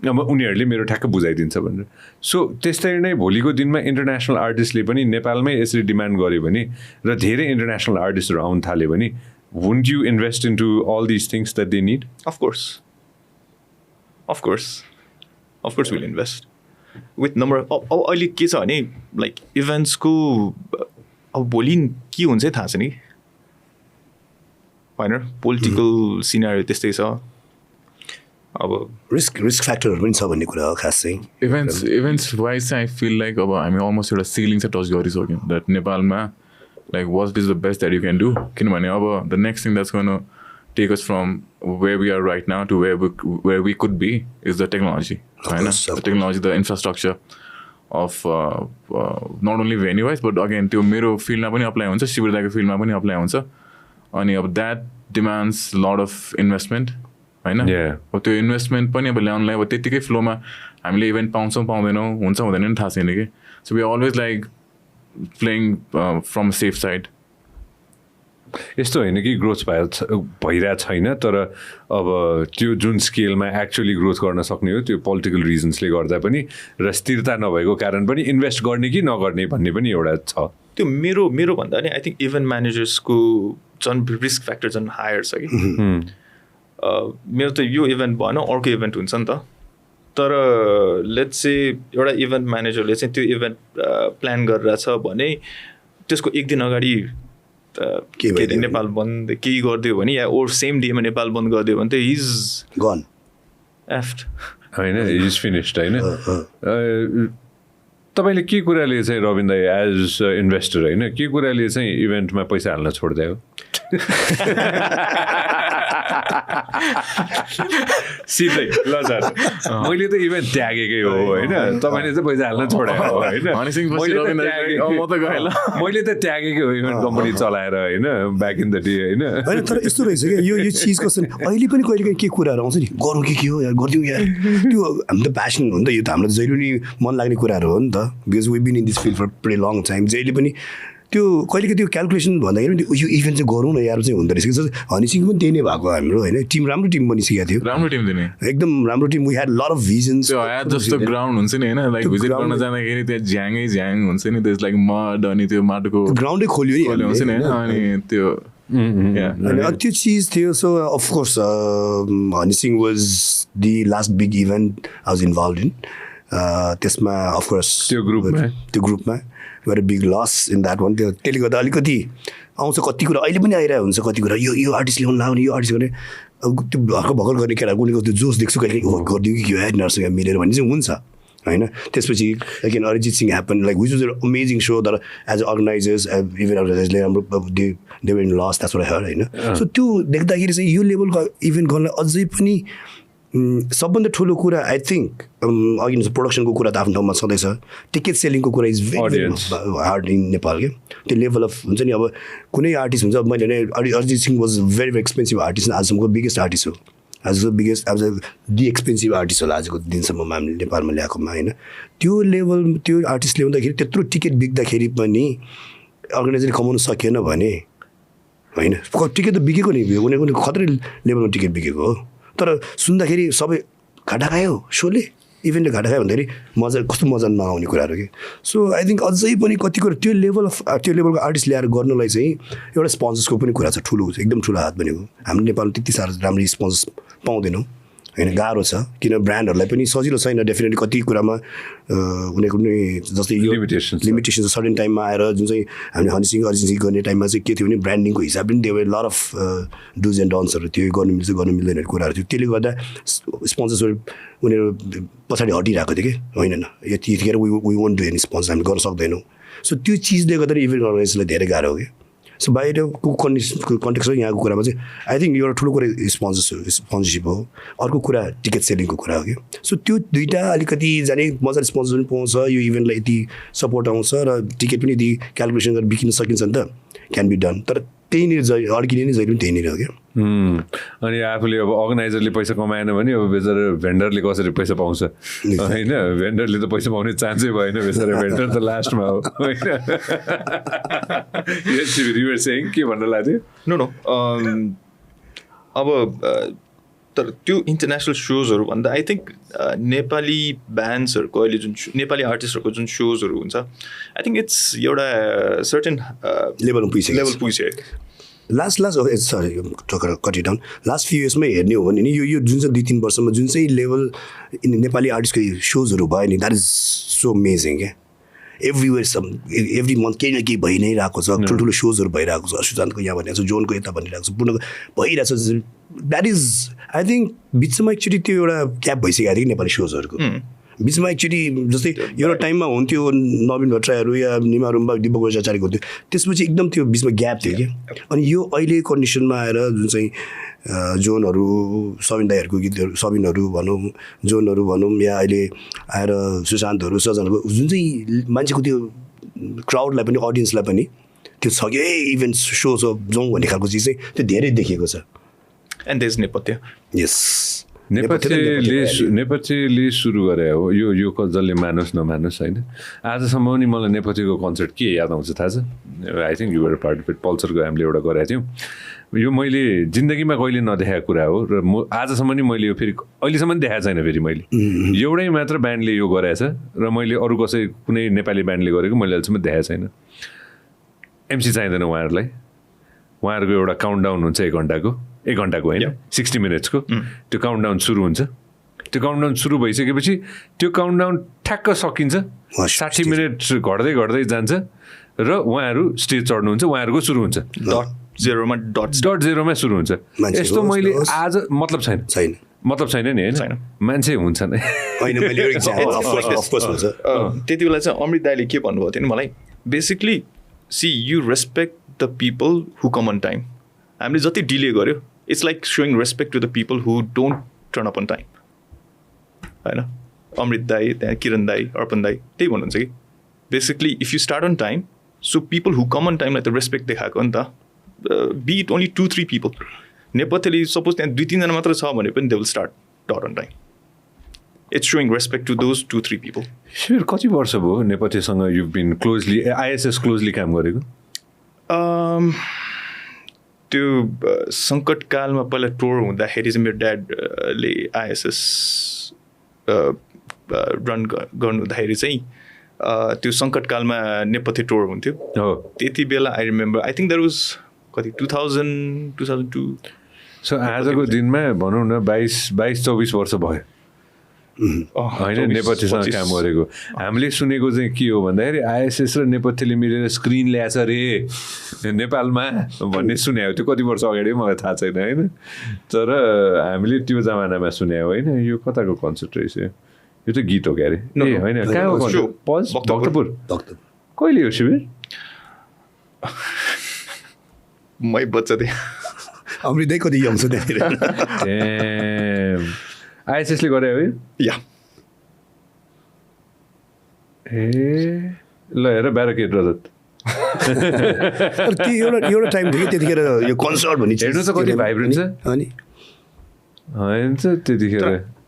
अब उनीहरूले मेरो ठ्याक्क बुझाइदिन्छ भनेर सो त्यस्तै नै भोलिको दिनमा इन्टरनेसनल आर्टिस्टले पनि नेपालमै यसरी डिमान्ड गर्यो भने र धेरै इन्टरनेसनल आर्टिस्टहरू आउनु थाल्यो भने won't you invest in to all this things that they need Of course we'll invest with number अब अहिले के छ भने लाइक इभेन्ट्सको अब भोलि के हुन्छ थाहा छ नि होइन पोलिटिकल सिनारियो त्यस्तै छ अब रिस्क फ्याक्टरहरू पनि छ भन्ने कुरा हो खास चाहिँ इभेन्ट्स वाइज चाहिँ आई फिल लाइक अब हामी अलमोस्ट एउटा सिलिङ चाहिँ टच गरिसक्यौँ द्याट नेपालमा like what is the best that you can do किनभने अब the next thing that's going take us from where we are right now to where we could be is the technology. The technology, the infrastructure of not only venue wise but again त्यो मेरो फिल्डमा पनि apply हुन्छ शिविर दाको फिल्डमा पनि apply हुन्छ अनि अब that demands lot of investment होइन अब त्यो इन्भेस्टमेन्ट पनि अब ल्याउनलाई अब त्यतिकै फ्लोमा हामीले इभेन्ट पाउँछौँ पाउँदैनौँ हुन्छ हुँदैन नि थाहा छैन कि so we always like playing from safe side यस्तो होइन कि ग्रोथ भइरहेको छैन तर अब त्यो जुन स्केलमा एक्चुअली ग्रोथ गर्न सक्ने हो त्यो पोलिटिकल रिजन्सले गर्दा पनि र स्थिरता नभएको कारण पनि इन्भेस्ट गर्ने कि नगर्ने भन्ने पनि एउटा छ त्यो मेरो भन्दा नि आई थिङ्क इभेन्ट म्यानेजर्सको झन् रिस्क फ्याक्टर झन् हायर छ कि मेरो त यो इभेन्ट भएन अर्को इभेन्ट हुन्छ नि त तर लेट्स से एउटा इभेन्ट म्यानेजरले चाहिँ त्यो इभेन्ट प्लान गरिरहेछ भने त्यसको एक दिन अगाडि नेपाल बन्द केही गरिदियो भने या ओर सेम डेमा नेपाल बन्द गरिदियो भने त इज गन एफ्ट होइन इज फिनिस्ड होइन तपाईँले के कुराले चाहिँ रविन दाइ एज इन्भेस्टर होइन के कुराले चाहिँ इभेन्टमा पैसा हाल्न छोडिदियो सिधै ल सर मैले त इभेन्ट त्यागेकै हो होइन तपाईँले चाहिँ पैसा हाल्न छोडायो होइन मैले त त्यागेकै हो इभेन्ट कम्पनी चलाएर होइन ब्याक इन द डे होइन तर यस्तो रहेछ क्या यो चिजको अहिले पनि कहिले काहीँ के कुराहरू आउँछ नि गरौँ के हो यार गरिदिउँ यार त्यो हाम्रो त प्यासन हो नि त यो त हामीलाई जहिले पनि मन लाग्ने कुराहरू हो नि त because we been in this field for pretty long time जहिले पनि त्यो कहिलेको त्यो क्यालकुलेसन भन्दाखेरि यो इभेन्ट चाहिँ गरौँ न यार चाहिँ हुँदो रहेछ हनी सिंह पनि त्यही नै भएको हाम्रो होइन टिम राम्रो टिम बनिसकेको थियो राम्रो टिम थियो नि एकदम राम्रो team we had lot of visions जस्तो ग्राउन्ड हुन्छ नि होइन लाइक भिजिट गर्न जाँदाखेरि त्यहाँ झ्याङ हुन्छ नि त्यस लाइक मड अनि त्यो माटोको ग्राउन्डै खोल्यो नि हुन्छ नि होइन अनि त्यो त्यो चिज थियो so of course Honey Singh was the last big event I was involve in त्यसमा अफकोर्स त्यो ग्रुपमा very big loss in that one त्यसले गर्दा अलिकति आउँछ कति कुरा अहिले पनि आइरहेको हुन्छ कति कुरा यो आर्टिस्ट ल्याउनु लाग्ने यो आर्टिस्ट गर्ने अब त्यो भर्खर भर्खर गर्ने केटाहरूको उनीको त्यो जोस देख्छु कहिले गरिदियो कि यिनीहरूसँग मिलेर भन्ने चाहिँ हुन्छ होइन. त्यसपछि like Arijit Singh happen like which was a amazing so तर एज अ अर्गनाइजर्स इभेन्ट अर्गनाइजरले राम्रो they were in loss that's what I heard होइन. सो त्यो देख्दाखेरि चाहिँ यो लेभलको इभेन्ट गर्न अझै पनि सबभन्दा ठुलो कुरा आई थिङ्क अघि प्रोडक्सनको कुरा त आफ्नो ठाउँमा छँदैछ. टिकट सेलिङको कुरा is very hard in Nepal क्या. त्यो लेभल अफ हुन्छ नि अब कुनै आर्टिस्ट हुन्छ मैले भने Arijit Singh was very very expensive artist आजसम्मको बिगेस्ट आर्टिस्ट हो. आजको बिगेस्ट अब दि एक्सपेन्सिभ आर्टिस्ट होला आजको दिनसम्म हामीले नेपालमा ल्याएकोमा होइन. त्यो लेभल त्यो आर्टिस्ट ल्याउँदाखेरि त्यत्रो टिकट बिक्दाखेरि पनि अर्गनाइजरले कमाउनु सकेन भने होइन. टिकट त बिकेको नि उनीहरूको खत्रै लेभलमा टिकट बिकेको हो. तर सुन्दाखेरि सबै घाटा खायो सोले इभेन्टले घाटा खायो भन्दाखेरि मजा कस्तो मजा नआउने कुराहरू कि. सो आई थिङ्क अझै पनि कति कुरा त्यो लेभलको आर्टिस्ट ल्याएर गर्नलाई चाहिँ एउटा स्पोन्सर्सको पनि कुरा छ. ठुलो एकदम ठुलो हात बनेको. हाम्रो नेपालमा त्यति साह्रो राम्ररी स्पोन्सर्स पाउँदैनौँ होइन. गाह्रो छ किन ब्रान्डहरूलाई पनि सजिलो छैन डेफिनेटली कति कुरामा उनीहरूको पनि जस्तै यो लिमिटेसन सर्टेन टाइममा आएर जुन चाहिँ हामीले हनीसिङ अरिजिनसिङ गर्ने टाइममा चाहिँ के थियो भने ब्रान्डिङको हिसाबले पनि देवर लट अफ डुज एन्ड डन्सहरू थियो. गर्नु मिल्छ गर्नु मिल्दैन कुराहरू थियो. त्यसले गर्दा स्पोन्सर्सहरू उनीहरू पछाडि हटिरहेको थियो कि होइन यतिखेर we won't do any sponsor हामी गर्न सक्दैनौँ. सो त्यो चिजले गर्दा इभेन्ट अर्गनाइजरलाई धेरै गाह्रो हो कि. सो बाहिरको कन्टेक्स्ट हो यहाँको कुरामा चाहिँ आई थिङ्क एउटा ठुलो कुरा स्पोन्सरसिप हो. अर्को कुरा टिकट सेलिङको कुरा हो कि. सो त्यो दुइटा अलिकति जाने मजाले स्पोन्सर पनि पाउँछ यो इभेन्टलाई यति सपोर्ट आउँछ र टिकट पनि यदि क्यालकुलेसन गरेर बिकिन सकिन्छ नि त क्यान बी डन. तर त्यहीँनिर अड्किने नि जहिले पनि त्यहीँनिर हो क्या. अनि आफूले अब अर्गनाइजरले पैसा कमाएन भने अब बेचारा भेन्डरले कसरी पैसा पाउँछ होइन. भेन्डरले त पैसा पाउने चान्सै भएन बेचारा भेन्डर त लास्टमा हो होइन. के भन्न लाग्थ्यो नो अब तर त्यो इन्टरनेसनल सोजहरू भन्दा आई थिङ्क नेपाली ब्यान्ड्सहरूको अहिले जुन नेपाली आर्टिस्टहरूको जुन सोजहरू हुन्छ आई थिङ्क इट्स एउटा सर्टेन लेभल पुगिसक्यो. Last sorry cut down last few इयर्समै हेर्ने हो भने नि यो जुन चाहिँ 2-3 वर्षमा जुन चाहिँ लेभल नेपाली आर्टिस्टको सोजहरू भयो नि द्याट इज सो अमेजिङ क्या. एभ्री मन्थ केही न केही भइ नै रहेको छ. ठुल्ठुलो सोजहरू भइरहेको छ. सुशान्तको यहाँ भनिरहेको छ, जोनको यता भनिरहेको छ, पूर्णको भइरहेको छ. द्याट इज आई थिङ्क बिचमा एकचोटि त्यो एउटा क्याप भइसकेको थियो नेपाली सोजहरूको. बिचमा एकचोटि जस्तै एउटा टाइममा हुन्थ्यो नवीन भट्टराईहरू या निमा रुम्बा दिपक भट्टाचार्यको हुन्थ्यो. त्यसपछि एकदम त्यो बिचमा ग्याप थियो क्या. अनि यो अहिले कन्डिसनमा आएर जुन चाहिँ जोनहरू सबिन दाईहरूको गीतहरू सबिनहरू भनौँ जोनहरू भनौँ या अहिले आएर सुशान्तहरू सजनहरू जुन चाहिँ मान्छेको त्यो क्राउडलाई पनि अडियन्सलाई पनि त्यो छ कि इभेन्ट सो जाउँ भन्ने खालको चिज चाहिँ त्यो धेरै देखिएको छ. एन्ड देयर इज नेपथ्य. यस नेपथ्यले सुरु गरे हो यो जसले मानोस् नमानोस् होइन. आजसम्म पनि मलाई नेपथ्यको कन्सर्ट के याद आउँछ थाहा छ. I think you were part of it. पल्सरको हामीले एउटा गरेको थियौँ. यो मैले जिन्दगीमा कहिले नदेखाएको कुरा हो र म आजसम्म नि मैले यो फेरि अहिलेसम्म देखाएको छैन. फेरि मैले एउटै मात्र ब्यान्डले यो गरेछ र मैले अरू कसै कुनै नेपाली ब्यान्डले गरेको मैले अहिलेसम्म देखाएको छैन. एमसी चाहिँदैन उहाँहरूलाई. उहाँहरूको एउटा काउन्टडाउन हुन्छ 1 घन्टाको होइन 60 मिनट्सको. त्यो काउन्टडाउन सुरु हुन्छ. त्यो काउन्टडाउन सुरु भइसकेपछि त्यो काउन्टडाउन ठ्याक्क सकिन्छ. 60 मिनट घट्दै जान्छ र उहाँहरू स्टेज चढ्नुहुन्छ. उहाँहरूको सुरु हुन्छ डट जेरोमा सुरु हुन्छ. यस्तो मैले आज मतलब छैन नि होइन. मान्छे हुन्छ नै त्यति बेला चाहिँ अमृत दाईले के भन्नुभएको थियो नि मलाई basically see you respect the people who come on time. हामीले जति डिले गर्यो it's like showing respect to the people who don't turn up on time होइन. अमृत दाई त्यहाँ किरण दाई अर्पण दाई त्यही भन्नुहुन्छ कि basically if you start on time so people who come on टाइमलाई त रेस्पेक्ट देखाएको नि त. Be it only 2-3 people. नेपथ्यले सपोज त्यहाँ 2-3 जना मात्र छ भने पनि they will start dot on time. It's showing respect to those 2-3 people. Shibir कति वर्ष भयो नेपथ्यसँग you been closely ISS closely काम गरेको. त्यो सङ्कटकालमा पहिला टुर हुँदाखेरि चाहिँ मेरो ड्याडले आइएसएस रन गर्नु हुँदाखेरि चाहिँ त्यो सङ्कटकालमा नेपथ्य टुर हुन्थ्यो. त्यति बेला I remember I think that was कति 2000-2002. सो आजको दिनमा भनौँ न 22-24 वर्ष भयो होइन नेपथ्यसँग काम गरेको हामीले सुनेको चाहिँ के हो भन्दाखेरि आइएसएस र नेपथ्यले मिलेर स्क्रिन ल्याएछ रे नेपालमा भन्ने सुन्यो त्यो कति वर्ष अगाडि मलाई थाहा छैन होइन तर हामीले त्यो जमानामा सुन्यो होइन यो कताको कन्सर्ट रहेछ यो त गीत हो क्या अरे ए होइन कहाँ हो भक्तपुर कहिले हो शिविर मै बच्चा थिएँ अमृतै कति यङ छ त्यहाँतिर आइएसएसले गरे हो या ए ल हेर ब्यारोकेड रजत त्यो एउटा टाइम थियो कि त्यतिखेर यो कन्सर्ट भन्ने हेर्नु त कति भाइब्रेन्ट छ अनि होइन त्यतिखेर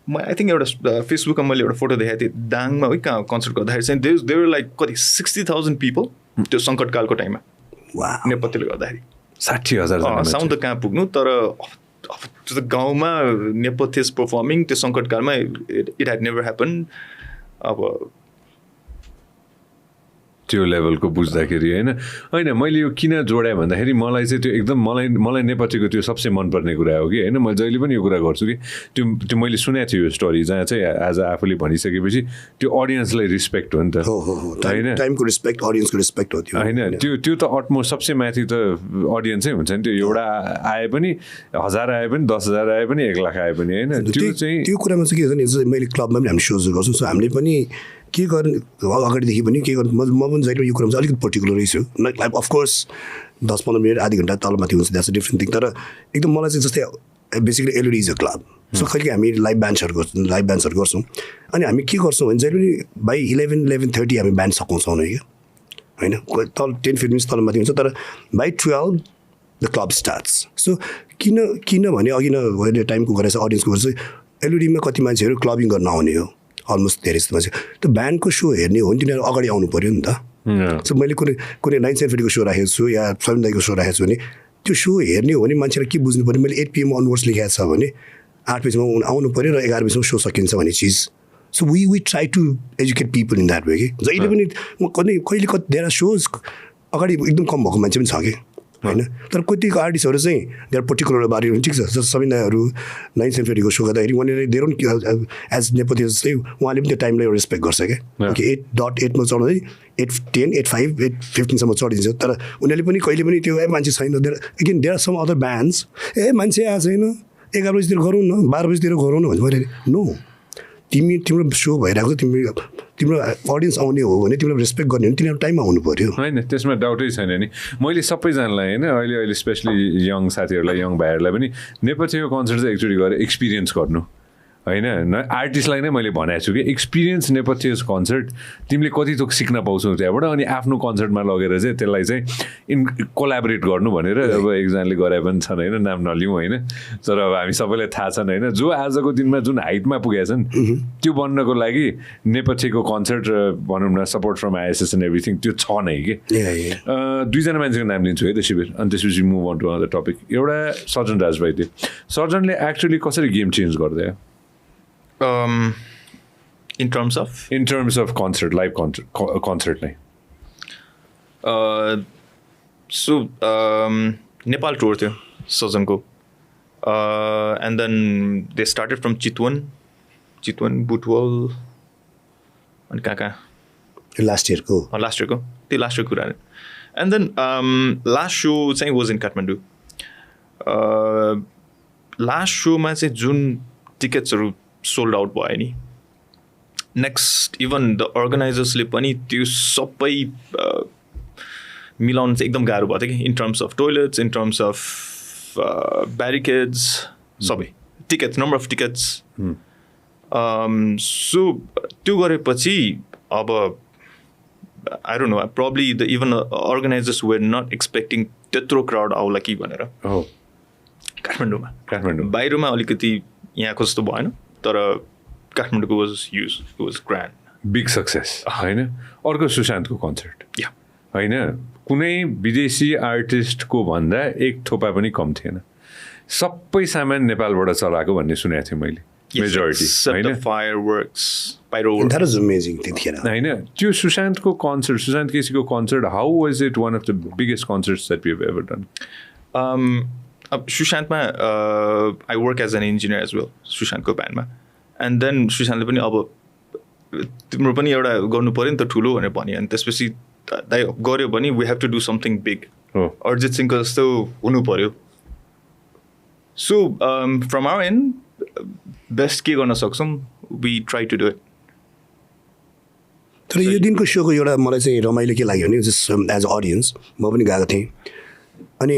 म आई थिङ्क एउटा फेसबुकमा मैले एउटा फोटो देखाएको थिएँ दाङमा है कहाँ कन्सर्ट गर्दाखेरि चाहिँ देवर लाइक कति 60,000 पिपल त्यो सङ्कटकालको टाइममा नेपथ्यले गर्दाखेरि 60,000 साउन्ड त कहाँ पुग्नु तर त्यो गाउँमा नेपथ्य पर्फर्मिङ त्यो सङ्कटकालमा इट ह्याड नेभर ह्यापन अब त्यो लेभलको बुझ्दाखेरि होइन होइन मैले यो किन जोडाएँ भन्दाखेरि मलाई चाहिँ त्यो एकदम मलाई नेपथ्यको त्यो सबसे मनपर्ने कुरा हो कि होइन मैले जहिले पनि यो कुरा गर्छु कि त्यो मैले सुनेको थिएँ यो स्टोरी जहाँ चाहिँ आज आफूले भनिसकेपछि त्यो अडियन्सलाई रिस्पेक्ट हो नि त होइन टाइमको रिस्पेक्ट अडियन्सको रिस्पेक्ट हो त्यो होइन त्यो त अटमोस्ट सबसे माथि त अडियन्सै हुन्छ नि त्यो एउटा आए पनि 1000 आए पनि 10,000 आए पनि 1 लाख आए पनि होइन त्यो चाहिँ त्यो कुरामा चाहिँ के छ नि मैले क्लबमा पनि हामी सोज गर्छौँ सो हामीले पनि के गर्ने अगाडिदेखि पनि के गर्नु म पनि जहिले यो कुरामा चाहिँ अलिकति पर्टिकुलरै छु लाइक अफकोर्स 10-15 मिनट आधी घन्टा तलमाथि हुन्छ द्याट्स अ डिफ्रेन्ट थिङ तर एकदम मलाई चाहिँ जस्तै basically LED is a club so कहिले हामी लाइभ ब्यान्ड्सहरू गर्छौँ अनि हामी के गर्छौँ भने जहिले पनि बाई 11:30 हामी ब्यान्ड सघाउँछौँ नि क्या होइन तल 10-15 मिनट तलमाथि हुन्छ तर by 12 the club starts so किनभने अघि न टाइमको गरेर चाहिँ अडियन्सको गरेर चाहिँ एलइडीमा कति मान्छेहरू क्लबिङ गर्न आउने हो अलमोस्ट धेरै जस्तो मान्छे त्यो ब्यान्डको सो हेर्ने हो भने तिनीहरू अगाडि आउनु पऱ्यो नि त सो मैले कुनै 9:30को सो राखेको छु या 7 सो राखेको छु भने त्यो सो हेर्ने हो भने मान्छेलाई के बुझ्नु पऱ्यो मैले 8 PM अनवर्ड्स लेखेको छ भने 8 बजीसम्म आउनु पऱ्यो र 11 बजीसम्म सो सकिन्छ भन्ने चिज so we try to educate people in that way कि जहिले पनि कहिले कति धेरै सोज अगाडि एकदम कम भएको मान्छे पनि छ कि होइन तर कतिको आर्टिस्टहरू चाहिँ देयर पर्टिकुलर बारे ठिक छ जस्तो सबिनाहरू 9:30को सो गर्दाखेरि उनीहरूले धेरै एज नेपथ्य चाहिँ उहाँले पनि त्यो टाइमलाई रेस्पेक्ट गर्छ क्या 8:08मा चढ्दै 8:10 8:05 8:15सम्म चढिन्छ तर उनीहरूले पनि कहिले पनि त्यो मान्छे छैन again there are some other bands मान्छे आएको छैन 11 बजीतिर गरौँ न 12 बजीतिर गरौँ न भन्छ मैले नो तिम्रो सो भइरहेको तिम्रो अडियन्स आउने हो भने तिमीलाई रेस्पेक्ट गर्ने हो भने तिनीहरू टाइममा आउनु पऱ्यो होइन त्यसमा डाउटै छैन नि मैले सबैजनालाई होइन अहिले स्पेसली यङ साथीहरूलाई यङ भाइहरूलाई पनि नेपथ्यको कन्सर्ट चाहिँ एकचोटि गएर एक्सपिरियन्स गर्नु होइन आर्टिस्टलाई नै मैले भनेको छु कि एक्सपिरियन्स नेपथ्य कन्सर्ट तिमीले कति थोक सिक्न पाउँछौ त्यहाँबाट अनि आफ्नो कन्सर्टमा लगेर चाहिँ त्यसलाई चाहिँ कोलाबोरेट गर्नु भनेर अब एकजनाले गरे पनि छन् होइन नाम नलिउँ होइन तर अब हामी सबैलाई थाहा छन् होइन जो आजको दिनमा जुन हाइटमा पुगेका छन् त्यो बन्नको लागि नेपथ्यको कन्सर्ट र भनौँ न सपोर्ट फ्रम आइएसएस एन्ड एभ्रिथिङ त्यो छ नै कि दुईजना मान्छेको नाम लिन्छु है त शिविर अनि त्यसपछि move on to another topic एउटा सर्जन राज भाइ थियो सर्जनले एक्चुअली कसरी गेम चेन्ज गर्दै in terms of concert, live concert नै so Nepal tour थियो सजनको and then they started from Chitwan Butwal अनि कहाँ लास्ट इयरको त्यो लास्ट इयरको कुरा and then last show चाहिँ was in Kathmandu last show मा चाहिँ जुन टिकट्सहरू सोल्ड आउट भयो नि नेक्स्ट इभन द अर्गनाइजर्सले पनि त्यो सबै मिलाउनु चाहिँ एकदम गाह्रो भएको थियो कि in terms of toilets in terms of barricades सबै tickets number of tickets so त्यो गरेपछि अब I don't know probably the even organizers were not expecting त्यत्रो क्राउड आउला कि भनेर काठमाडौँमा बाहिरमा अलिकति यहाँको जस्तो भएन तर काठमाडौँको वाज ग्रान्ड बिग सक्सेस होइन अर्को सुशान्तको कन्सर्ट होइन कुनै विदेशी आर्टिस्टको भन्दा एक थोपा पनि कम थिएन सबै सामान नेपालबाट चलाएको भन्ने सुनेको थिएँ मैले मेजोरिटी होइन होइन त्यो सुशान्तको कन्सर्ट सुशान्त केसीको concert how was it one of the biggest concerts that you have ever done अब सुशान्तमा I work as an engineer as well सुशान्तको ब्यान्डमा एन्ड देन सुशान्तले पनि अब तिम्रो पनि एउटा गर्नु पऱ्यो नि त ठुलो भनेर भन्यो अनि त्यसपछि दाइ गऱ्यो भने we have to do something big Arijit सिंहको जस्तो हुनु पऱ्यो so from our end best के गर्न सक्छौँ we try to do it तर यो दिनको सोको एउटा मलाई चाहिँ रमाइलो के लाग्यो भने जस्ट एज अ अडियन्स म पनि गएको थिएँ अनि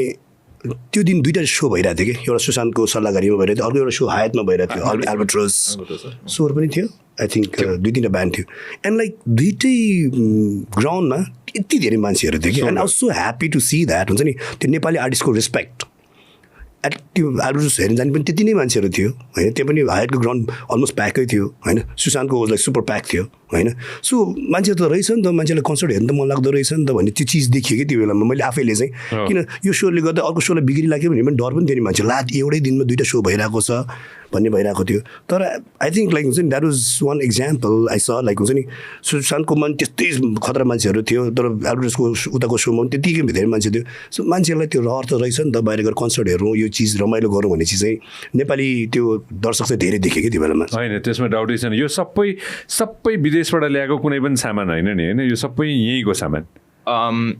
त्यो दिन दुईवटा सो भइरहेको थियो कि एउटा सुशान्तको सल्लाहकारीमा भइरहेको थियो अर्को एउटा सो हायतमा भइरहेको थियो एल्बर्ट्रोस सोहरू पनि थियो आई थिङ्क दुई तिनवटा ब्यान्ड थियो एन्ड लाइक दुइटै ग्राउन्डमा यति धेरै मान्छेहरू थियो कि and I was so happy to see that हुन्छ नि त्यो नेपाली आर्टिस्टको रेस्पेक्ट एट त्यो एल्बर्ट्रोस हेर्न जाने पनि त्यति नै मान्छेहरू थियो होइन त्यहाँ पनि हायतको ग्राउन्ड अलमोस्ट प्याकै थियो होइन सुशान्तको लाइक सुपर प्याक थियो होइन सो मान्छे त रहेछ नि त मान्छेलाई कन्सर्ट हेर्नु त मन लाग्दो रहेछ नि त भन्ने त्यो चिज देखियो कि त्यो बेलामा मैले आफैले चाहिँ किन यो सोले गर्दा अर्को सोलाई बिग्रिलाग्यो भने पनि डर पनि थियो नि मान्छे ला एउटै दिनमा दुईवटा सो भइरहेको छ भन्ने भइरहेको थियो तर आई थिङ्क लाइक हुन्छ नि that was one example I स लाइक हुन्छ नि सुशान्तको मन त्यस्तै खतरा मान्छेहरू थियो तर एल्बर्ट्रोसको उताको सोमा पनि त्यतिकै धेरै मान्छे थियो सो मान्छेलाई त्यो रहर त रहेछ नि त बाहिर गएर कन्सर्ट हेरौँ यो चिज रमाइलो गरौँ भनेपछि चाहिँ नेपाली त्यो दर्शक चाहिँ धेरै देखेँ कि त्यो बेलामा होइन त्यसमा डाउटै छैन यो सबै विदेशबाट ल्याएको कुनै पनि सामान होइन नि होइन यो सबै यहीँको सामान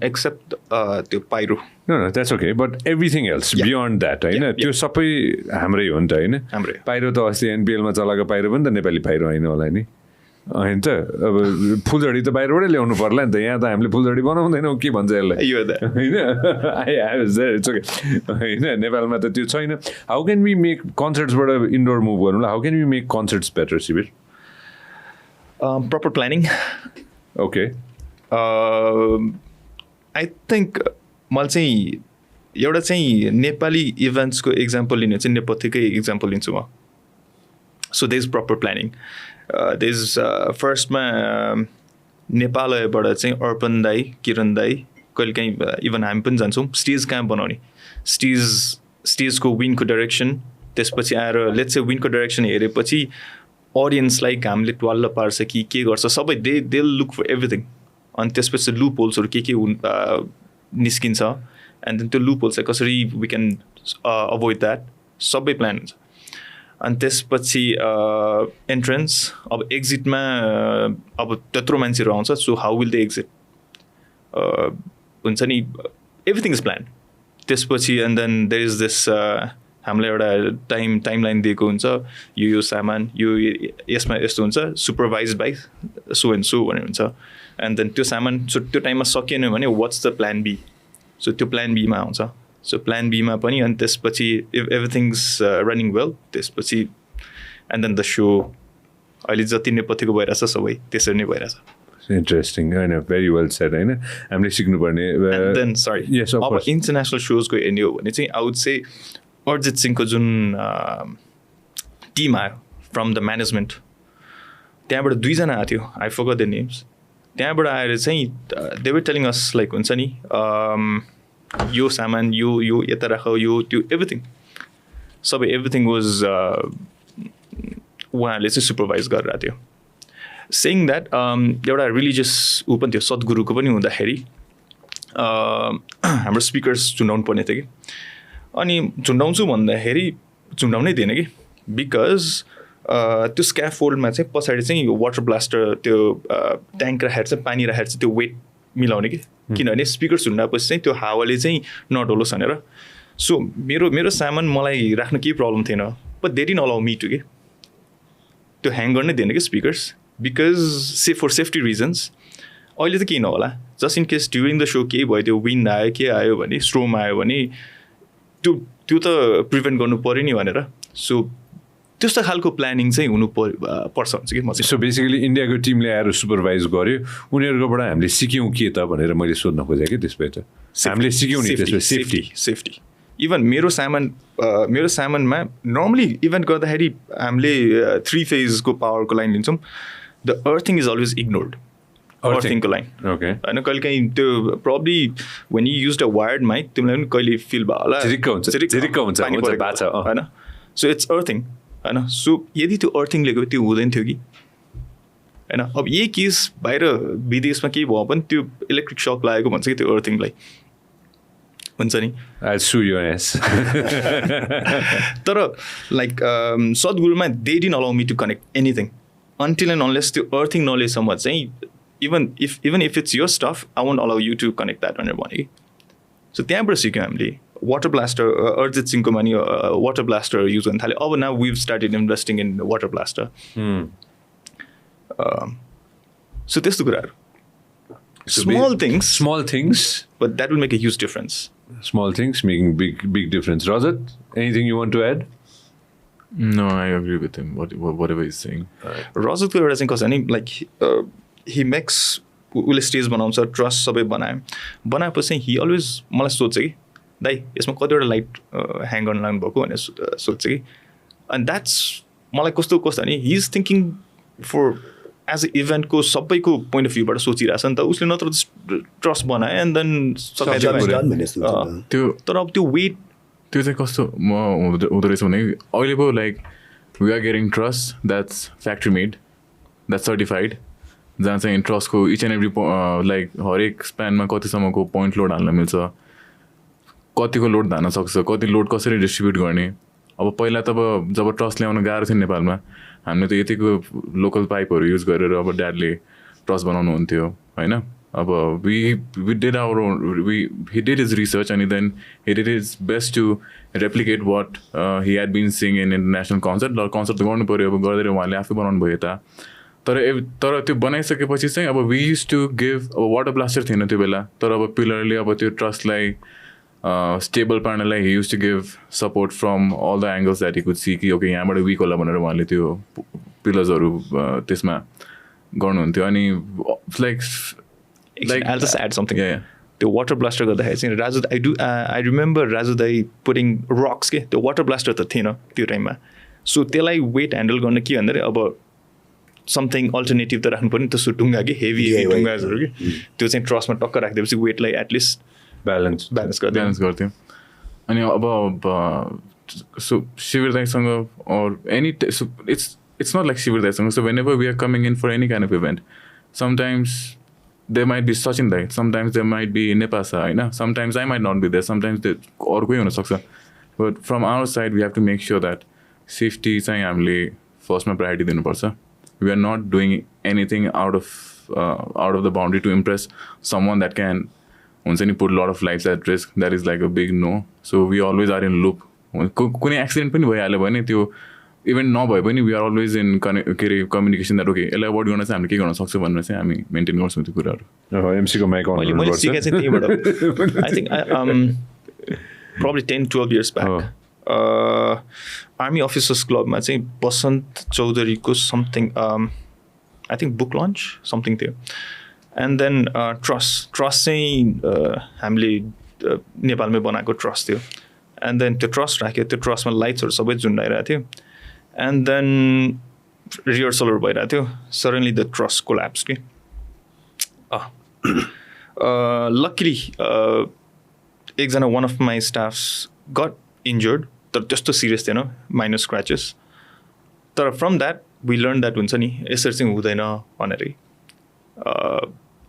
एक्सेप्ट त्यो pyro No, that's okay. But everything else beyond that, होइन त्यो सबै हाम्रै हो नि त होइन हाम्रै पाइरो त अस्ति एनपिएलमा चलाएको पाइरो पनि त नेपाली पाइरो होइन होला नि होइन त अब फुलझडी त बाहिरबाटै ल्याउनु पर्ला नि त यहाँ त हामीले फुलझडी बनाउँदैनौँ के भन्छ यसलाई होइन इट्स ओके होइन नेपालमा त त्यो छैन हाउ क्यान वी मेक कन्सर्ट्सबाट इन्डोर मुभ गर्नु how can we make concerts better Shibir proper planning okay I think मैले चाहिँ एउटा चाहिँ नेपाली इभेन्ट्सको इक्जाम्पल लिने चाहिँ नेपथ्यकै इक्जाम्पल लिन्छु म so they is proper planning they is फर्स्टमा नेपालबाट चाहिँ अर्पण दाई किरण दाई कहिलेकाहीँ इभन हामी पनि जान्छौँ स्टेज कहाँ बनाउने स्टेजको विनको डाइरेक्सन त्यसपछि आएर लेट्स चाहिँ विनको डाइरेक्सन हेरेपछि अडियन्सलाई घामले ट्वाल्ल पार्छ कि के गर्छ सबै दे लुक फर एभ्रिथिङ अनि त्यसपछि लुप होल्सहरू के निस्किन्छ एन्ड देन त्यो लुप होल्स चाहिँ कसरी वी क्यान अभोइड द्याट सबै प्लान हुन्छ अनि त्यसपछि एन्ट्रेन्स अब एक्जिटमा अब त्यत्रो मान्छेहरू आउँछ so how will they exit हुन्छ नि एभ्रिथिङ इज प्लान त्यसपछि and then there is this हामीलाई एउटा टाइमलाइन दिएको हुन्छ यो सामान यो यसमा यस्तो हुन्छ supervise by so and so भनेर हुन्छ एन्ड देन त्यो सामान सो त्यो टाइममा सकिएन भने what's the plan B so त्यो प्लान बीमा आउँछ सो प्लान बीमा पनि अनि त्यसपछि इफ एभ्रिथिङ्स रनिङ वेल त्यसपछि एन्ड देन द सो अहिले जति नेपथ्यको भइरहेछ सबै त्यसरी नै भइरहेछ इन्ट्रेस्टिङ होइन भेरी वेल सेड होइन हामीले सिक्नुपर्ने देन सरी अब इन्टरनेसनल सोजको हेर्ने हो भने चाहिँ आई वुड से अरिजित सिंहको जुन टिम आयो फ्रम द म्यानेजमेन्ट त्यहाँबाट दुईजना आएको थियो आई फर्गट द नेम्स त्यहाँबाट आएर चाहिँ they were telling us like हुन्छ नि यो सामान यो यता राख यो त्यो एभ्रिथिङ सबै एभ्रिथिङ वाज उहाँहरूले चाहिँ सुपरभाइज गरिरहेको थियो सेङ द्याट एउटा रिलिजियस ऊ पनि थियो सद्गुरुको पनि हुँदाखेरि हाम्रो स्पिकर्स झुन्डाउनु पर्ने थियो कि अनि झुन्डाउँछु भन्दाखेरि झुन्डाउनै थिएन कि बिकज त्यो स्क्याफोल्डमा चाहिँ पछाडि चाहिँ वाटर ब्लास्टर त्यो ट्याङ्क राखेर चाहिँ पानी राखेर चाहिँ त्यो वेट मिलाउने कि किनभने स्पिकर झुन्डाएपछि चाहिँ त्यो हावाले चाहिँ नडोलोस् भनेर सो मेरो सामान मलाई राख्नु केही प्रब्लम थिएन but they didn't allow me to के त्यो ह्याङ गर्नै दिएन कि speakers because for safety reasons अहिले त केही नहोला just in case during the show केही भयो त्यो विन्ड आयो के आयो भने स्ट्रोम आयो भने त्यो त प्रिभेन्ट गर्नु पऱ्यो नि भनेर सो त्यस्तो खालको प्लानिङ चाहिँ हुनु पर्छ हुन्छ कि म चाहिँ सो बेसिकली इन्डियाको टिमले आएर सुपरभाइज गर्यो उनीहरूकोबाट हामीले सिक्यौँ के त भनेर मैले सोध्न खोजेँ कि त्यसपछि त हामीले सिक्यौँ नि त्यसपछि सेफ्टी इभन मेरो सामानमा नर्मली इभेन्ट गर्दाखेरि हामीले 3 फेजको पावरको लाइन लिन्छौँ the earthing is always ignored अर्थिङको लाइन ओके होइन कहिले काहीँ त्यो probably when you use a wired mic तिमीलाई पनि कहिले फिल भयो होला होइन सो इट्स अर्थिङ होइन सो यदि त्यो अर्थिङ लिएको त्यो हुँदैन थियो कि होइन अब यही केस बाहिर विदेशमा केही भयो भने त्यो इलेक्ट्रिक सक लागेको भन्छ कि त्यो अर्थिङलाई हुन्छ नि I'll sue your ass. तर लाइक सद्गुरुमा they didn't allow me to connect anything until and unless त्यो अर्थिङ नलेजसम्म चाहिँ even if it's your stuff I won't allow you to connect that भनेर भने कि सो त्यहाँबाट सिक्यौँ हामीले वाटर ब्लास्टर अरिजित सिंहको मानि वाटर ब्लास्टर युज गर्न थाल्यो अब now we started investing in water blaster so त्यस्तो कुराहरू small things but that will make a huge difference. Small things making big difference. Rajat, anything you want to add? No, I agree with him. Whatever he's saying. Rajat को एउटा चाहिँ कसो भने like he makes उसले stage बनाउँछ trust सबै बनाएपछि he always मलाई सोध्छ कि दाइ यसमा कतिवटा लाइट ह्याङ गर्न लाग्नु भएको भनेर सोध्छ कि and that's मलाई कस्तो भने he is thinking for as a इभेन्टको सबैको पोइन्ट अफ भ्यूबाट सोचिरहेछ नि त उसले नत्र ट्रस्ट बनायो एन्ड देन त्यो तर अब त्यो वेट त्यो चाहिँ कस्तो हुँदो रहेछ भने अहिले पो like we are getting truss that's factory made that's certified जहाँ चाहिँ ट्रस्टको इच एन्ड एभ्री लाइक हरेक स्प्यानमा कतिसम्मको पोइन्ट लोड हाल्न मिल्छ कतिको लोड धान्न सक्छ कति लोड कसरी डिस्ट्रिब्युट गर्ने अब पहिला त अब जब ट्रस्ट ल्याउन गाह्रो थियो नेपालमा हामीले त यतिको लोकल पाइपहरू युज गरेर अब ड्याडले ट्रस्ट बनाउनु हुन्थ्यो होइन अब we did our he did his research and then he did his best to replicate what he had been seeing in international concert त गर्नु पऱ्यो अब गर्दै उहाँले आफै बनाउनु भयो यता तर त्यो बनाइसकेपछि चाहिँ अब वी युज टु गिभ अब वाटर ब्लास्टर थिएन त्यो बेला तर अब पिलरले अब त्यो ट्रस्टलाई स्टेबल पार्नलाई he use to give support from all the angles that he could see कि ओके यहाँबाट विक होला भनेर उहाँले त्यो पिलर्सहरू त्यसमा गर्नुहुन्थ्यो अनि like I'll just add something. त्यो वाटर ब्लास्टर गर्दाखेरि चाहिँ राजु आई रिमेम्बर राजु दाई पुटिङ रक्स के त्यो वाटर ब्लास्टर त थिएन त्यो टाइममा सो त्यसलाई वेट ह्यान्डल गर्न के भन्दाखेरि अब समथिङ अल्टरनेटिभ त राख्नु पर्ने त्यसो ढुङ्गा कि हेभी ढुङ्गाहरू कि त्यो चाहिँ ट्रसमा टक्क राखिदिएपछि वेटलाई एटलिस्ट ब्यालेन्स गर्थ्यो अनि अब सो शिविर दाईसँग or any so it's not like शिविर दाईसँग so whenever we are coming in for any kind of event sometimes there might be Sachin Dai, sometimes there might be Nepasa, होइन sometimes I might not be there, sometimes अरू कोही हुनसक्छ but from our side we have to make sure that safety चाहिँ हामीले फर्स्टमा priority दिनुपर्छ we are not doing anything out of the boundary to impress someone that can हुन्छ नि put a lot of lives at risk that is like a big no so we always are in loop कुनै accident पनि भइहाल्यो भने त्यो event नभए पनि we are always in के अरे कम्युनिकेसन द्याट ओके यसलाई अभोइड गर्न चाहिँ हामीले के गर्न सक्छौँ भनेर चाहिँ हामी मेन्टेन गर्छौँ त्यो कुराहरू एमसीको माइक अन मैले सिकेँ चाहिँ त्यहीबाट I think probably 10-12 years back army officers क्लबमा चाहिँ बसन्त चौधरीको something I think book launch something थियो एन्ड देन ट्रस्ट चाहिँ हामीले नेपालमै बनाएको ट्रस्ट थियो एन्ड देन त्यो ट्रस्ट राख्यो त्यो ट्रस्टमा लाइट्सहरू सबै झुन्डाइरहेको थियो एन्ड देन रिहर्सलहरू भइरहेको थियो सडनली द ट्रस्ट कोल्याप्स कि लकिली एकजना one of my staffs got injured तर त्यस्तो सिरियस थिएन माइनर स्क्रैचेस तर from that we learn that हुन्छ नि यसरी चाहिँ हुँदैन भनेर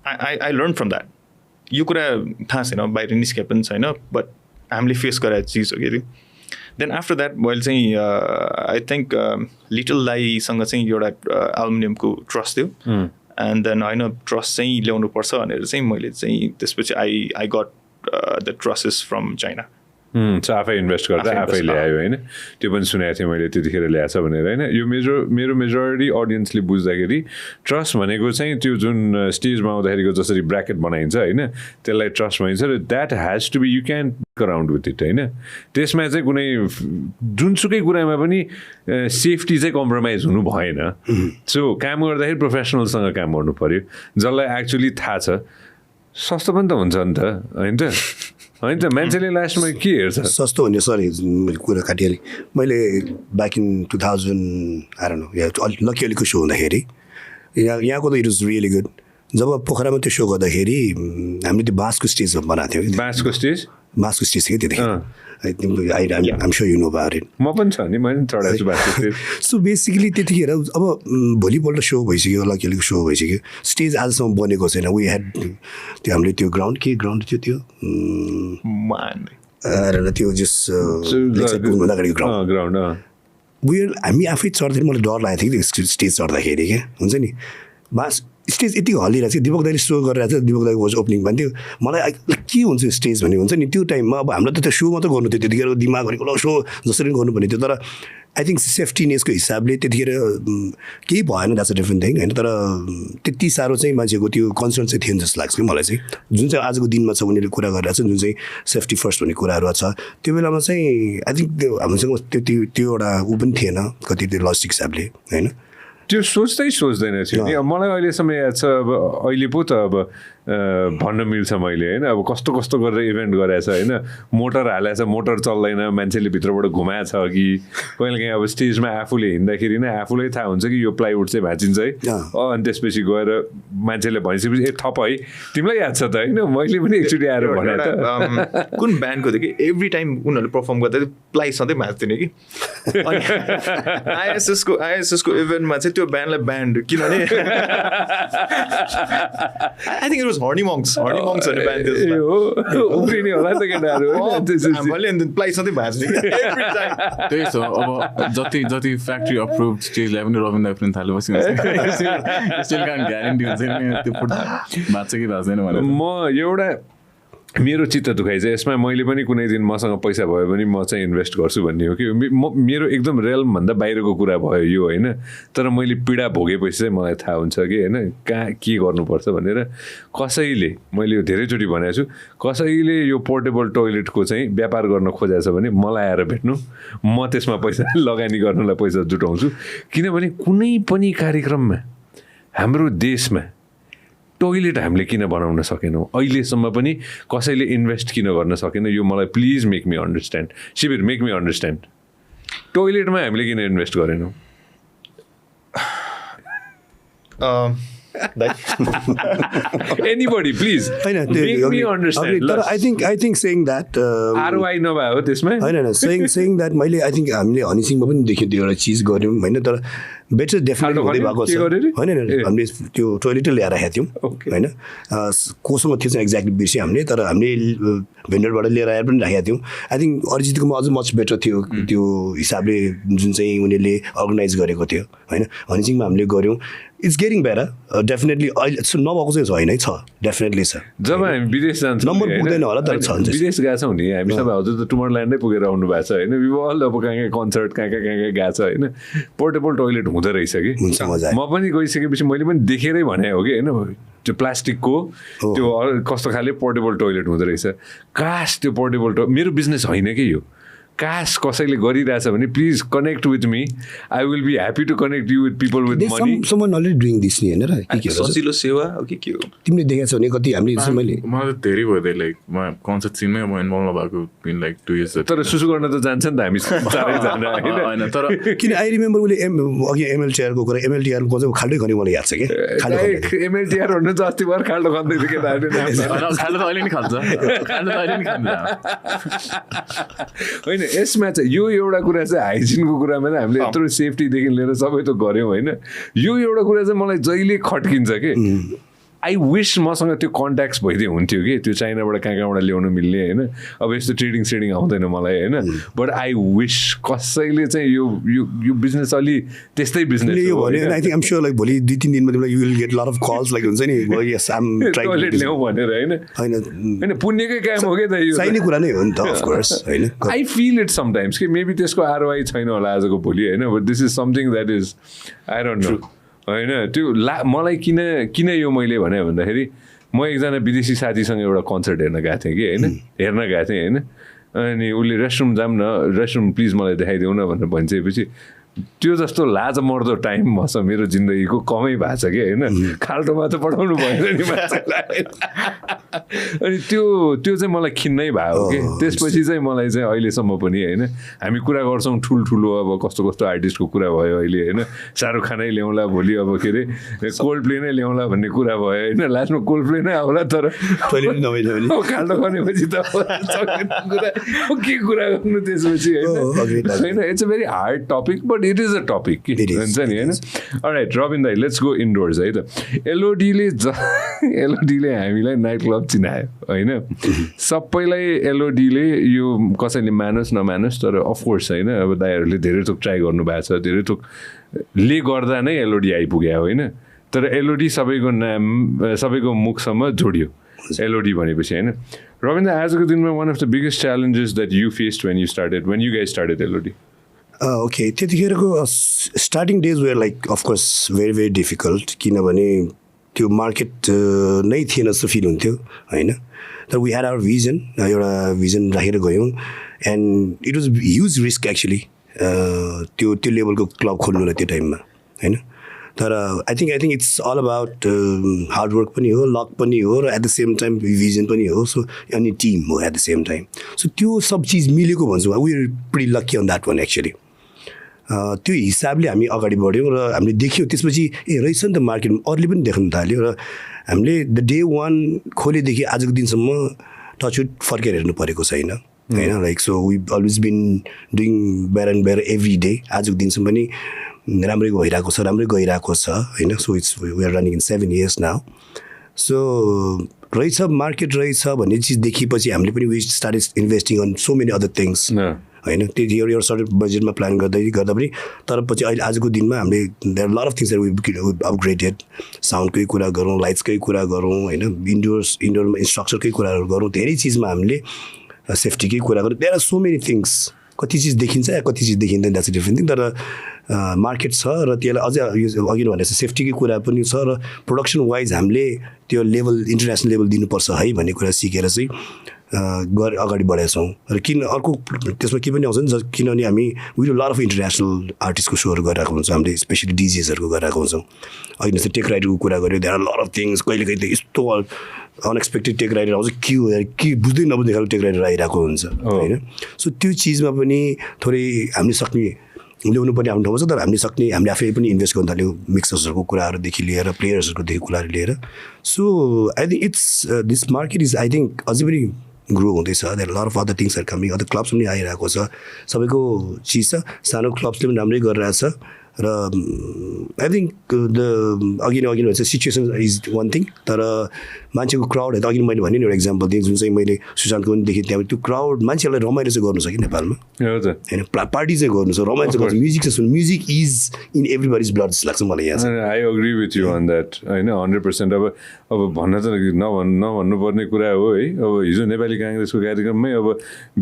आई लर्न फ्रम द्याट यो कुरा थाहा छैन बाहिर निस्के पनि छैन बट हामीले फेस गरेको चिज हो कि देन आफ्टर द्याट मैले चाहिँ आई थिङ्क लिटल दाईसँग चाहिँ एउटा एल्युमिनियमको ट्रस्ट थियो एन्ड देन होइन ट्रस्ट चाहिँ ल्याउनुपर्छ भनेर चाहिँ मैले चाहिँ त्यसपछि I got the truss from China आफै इन्भेस्ट गर्दा आफै ल्यायो होइन त्यो पनि सुनेको थिएँ मैले त्यतिखेर ल्याएछ भनेर होइन यो मेरो मेजोरिटी अडियन्सले बुझ्दाखेरि ट्रस्ट भनेको चाहिँ त्यो जुन स्टेजमा आउँदाखेरिको जसरी ब्राकेट बनाइन्छ होइन त्यसलाई ट्रस्ट भनिन्छ र that has to be you can around with it होइन त्यसमा चाहिँ कुनै जुनसुकै कुरामा पनि सेफ्टी चाहिँ कम्प्रोमाइज हुनु भएन सो काम गर्दाखेरि प्रोफेसनलसँग काम गर्नु पऱ्यो जसलाई एक्चुली थाहा छ सस्तो पनि त हुन्छ नि त होइन त होइन त मान्छेले लास्टमा के हेर्छ सस्तो भन्ने सरी मैले कुरा काटिहालेँ मैले ब्याक इन 2000 लकी अलीको सो हुँदाखेरि यहाँको त इट वाज रियली गुड जब पोखरामा त्यो सो गर्दाखेरि हामीले त्यो बाँसको स्टेज बनाएको थियौँ कि बाँसको स्टेज बाँसको स्टेज के त्यतिखेर I'm sure you know about it म पनि छ नि मैले चढाएको छु बाँसको स्टेज सो बेसिकली त्यतिखेर अब भोलिपल्ट सो भइसक्यो लकीको सो भइसक्यो स्टेज आजसम्म बनेको छैन वी ह्याड त्यो हामीले त्यो ग्राउन्ड के ग्राउन्ड थियो त्यो त्यो जस पुग्नुभन्दाखेरि ग्राउन्ड हामी आफै चढ्दाखेरि मलाई डर लागेको थियो कि त्यो स्टेज चढ्दाखेरि क्या हुन्छ नि बास स्टेज यति हल्लिरहेको थियो दिपक दाइले सो गरिरहेको थियो दिपक दाइको ओपनिङ भन्थ्यो मलाई के हुन्छ स्टेज भन्ने हुन्छ नि त्यो टाइममा अब हाम्रो त त्यो सो मात्रै गर्नु थियो त्यतिखेर दिमाग भनेको सो जसरी गर्नुपर्ने थियो तर आई थिङ्क सेफ्टिनेसको हिसाबले त्यतिखेर केही भएन द्याट्स अ डिफ्रेन्ट थिङ होइन तर त्यति साह्रो चाहिँ मान्छेको त्यो कन्सर्न चाहिँ थिएन जस्तो लाग्छ कि मलाई चाहिँ जुन चाहिँ आजको दिनमा छ उनीहरूले कुरा गरिरहेको छ जुन चाहिँ सेफ्टी फर्स्ट भन्ने कुराहरू छ त्यो बेलामा चाहिँ आई थिङ्क त्यो हामीसँग त्यो एउटा ऊ पनि थिएन कति त्यो लजिस्टिक हिसाबले होइन त्यो सोच्दैन थियो नि मलाई अहिलेसम्म याद छ अब अहिले पो त अब भन्न मिल्छ मैले होइन अब कस्तो कस्तो गरेर इभेन्ट गराएछ होइन मोटर हालेछ मोटर चल्दैन मान्छेले भित्रबाट घुमाएको छ कि कहिलेकाहीँ अब स्टेजमा आफूले हिँड्दाखेरि नै आफूलाई थाहा हुन्छ कि यो प्लाइवुड चाहिँ भाँचिन्छ है अनि त्यसपछि गएर मान्छेले भनिसकेपछि ए थप है तिमीलाई याद छ त होइन मैले पनि एकचोटि आएर भने त कुन ब्यान्डको थियो कि एभ्री टाइम उनीहरूले पर्फर्म गर्दा प्लाइ सधैँ भाँच्दैन कि आइएसएसको इभेन्टमा चाहिँ त्यो ब्यान्डलाई ब्यान्ड किनभने I think it was Horny Monks भन्ने ब्यान्ड उफ्रिने होला त केटाहरू प्लाइ सधैँ भाँच्ने त्यही छ अब जति फ्याक्ट्री अप्रुभ स्टेजलाई पनि रबिन दाइ पनि थालेपछि ग्यारेन्टी हुन्छ त्यो भाँच्छ कि भाँच्दैन भनेर म एउटा मेरो चित्त दुखाइ चाहिँ यसमा मैले पनि कुनै दिन मसँग पैसा भयो भने म चाहिँ इन्भेस्ट गर्छु भन्ने हो कि मेरो एकदम रियलभन्दा बाहिरको कुरा भयो यो होइन तर मैले पीडा भोगेपछि चाहिँ मलाई थाहा हुन्छ कि होइन कहाँ के गर्नुपर्छ भनेर कसैले मैले यो धेरैचोटि भनेको छु कसैले यो पोर्टेबल टोइलेटको चाहिँ व्यापार गर्न खोजेको छ भने मलाई आएर भेट्नु म त्यसमा पैसा लगानी गर्नलाई पैसा जुटाउँछु किनभने कुनै पनि कार्यक्रममा हाम्रो देशमा टोइलेट हामीले किन बनाउन सकेनौँ अहिलेसम्म पनि कसैले इन्भेस्ट किन गर्न सकेन यो मलाई प्लिज मेक मी अन्डरस्ट्यान्ड शिविर मेक मी अन्डरस्ट्यान्ड टोइलेटमा हामीले किन इन्भेस्ट गरेनौँ anybody please make me understand तर I think saying that ROI नभए हो त्यसमा होइन saying that मैले I think हामीले हनीसिङमा पनि देख्यौँ त्यो एउटा चिज गऱ्यौँ होइन तर बेटर डेफिनेटली हुँदै भएको छ होइन हामीले त्यो टोइलेटै ल्याएर राखेका थियौँ होइन कोसँग थियो चाहिँ एक्ज्याक्टली बिर्स्यौँ हामीले तर हामीले भेन्डरबाट लिएर आएर पनि राखेका थियौँ आई थिङ्क अरिजितकोमा अझ मच बेटर थियो त्यो हिसाबले जुन चाहिँ उनीहरूले अर्गनाइज गरेको थियो होइन हनीसिङमा हामीले गऱ्यौँ इट्स गेटिङ बेटर डेफिनेटली अहिले नभएको चाहिँ होइन है छ डेफिनेटली छ जब हामी विदेश जान्छौँ नम्बर पुग्दैन होला तर छ विदेश गएको छौँ नि हामी सबै हजुर त टुमरल्यान्डै पुगेर आउनु भएको छ होइन विवल अब कहाँ कन्सर्ट कहाँ गएको छ होइन पोर्टेबल टोइलेट हुँदो रहेछ कि म पनि गइसकेपछि मैले पनि देखेरै भने हो कि होइन त्यो प्लास्टिकको त्यो कस्तो खाले पोर्टेबल टोइलेट हुँदो रहेछ काश त्यो पोर्टेबल मेरो बिजनेस होइन कि यो काश कसैले गरिरहेछ भने please connect with me I will be happy to connect you with people with money someone already doing this नि होइन र सजिलो सेवा हो कि के हो तिमीले देखेको छौ नि कति हामीले मैले मलाई धेरै भयो लाइक म कन्सर्ट सिनमै म इन्भल्भ नभएको इन लाइक 2 years तर सुसु गर्न त जान्छ नि त हामी चारैजना होइन तर किन आई रिमेम्बर उसले अघि एमएलटिआरको कुरा एमएलटिआरको चाहिँ खाल्डै खने मलाई याद छ कि एमएलटिआर भन्नु चाहिँ अस्ति भर खाल्डो खाँदै थियो केटाहरूले खाल्डो त अहिले नि खान्छ खाल्डो त अहिले नि खान्छ होइन यसमा चाहिँ यो एउटा कुरा चाहिँ हाइजिनको कुरामा चाहिँ हामीले यत्रो सेफ्टीदेखि लिएर सबै त गऱ्यौँ होइन यो एउटा कुरा चाहिँ मलाई जहिले खट्किन्छ कि आई विश मसँग त्यो कन्ट्याक्ट्स भइदिए हुन्थ्यो कि त्यो चाइनाबाट कहाँबाट ल्याउनु मिल्ने होइन अब यस्तो ट्रेडिङ आउँदैन मलाई होइन बट आई विश कसैले चाहिँ यो बिजनेस अलि त्यस्तै बिजनेस यो भने I think I'm sure like भोलि 2-3 दिनमा तिमीलाई you will get lot of calls like हुन्छ नि यस आम ट्राइङ टोइलेट ल्याउँ भनेर होइन होइन पुण्यकै काम हो कि त यो चाहिने कुरा नै हो नि त अफ कोर्स होइन आई फिल इट समटाइम्स कि मेबी त्यसको आरओआई छैन होला आजको भोलि होइन but this is something that is I don't no होइन त्यो मलाई किन यो मैले भने भन्दाखेरि म एकजना विदेशी साथीसँग एउटा कन्सर्ट हेर्न गएको थिएँ कि होइन होइन अनि उसले रेस्टरुम जाऊँ न रेस्टरुम प्लिज मलाई देखाइदेऊ न भनेर भनिसकेपछि त्यो जस्तो लाज मर्दो टाइम मसँग मेरो जिन्दगीको कमै भएको छ कि होइन खाल्टोमा त पठाउनु भएन नि मान्छेलाई अनि त्यो चाहिँ मलाई खिन्नै भयो कि त्यसपछि चाहिँ मलाई चाहिँ अहिलेसम्म पनि होइन हामी कुरा गर्छौँ ठुल्ठुलो अब कस्तो कस्तो आर्टिस्टको कुरा भयो अहिले होइन शाहरुख खानै ल्याउँला भोलि अब के अरे कोल्ड प्ले नै ल्याउँला भन्ने कुरा भयो होइन लास्टमा कोल्ड प्ले नै आउला तर खाल्टो खनेपछि त के कुरा गर्नु त्यसपछि होइन it's a very hard topic but it is a topic के हुन्छ नि होइन अलराइट रबिन दाइ लेट्स गो इन्डोर्स है त एलओडीले हामीलाई नाइट क्लब चिनायो होइन सबैलाई एलओडीले यो कसैले मानोस् नमानोस् तर अफकोर्स होइन अब दाइहरूले धेरै थोक ट्राई गर्नुभएको छ धेरै थोकले गर्दा नै एलओडी आइपुग्यो होइन तर एलओडी सबैको नाम सबैको मुखसम्म जोडियो एलओडी भनेपछि होइन रबिन दाइ आजको दिनमा one of the biggest challenges that you faced when you guys started LOD okay त्यतिखेरको starting days where like of course very very difficult किनभने त्यो मार्केट नै थिएन जस्तो फिल हुन्थ्यो होइन तर वी ह्याड आवर भिजन एउटा भिजन राखेर गयौँ and it was huge risk actually त्यो लेभलको क्लब खोल्नुलाई त्यो टाइममा होइन तर I think it's all about hard work पनि हो लक पनि हो र at the same time vision पनि हो सो अनि टिम हो at the same time so त्यो सब चिज मिलेको भन्छु we are pretty lucky on that one actually त्यो हिसाबले हामी अगाडि बढ्यौँ र हामीले देख्यौँ त्यसपछि रहेछ नि त मार्केटमा अरूले पनि देख्न थाल्यो र हामीले द डे वान खोलेदेखि आजको दिनसम्म टचवुड फर्केर हेर्नु परेको छैन होइन like so we always been doing better and better every day आजको दिनसम्म पनि राम्रै भइरहेको छ राम्रै गइरहेको छ होइन so it's we are running in 7 years now so रहेछ मार्केट रहेछ भन्ने चिज देखिएपछि हामीले पनि we started investing on so many other things होइन त्यो एउटा सर्टेन बजेटमा प्लान गर्दा पनि तर पछि अहिले आजको दिनमा हामीले there lot of things upgraded साउन्डकै कुरा गरौँ लाइट्सकै कुरा गरौँ होइन इन्डोरमा स्ट्रक्चरकै कुराहरू गरौँ धेरै चिजमा हामीले सेफ्टीकै कुरा गरौँ there are so many things कति चिज देखिन्छ या कति चिज देखिँदैन द्याट्स अ डिफ्रेन्ट थिङ तर मार्केट छ र त्यसलाई अझै अघि भनेर सेफ्टीकै कुरा पनि छ र प्रोडक्सन वाइज हामीले त्यो लेभल इन्टरनेसनल लेभल दिनुपर्छ है भन्ने कुरा सिकेर चाहिँ अगाडि बढेका छौँ र किन अर्को त्यसमा के पनि आउँछ नि किनभने हामी विल लट अफ इन्टरनेसनल आर्टिस्टको सोहरू गरिरहेको हुन्छौँ हामीले स्पेसली डिजेसहरूको गरिरहेको हुन्छौँ अहिले जस्तै टेक राइडरको कुरा गऱ्यो there are lot of things कहिले कहिले त यस्तो अनएक्सपेक्टेड टेक राइडर आउँछ के बुझ्दै नबुझ्ने खालको टेक राइडर आइरहेको हुन्छ होइन सो त्यो चिजमा पनि थोरै हामीले सक्ने ल्याउनु पर्ने आफ्नो ठाउँमा छ तर हामीले सक्ने हामीले आफै पनि इन्भेस्ट गर्नु थाल्यो मिक्सर्सहरूको कुराहरूदेखि लिएर प्लेयर्सहरूकोदेखि कुराहरू लिएर so I think it's this market is I think अझै पनि ग्रो हुँदैछ there lot of other things are coming other clubs पनि आइरहेको छ सबैको चिज छ सानो क्लब्सले पनि राम्रै गरिरहेछ र आई थिङ्क अघि भन्छ सिचुएसन इज वान थिङ तर मान्छेको क्राउड अघि मैले भने नि एउटा इक्जाम्पल दिएँ जुन चाहिँ मैले सुशान्तको पनि देखेँ त्यहाँ त्यो क्राउड मान्छेहरूलाई रमाइलो चाहिँ गर्नु छ कि नेपालमा होइन पार्टी चाहिँ गर्नु छ रमाइलो चाहिँ गर्नु म्युजिक चाहिँ सुन्नु music is in everybody's blood जस्तो लाग्छ मलाई यहाँ I agree with you on that होइन 100% अब भन्न त नभन्नुपर्ने कुरा हो है अब हिजो नेपाली काङ्ग्रेसको कार्यक्रममै अब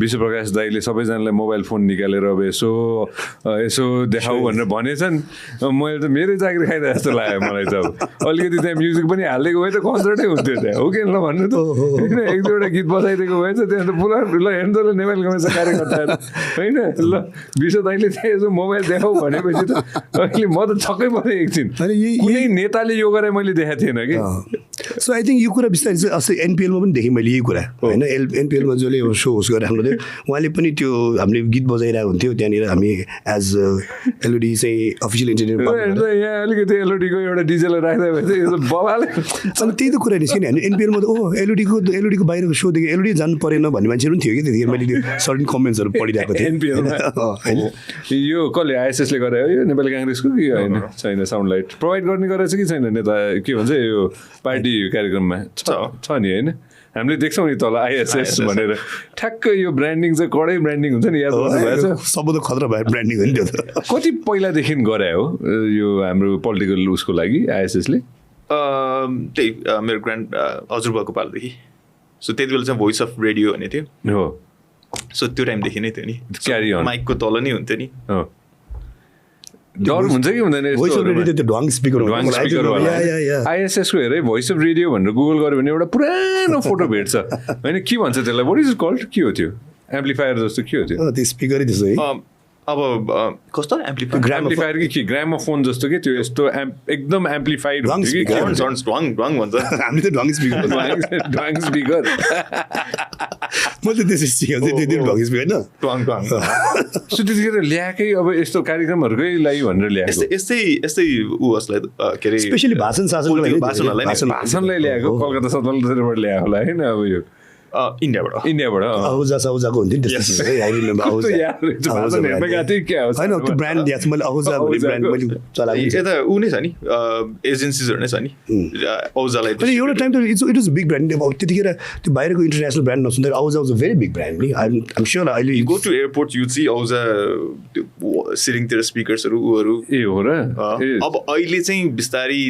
विश्वप्रकाश दाईले सबैजनालाई मोबाइल फोन निकालेर अब यसो देखाऊ भनेर भनेछन् मैले त मेरै जागिर खाइदिए जस्तो लाग्यो मलाई त अब अलिकति त्यहाँ म्युजिक पनि हालिदिएको भए त कन्सर्टै हुन्थ्यो त्यहाँ हो कि ल भन्नु त होइन एक दुईवटा गीत बजाइदिएको भए त त्यहाँ त पुरा ल हेर्नु त नेपाली काङ्ग्रेसका कार्यकर्ताहरू होइन ल विश्व दाईले त्यहाँ यसो मोबाइल देखाऊ भनेपछि त अहिले म त छक्कै परेँ एकछिन कुनै नेताले यो गरे मैले देखाएको थिएन कि सो आई थिङ्क यो कुरा बिस्तारै चाहिँ अस्ति एनपिएलमा पनि देखेँ मैले यही कुरा होइन एनपिएलमा जसले सो होस्ट गरिराख्नु थियो उहाँले पनि त्यो हामीले गीत बजाइरहेको हुन्थ्यो त्यहाँनिर हामी एज एलओडी चाहिँ अफिसियल इन्टरनेट यहाँ अलिकति एलओडीको एउटा डिजेललाई राख्दा भए चाहिँ यो त बबाले अनि त्यही त कुरा निस्क्यो नि हामी एनपिएलमा त एलओडीको बाहिरको सोदेखि एलओडी जानु परेन भन्ने मान्छेहरू पनि थियो कि त्यतिखेर मैले त्यो सर्टन कमेन्ट्सहरू पढिरहेको थिएँ एनपिएलमा यो कसले आइएसएसले गरे हो यो नेपाली काङ्ग्रेसको कि होइन छैन साउन्ड लाइट प्रोभाइड गर्ने गरेछ कि छैन नेता के भन्छ यो पार्टी कार्यक्रममा छ नि होइन हामीले देख्छौँ नि तल आइएसएस भनेर ठ्याक्कै यो ब्रान्डिङ चाहिँ कडै ब्रान्डिङ हुन्छ नि याद गर्नुभएछ सबभन्दा खतरा भयो ब्रान्डिङ हो नि त्यो त कति पहिलादेखि गरे हो यो हाम्रो पोलिटिकल उसको लागि आइएसएसले त्यही मेरो ग्रान्ड हजुरबाको पालदेखि सो त्यति बेला चाहिँ भोइस अफ रेडियो भन्ने थियो हो सो त्यो टाइमदेखि नै थियो नि क्यारी अन माइकको तल नै हुन्थ्यो नि डर हुन्छ कि हुँदैन आइएसएसको हेरे भोइस अफ रेडियो भनेर गुगल गऱ्यो भने एउटा पुरानो फोटो भेट्छ होइन के भन्छ त्यसलाई वाट इज कल्ड के हो त्यो एम्प्लिफायर जस्तो के हो त्यो त्यो स्पिकरै त्यसो है अब कस्तो एम्प्लिफायर एम्प्लिफायर कि ग्रामोफोन जस्तो कि त्यो यस्तो एकदम एम्प्लिफाइड ढ्वाङ हुन्छ कि speaker. ढ्वाङ भन्छ हामीले त ढङ्ग स्पिकर ढ्वाङ स्पिकर म त त्यसै सिकाउँछु त्यो ढङ्ग स्पिकर होइन ढ्वाङ सो त्यतिखेर ल्याएकै अब यस्तो कार्यक्रमहरूकै लागि भनेर ल्याएको यस्तै उसलाई के अरे स्पेसली भाषण शासनको लागि भाषणहरूलाई नै भाषणलाई ल्याएको कलकत्ता सदरबाट ल्याएको होला होइन अब यो इन्डियाबाट आउजा साउजाको हुन्थ्यो नि त्यस्तो है आई रिमेम्बर आउजा भाषण हेर्न गएको थिएँ क्या हो होइन त्यो ब्रान्ड याद छ मैले आउजा भन्ने ब्रान्ड मैले चलाएको यता ऊ नै छ नि एजेन्सिजहरू नै छ नि औजालाई अनि एउटा टाइम त इट वाज बिग ब्रान्ड अब त्यतिखेर त्यो बाहिरको इन्टरनेसनल ब्रान्ड नसुन्दा आउजा was a very big brand नि आइम स्योर अहिले go to airport you see औजा सिलिङतिर स्पिकर्सहरू ऊहरू ए हो र अब अहिले चाहिँ बिस्तारै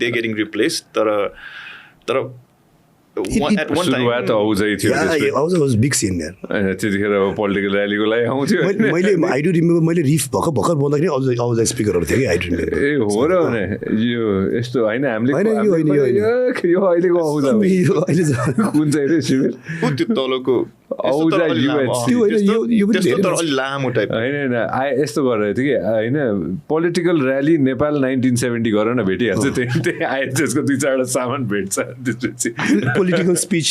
दे गेटिङ रिप्लेस तर at one time सुरुवात आउँदै थियो आउजा वाज बिग सिन यार त्यतिखेर अब पोलिटिकल र्यालीको लागि आउँथ्यो मैले आई डु रिमेम्बर मैले रिफ भर्खर बोल्दाखेरि आउजा स्पिकरहरू थियो कि आई डु रिमेम्बर ए हो र भने यो यस्तो होइन हामीले होइन, यो होइन, यो होइन। यो अहिलेको आउँछ अहिले कुन चाहिँ रे शिविर त्यो तलको औजा UHC त्यो होइन, यो पनि त्यस्तो धेरै तर अलि लामो टाइप होइन यस्तो गरेर थियो कि होइन पोलिटिकल र्याली नेपाल 1970 गर न भेटिहाल्छ त्यही आइएचएसको 2-4वटा सामान भेट्छ त्यसपछि political speech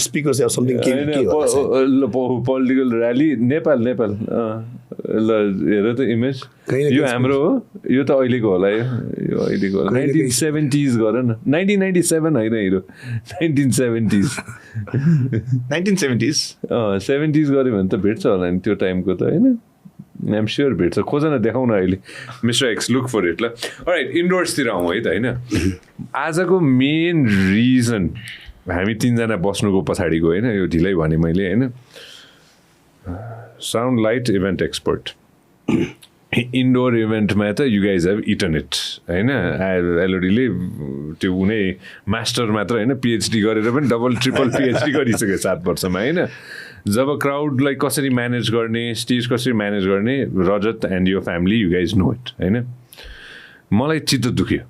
speakers or something के पोलिटिकल र्याली नेपाल ल हेर त इमेज यो हाम्रो हो यो त अहिलेको होला यो अहिलेको होला 1970s गर न 1997 होइन हिरो 1970s 1970s 70s गऱ्यो भने त भेट्छ होला नि त्यो टाइमको त होइन आइएम स्योर भेट्छ खोजेन देखाउन अहिले mister X look for it ल राइट इन्डोर्सतिर आउँ है त होइन आजको मेन रिजन हामी 3जना बस्नुको पछाडिको होइन यो ढिलै भने मैले होइन sound light event expert indoor इभेन्टमा त you guys have eaten it होइन एलओडीले त्यो उनी मास्टर मात्र होइन पिएचडी गरेर पनि डबल ट्रिपल पिएचडी गरिसक्यो 7 वर्षमा होइन जब क्राउडलाई कसरी म्यानेज गर्ने स्टेज कसरी म्यानेज गर्ने रजत एन्ड यो family you guys know it होइन मलाई चित्त दुख्यो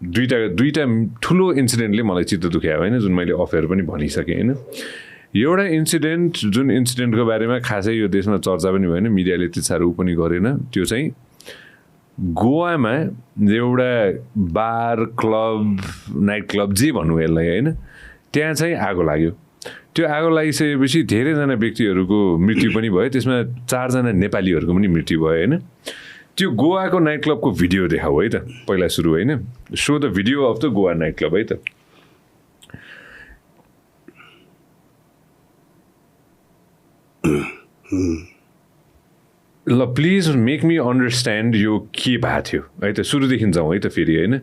दुईवटा ठुलो इन्सिडेन्टले मलाई चित्त दुख्यो होइन जुन मैले अफेयर पनि भनिसकेँ होइन एउटा इन्सिडेन्ट जुन इन्सिडेन्टको बारेमा खासै यो देशमा चर्चा पनि भएन मिडियाले त्यति साह्रो पनि गरेन त्यो चाहिँ गोवामा एउटा बार क्लब नाइट क्लब जे भनौँ यसलाई होइन त्यहाँ चाहिँ आगो लाग्यो त्यो आगो लागिसकेपछि धेरैजना व्यक्तिहरूको मृत्यु पनि भयो त्यसमा 4जना नेपालीहरूको पनि मृत्यु भयो होइन त्यो गोवाको नाइट क्लबको भिडियो देखाऊ है त पहिला सुरु होइन so the video of the Goa night club है त ल प्लिज मेक मी अन्डरस्ट्यान्ड यो के भएको थियो है त सुरुदेखि जाउँ है त फेरि होइन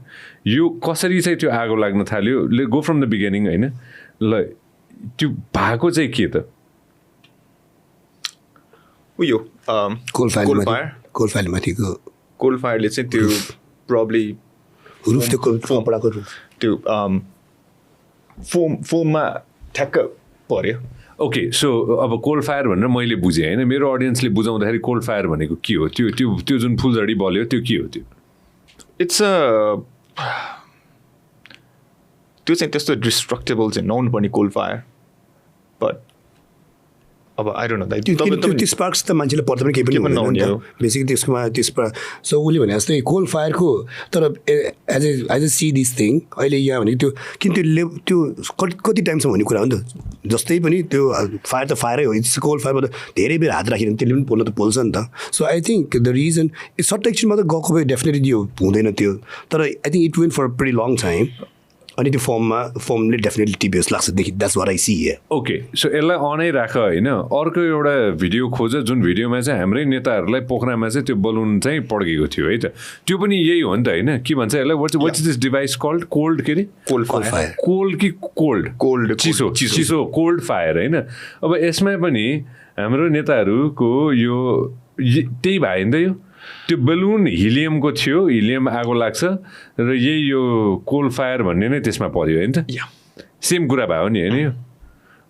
यो कसरी चाहिँ त्यो आगो लाग्न थाल्यो गो फ्रम द बिगिनिङ होइन ल त्यो भएको चाहिँ के त उयो कोल फायर माथिको कोल फायरले चाहिँ त्यो प्रब्ली रुफ त्यो कपडाको रुफ त्यो फोममा ठ्याक्क पर्यो ओके सो अब कोल फायर भनेर मैले बुझेँ होइन मेरो अडियन्सले बुझाउँदाखेरि कोल फायर भनेको के हो त्यो जुन फुलझडी बल्यो त्यो के हो त्यो इट्स त्यो चाहिँ त्यस्तो डिस्ट्रक्टेबल चाहिँ नहुनुपर्ने कोल फायर बट अब आई डोन्ट नो त्यो स्पार्क्स त मान्छेले पर्दा पनि केही पनि नहुने हो बेसिकली त्यसमा सो उसले भने जस्तै कोल फायरको तर as a see this thing अहिले यहाँ भनेको त्यो किन त्यो कति टाइमसम्म भन्ने कुरा हो नि त जस्तै पनि त्यो फायर त फायरै हो इट्स कोल फायरमा त धेरै बेर हात राखेर त्यसले पनि पोल्न त पोल्छ नि त so I think the reason short एकछिनमा त गएको भए डेफिनेटली यो हुँदैन त्यो तर I think it went for pretty long time अनि त्यो फर्मले डेफिनेटली टिप्यो जस्तो लाग्छ that's what I see here okay so यसलाई अनै राख होइन अर्को एउटा भिडियो खोज जुन भिडियोमा चाहिँ हाम्रै नेताहरूलाई पोखरामा चाहिँ त्यो बलुन चाहिँ पड्केको थियो है त त्यो पनि यही हो नि त होइन के भन्छ यसलाई what is this device called cold के अरे कोल्ड फायर कोल्ड कि कोल्ड चिसो कोल्ड फायर होइन अब यसमा पनि हाम्रो नेताहरूको यो त्यही भयो नि त यो त्यो बलुन हिलियमको थियो हिलियम आगो लाग्छ र यही यो कोल फायर भन्ने नै त्यसमा पर्यो होइन त सेम कुरा भयो नि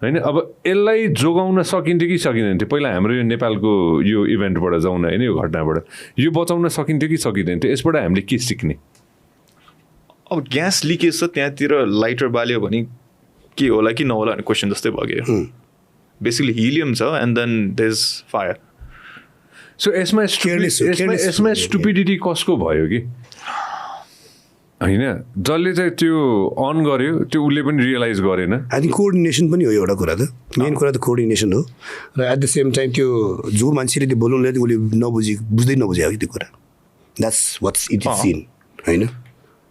होइन अब यसलाई जोगाउन सकिन्थ्यो कि सकिँदैन थियो पहिला हाम्रो यो नेपालको यो इभेन्टबाट जाउँ न होइन यो घटनाबाट यो बचाउन सकिन्थ्यो कि सकिँदैन थियो यसबाट हामीले के सिक्ने अब ग्यास लिकेज छ त्यहाँतिर लाइटर बाल्यो भने के होला कि नहोला भन्ने क्वेसन जस्तै भयो बेसिकली हिलियम छ and then there is fire so यसमा स्टुपिडिटी कसको भयो कि होइन जसले चाहिँ त्यो अन गर्यो त्यो उसले पनि रियलाइज गरेन आई थिङ्क कोअर्डिनेसन पनि हो एउटा कुरा त मेन कुरा त कोअर्डिनेसन हो र एट द सेम टाइम त्यो जो मान्छेले त्यो बोलाउनुलाई उसले बुझ्दै नबुझ्यो कि त्यो कुरा that's what's it is seen होइन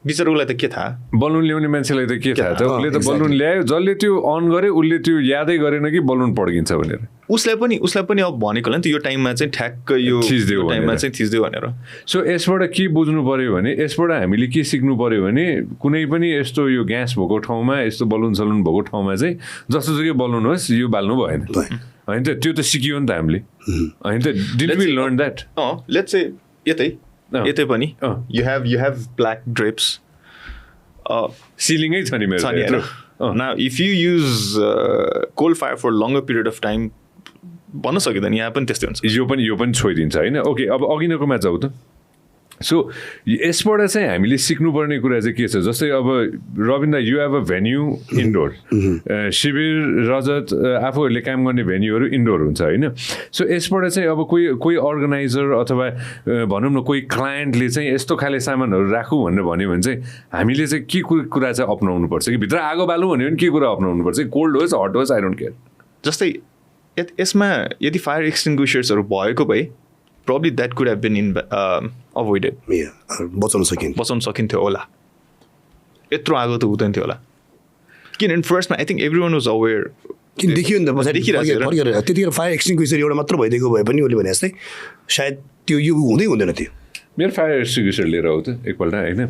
बिचरा उसलाई त के थाहा बलुन ल्याउने मान्छेलाई त के थाहा त उसले त बलुन ल्यायो जसले त्यो अन गर्यो उसले त्यो यादै गरेन कि बलुन पड्किन्छ भनेर उसलाई पनि अब भनेको होला नि त यो टाइममा चाहिँ ठ्याक्क यो टाइममा चाहिँ थिच्दियो भनेर सो यसबाट के बुझ्नु पऱ्यो भने यसबाट हामीले के सिक्नु पऱ्यो भने कुनै पनि यस्तो यो ग्यास भएको ठाउँमा यस्तो बलुन सलुन भएको ठाउँमा चाहिँ जस्तो सुकै बलुन होस् यो बाल्नु भएन होइन त त्यो त सिकियो नि त हामीले होइन त did we learn that let's say यतै पनि यु हेभ ब्ल्याक ड्रेप्स सिलिङै छ नि मेरो Now, if you use coal fire for a longer period of time, भन्न सकिँदैन यहाँ पनि त्यस्तै हुन्छ यो पनि छोइदिन्छ होइन ओके अब अघिनकोमा जाउँ त सो यसबाट चाहिँ हामीले सिक्नुपर्ने कुरा चाहिँ के छ जस्तै अब रविन दा you have a venue indoor शिविर रजत आफूहरूले काम गर्ने भेन्यूहरू इन्डोर हुन्छ होइन सो यसबाट चाहिँ अब कोही अर्गनाइजर अथवा भनौँ न कोही क्लायन्टले चाहिँ यस्तो खाले सामानहरू राखौँ भनेर भन्यो भने चाहिँ हामीले चाहिँ के कुरा चाहिँ अपनाउनु पर्छ कि भित्र आगो बाल्नु भन्यो भने के कुरा अपनाउनु पर्छ कोल्ड होस् हट होस् आई डोन्ट केयर जस्तै यसमा यदि फायर एक्सटिङ्ग्विसर्सहरू भएको भए probably that could have been avoided. बचाउन सकिन्थ्यो होला यत्रो आगो त हुँदैन थियो होला किनभने फर्स्टमा I think every one was aware देखियो नि त त्यतिखेर फायर एक्सटिङ्ग्विसर एउटा मात्र भइदिएको भए पनि उसले भने जस्तै सायद त्यो यो हुँदैन थियो मेरो फायर एक्सटिङ्ग्विसर लिएर आऊ त एकपल्ट होइन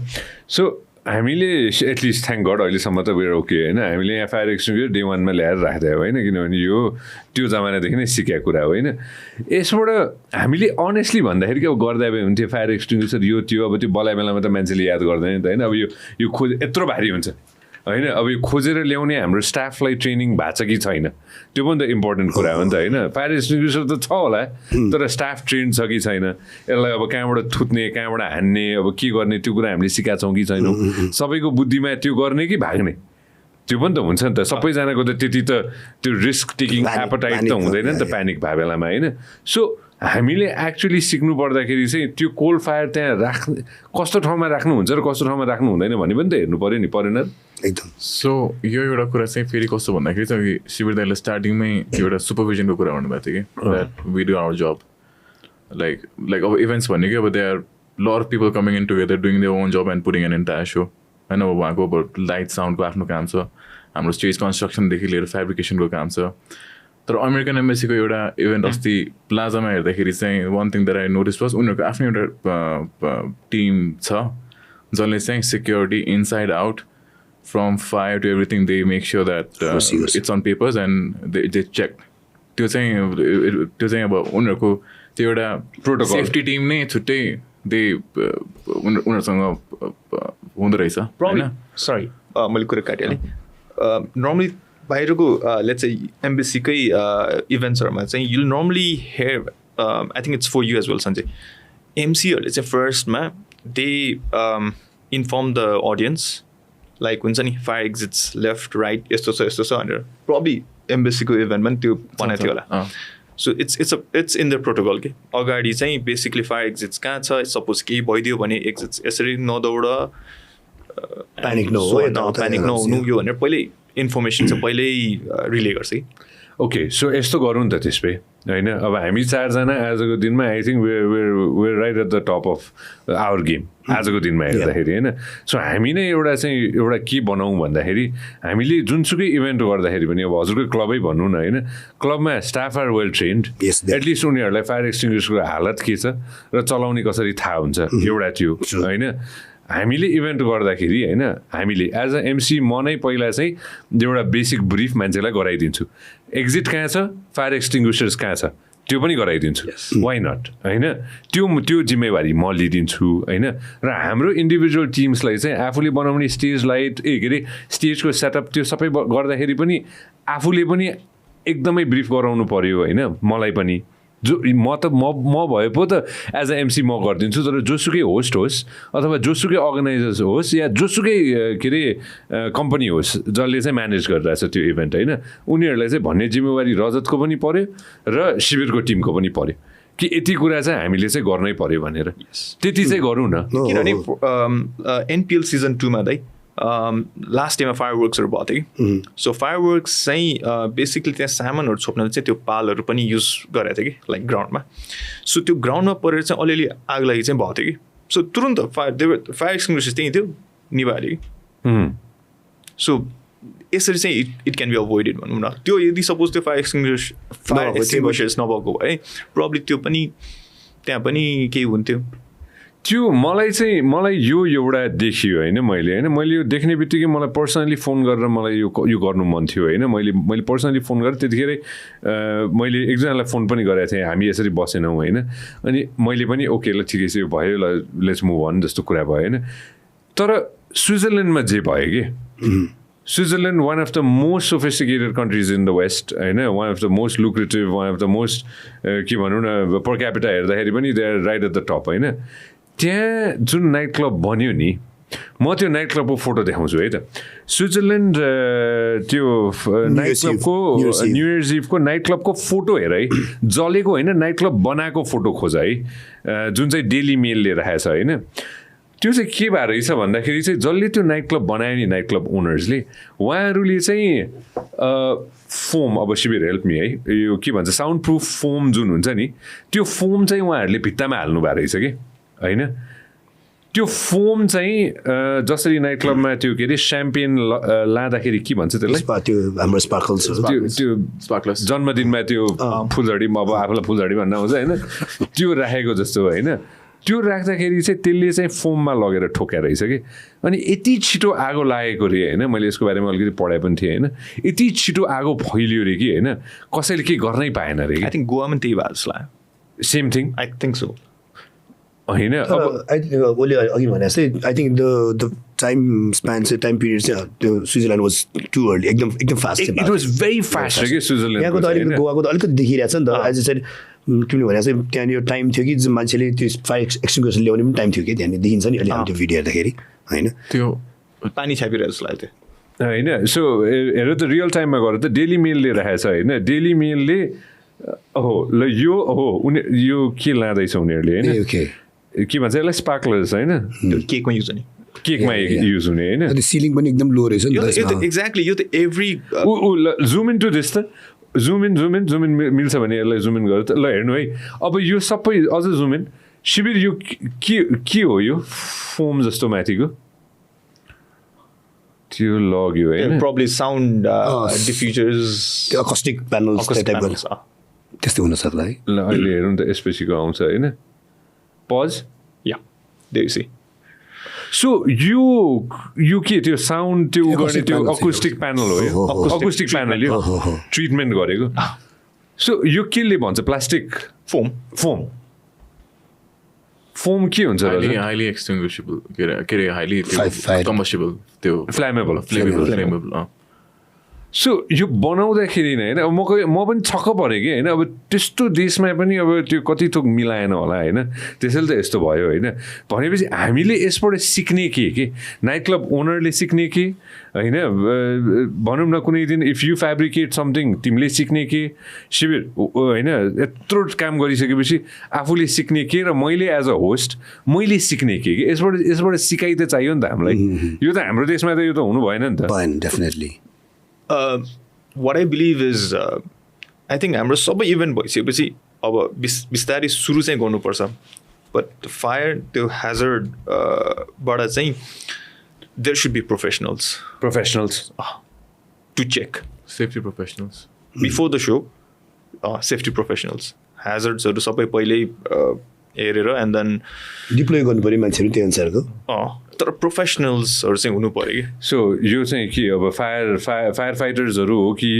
सो हामीले एटलिस्ट थ्याङ्क गड अहिलेसम्म त वेयर ओके होइन हामीले यहाँ फायर एक्सटिङ्ग्विसर डे वानमा ल्याएर राख्दै होइन किनभने यो त्यो जमानादेखि नै सिकेको कुरा हो होइन यसबाट हामीले अनेस्टली भन्दाखेरि के अब गर्दा भए हुन्थ्यो फायर एक्सटिङ्ग्विसर यो त्यो अब त्यो बलाइ बेलामा त मान्छेले याद गर्दैन नि त होइन अब यो खोज यत्रो भारी हुन्छ होइन अब यो खोजेर ल्याउने हाम्रो स्टाफलाई ट्रेनिङ भएको छ कि छैन त्यो पनि त इम्पोर्टेन्ट कुरा हो नि त होइन फायर एक्सटिङ्ग्विसर त छ होला तर स्टाफ ट्रेन छ कि छैन यसलाई अब कहाँबाट थुत्ने कहाँबाट हान्ने अब के गर्ने त्यो कुरा हामीले सिकाएको छौँ कि छैनौँ सबैको बुद्धिमा त्यो गर्ने कि भाग्ने त्यो पनि त हुन्छ नि त सबैजनाको त त्यति त त्यो रिस्क टेकिङ एपटाइट त हुँदैन नि त प्यानिक भए बेलामा होइन सो हामीले एक्चुली सिक्नु पर्दाखेरि चाहिँ त्यो कोल फायर त्यहाँ राख्ने कस्तो ठाउँमा राख्नुहुन्छ र कस्तो ठाउँमा राख्नु हुँदैन भन्ने पनि त हेर्नु पऱ्यो नि परेन एकदम सो यो एउटा कुरा चाहिँ फेरि कस्तो भन्दाखेरि चाहिँ शिविर दाइले स्टार्टिङमै एउटा सुपरभिजनको कुरा भन्नुभएको थियो कि that we do our job like अब इभेन्ट्स भन्ने कि अब they are lot of people coming in together doing their own job and putting an entire so होइन अब उहाँको अब लाइट साउन्डको आफ्नो काम छ हाम्रो स्टेज कन्स्ट्रक्सनदेखि लिएर फेब्रिकेसनको काम छ तर अमेरिकन एम्बेसीको एउटा इभेन्ट अस्ति प्लाजामा हेर्दाखेरि चाहिँ one thing that I notice was उनीहरूको आफ्नै एउटा टिम छ जसले चाहिँ security inside out from fire to everything they make sure that it's on papers and they check त्यो चाहिँ अब उनीहरूको त्यो एउटा प्रोटोकल सेफ्टी टिम नै छुट्टै दे उनीहरूसँग हुँदो रहेछ सरी मैले कुरा काटिहालेँ नर्मली बाहिरको लेट्स चाहिँ एम्बेसीकै इभेन्ट्सहरूमा चाहिँ you'll normally hear I think it's for you as well Sanjay एमसीहरूले चाहिँ फर्स्टमा they inform the audience like हुन्छ नि फायर एक्जिट्स लेफ्ट राइट यस्तो छ भनेर प्रब्ली एम्बेसीको इभेन्टमा पनि त्यो बनाएको थियो होला so it's in the protocol के अगाडि चाहिँ बेसिकली फायर एक्जिट्स कहाँ छ सपोज केही भइदियो भने एक्जिट्स यसरी नदौड प्यानिक नहुनु यो भनेर पहिल्यै इन्फर्मेसन चाहिँ पहिल्यै रिले गर्छ कि ओके सो यस्तो गरौँ नि त त्यसै होइन अब हामी चारजना आजको दिनमा I think we're right at the top of our game आजको दिनमा हेर्दाखेरि होइन सो हामी नै एउटा के बनाऊँ भन्दाखेरि हामीले जुनसुकै इभेन्ट गर्दाखेरि पनि अब हजुरकै क्लबै भनौँ न होइन क्लबमा staff are well trained at least उनीहरूलाई फायर एक्सटिङ्ग्विसरको हालत के छ र चलाउने कसरी थाहा हुन्छ एउटा त्यो होइन हामीले इभेन्ट गर्दाखेरि होइन हामीले एज अ एमसी म नै पहिला चाहिँ एउटा बेसिक ब्रिफ मान्छेलाई गराइदिन्छु एक्जिट कहाँ छ फायर एक्सटिङ्ग्विसर्स कहाँ छ त्यो पनि गराइदिन्छु वाइ नट होइन त्यो जिम्मेवारी म लिइदिन्छु होइन र हाम्रो इन्डिभिजुअल टिम्सलाई चाहिँ आफूले बनाउने स्टेज लाइट के अरे स्टेजको सेटअप त्यो सबै गर्दाखेरि पनि आफूले पनि एकदमै ब्रिफ गराउनु पऱ्यो होइन मलाई पनि जो म भए पो त एज अ एमसी म गरिदिन्छु तर जोसुकै होस्ट होस् अथवा जोसुकै अर्गनाइजर्स होस् या जोसुकै के अरे कम्पनी होस् जसले चाहिँ म्यानेज गरिरहेछ त्यो इभेन्ट होइन उनीहरूलाई चाहिँ भन्ने जिम्मेवारी रजतको पनि पऱ्यो र शिविरको टिमको पनि पऱ्यो कि यति कुरा चाहिँ हामीले चाहिँ गर्नै पर्यो भनेर त्यति चाहिँ गरौँ न किनभने एनपिएल सिजन 2 मा दाइ लास्ट डेमा फायरवर्क्सहरू भएको थियो कि सो फायरवर्क्स चाहिँ बेसिकली त्यहाँ सामानहरू छोप्न चाहिँ त्यो पालहरू पनि युज गरेको थियो कि लाइक ग्राउन्डमा सो त्यो ग्राउन्डमा परेर चाहिँ अलिअलि आग लागि चाहिँ भएको थियो कि सो तुरुन्त फायर एक्सटिङ्ग्विसर्स त्यहीँ थियो निभाइहाल्यो कि सो यसरी चाहिँ इट क्यान बी अभोइडेड भनौँ न त्यो यदि सपोज त्यो फायर एक्सटिङ्ग्विसर्स नभएको भए प्रब्ली त्यो पनि त्यहाँ पनि केही हुन्थ्यो त्यो मलाई यो एउटा देखियो होइन मैले यो देख्ने बित्तिकै मलाई पर्सनली फोन गरेर मलाई यो गर्नु मन थियो होइन मैले पर्सनली फोन गरेँ त्यतिखेरै मैले एकजनालाई फोन पनि गरेको थिएँ हामी यसरी बसेनौँ होइन अनि मैले पनि ओके ल ठिकै छ यो भयो ल लेट्स मुभ अन जस्तो कुरा भयो होइन तर स्विजरल्यान्डमा जे भयो कि Switzerland one of the most sophisticated countries in the west होइन one of the most lucrative one of the most के भनौँ न पर क्यापिटा हेर्दाखेरि पनि they are right at the top होइन त्यहाँ जुन नाइट क्लब बन्यो नि म त्यो नाइट क्लबको फोटो देखाउँछु है त स्विजरल्यान्ड त्यो नाइट क्लबको न्यु इयर्स इभको नाइट क्लबको फोटो हेर है जलेको होइन नाइट क्लब बनाएको फोटो खोज है जुन चाहिँ डेली मेलले राखेको छ होइन त्यो चाहिँ के भएर रहेछ भन्दाखेरि चाहिँ जसले त्यो नाइट क्लब बनायो नि नाइट क्लब ओनर्सले उहाँहरूले चाहिँ फोम अब शिविर हेल्प मी है यो के भन्छ साउन्ड प्रुफ फोम जुन हुन्छ नि त्यो फोम चाहिँ उहाँहरूले भित्तामा हाल्नु भएको रहेछ कि होइन त्यो फोम चाहिँ जसरी नाइट क्लबमा त्यो के अरे स्याम्पेन लाँदाखेरि के भन्छ त्यसलाई त्यो हाम्रो स्पार्कल्स त्यो स्पार्कल्स जन्मदिनमा त्यो फुलझडी अब आफूलाई फुलझडी भन्न आउँछ होइन त्यो राखेको जस्तो होइन त्यो राख्दाखेरि चाहिँ त्यसले चाहिँ फोममा लगेर ठोक्या रहेछ कि अनि यति छिटो आगो लागेको रे होइन मैले यसको बारेमा अलिकति पढाइ पनि थिएँ होइन यति छिटो आगो फैलियो रे कि होइन कसैले केही गर्नै पाएन रे आई थिङ्क गोवामा त्यही भएको जस्तो लाग्यो same thing I think so होइन ओले अघि भने जस्तै I think the time span चाहिँ टाइम पिरियड चाहिँ त्यो स्विजरल्यान्ड वाज टु अर्ली एकदम fast it was very fast कि स्विजरल्यान्ड यहाँको त अलिकति गोवाको त अलिकति देखिरहेको छ नि त आज चाहिँ किनभने भने चाहिँ त्यहाँनिर टाइम थियो कि मान्छेले त्यो फायर एक्सटिङ्ग्विसर ल्याउने पनि टाइम थियो कि त्यहाँनिर देखिन्छ नि अहिले त्यो भिडियो हेर्दाखेरि होइन त्यो पानी छापिरहेको जस्तो लाग्यो त्यो होइन सो हेर त रियल टाइममा गएर त डेली मेलले राखेको छ होइन डेली मेलले ओहो ल यो के लाँदैछ उनीहरूले होइन के भन्छ यसलाई स्पार्कलर्स होइन केकमा युज हुने केकमा युज हुने होइन सिलिङ पनि एकदम लो रहेछ नि एक्ज्याक्टली यो त every zoom in to this त जुम इन मिल्छ भने यसलाई जुम इन गरेर त ल हेर्नु है अब यो सबै अझ जुम इन शिविर यो के हो यो फोम जस्तो माथिको त्यो लग्यो होइन प्रब्ली साउन्ड डिफ्युजर्स अकस्टिक प्यानल्स त्यस्तै हुनसक्ला है ल अहिले हेरौँ त यसपछिको आउँछ होइन पज या देयर सी सो यो के त्यो साउन्ड त्यो गर्ने त्यो अकुस्टिक प्यानल हो यो अकुस्टिक प्यानल यो ट्रिटमेन्ट गरेको सो यो केले भन्छ प्लास्टिक फोम के हुन्छ हाइली एक्सटिङ्ग्विसेबल के अरे हाइली कम्बस्टेबल त्यो फ्लेमेबल सो यो बनाउँदाखेरि नै होइन म पनि छक्क परेँ कि होइन अब त्यस्तो देशमा पनि अब त्यो कति थोक मिलाएन होला होइन त्यसैले त यस्तो भयो होइन भनेपछि हामीले यसबाट सिक्ने के नाइट क्लब ओनरले सिक्ने के होइन भनौँ न कुनै दिन इफ यु फेब्रिकेट समथिङ तिमीले सिक्ने के शिविर होइन यत्रो काम गरिसकेपछि आफूले सिक्ने के र मैले एज अ होस्ट मैले सिक्ने के यसबाट सिकाइ त चाहियो नि त हामीलाई यो त हाम्रो देशमा त यो त हुनु भएन नि त definitely what I believe is I think हाम्रो सबै इभेन्ट भइसकेपछि अब बिस्तारै सुरु चाहिँ गर्नुपर्छ बट फायर त्यो ह्याजर्डबाट चाहिँ there should be professionals to check safety professionals before the so safety professionals ह्याजर्ड्सहरू सबै पहिल्यै हेरेर एन्ड देन डिप्लोय गर्नु पऱ्यो मान्छेहरू त्यही अनुसारको तर प्रोफेसनल्सहरू चाहिँ हुनु पऱ्यो कि सो यो चाहिँ के अब फायर फाइटर्सहरू हो कि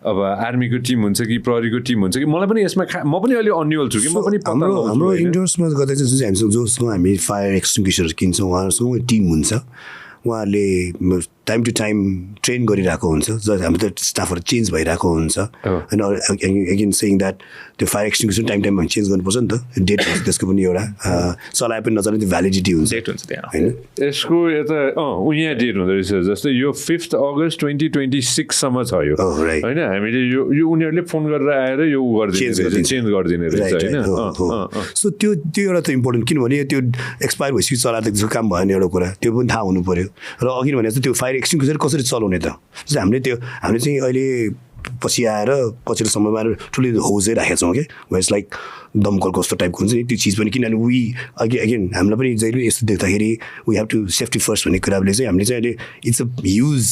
अब आर्मीको टिम हुन्छ कि प्रहरीको टिम हुन्छ कि मलाई पनि यसमा म पनि अहिले अन्युअल छु कि म पनि हाम्रो इन्डोर्समा गर्दा चाहिँ जुन चाहिँ जोसँग हामी फायर एक्सटिङ्ग्विसर किन्छौँ उहाँहरूसँग टिम हुन्छ उहाँहरूले टाइम टु टाइम ट्रेन गरिरहेको हुन्छ जस हाम्रो त स्टाफहरू चेन्ज भइरहेको हुन्छ होइन अगेन सेइङ द्याट त्यो फायर एक्सटिङ्ग्विसर टाइम टाइममा चेन्ज गर्नुपर्छ नि त डेट हुन्छ त्यसको पनि एउटा चलाए पनि नचलाए त्यो भ्यालिडिटी हुन्छ डेट हुन्छ त्यहाँ होइन यसको यता यहाँ डेट हुँदो रहेछ जस्तै यो 5 अगस्त 2026 सम्म छ यो होइन हामीले यो उनीहरूले फोन गरेर आएर यो चेन्ज गरिदिने रहेछ होइन सो त्यो एउटा त इम्पोर्टेन्ट किनभने त्यो एक्सपायर भइसक्यो चलाएर त त्यसको काम भएन एउटा कुरा त्यो पनि थाहा हुनु पऱ्यो र अघि भने जस्तो त्यो फायर एक्सटिङ्ग्विसर कसरी चलाउने त जस्तै हामीले चाहिँ अहिले पछि आएर पछिल्लो समयमा ठुलो होजै राखेका छौँ कि वेट्स लाइक दमकल कस्तो टाइपको हुन्छ नि त्यो चिज पनि किनभने अगेन हामीलाई पनि जहिले यस्तो देख्दाखेरि we have to safety first भन्ने कुराले चाहिँ हामीले चाहिँ अहिले इट्स अ युज